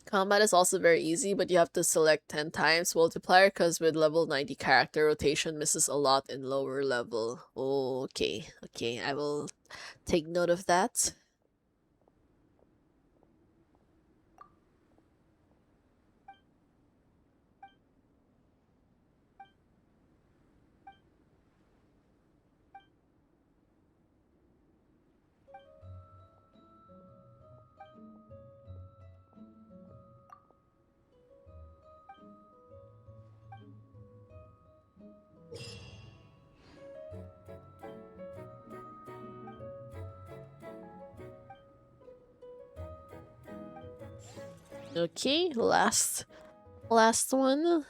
Combat is also very easy, but you have to select 10 times multiplier because with level 90 character, rotation misses a lot in lower level. Oh, okay. Okay, I will take note of that. Okay, last one.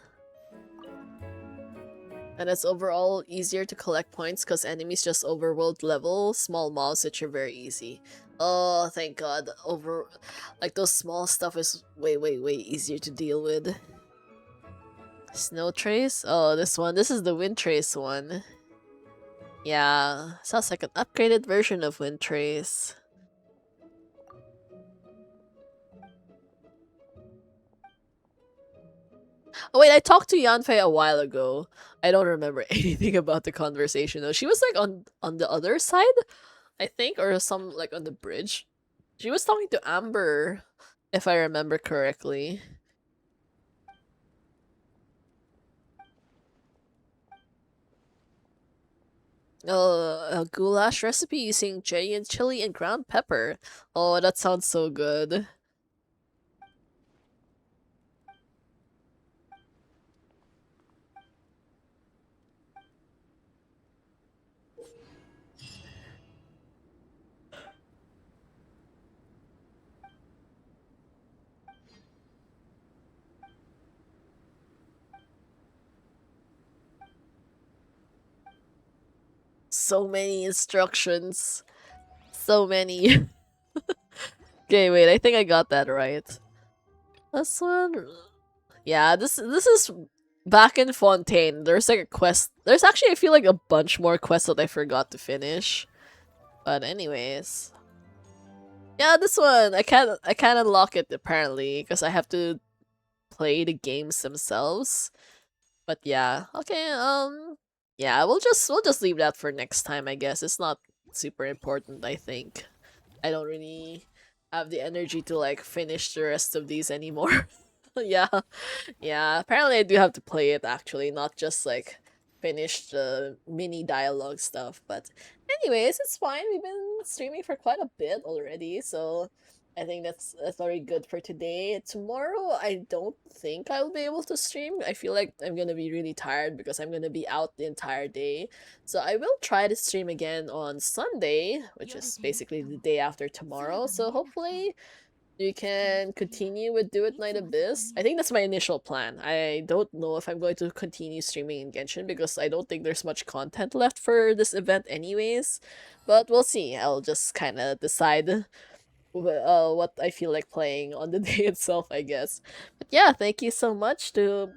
And it's overall easier to collect points because enemies just overworld level small mobs, which are very easy. Oh, thank god. Like those small stuff is way, way, way easier to deal with. Snow Trace? Oh, this one. This is the Wind Trace one. Yeah, sounds like an upgraded version of Wind Trace. Oh wait, I talked to Yanfei a while ago. I don't remember anything about the conversation though. She was like on the other side, I think, or some like on the bridge. She was talking to Amber, if I remember correctly. A goulash recipe using cayenne chili and ground pepper. Oh, that sounds so good. So many instructions. So many. Okay, wait, I think I got that right. This one? Yeah, this is back in Fontaine. There's like a quest. There's actually, I feel like, a bunch more quests that I forgot to finish. But anyways. Yeah, this one. I can't unlock it apparently because I have to play the games themselves. But yeah. Okay, yeah, we'll just leave that for next time, I guess. It's not super important, I think. I don't really have the energy to like finish the rest of these anymore. Yeah, yeah. Apparently, I do have to play it actually, not just like finish the mini dialogue stuff. But, anyways, it's fine. We've been streaming for quite a bit already, so I think that's already good for today. Tomorrow, I don't think I'll be able to stream. I feel like I'm gonna be really tired because I'm gonna be out the entire day. So I will try to stream again on Sunday, which is basically the day after tomorrow. So hopefully you can continue with Do It Night Abyss. I think that's my initial plan. I don't know if I'm going to continue streaming in Genshin because I don't think there's much content left for this event anyways. But we'll see. I'll just kind of decide what I feel like playing on the day itself, I guess. But yeah, thank you so much to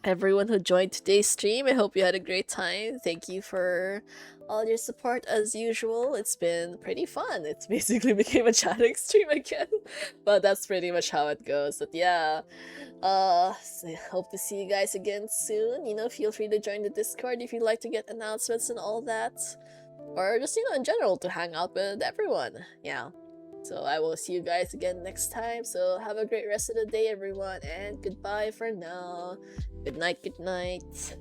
everyone who joined today's stream. I hope you had a great time. Thank you for all your support as usual. It's been pretty fun. It's basically became a chatting stream again. But that's pretty much how it goes. But yeah. Hope to see you guys again soon. You know, feel free to join the Discord if you'd like to get announcements and all that. Or just, in general, to hang out with everyone. Yeah. So I will see you guys again next time. So have a great rest of the day, everyone, and goodbye for now. Good night, good night.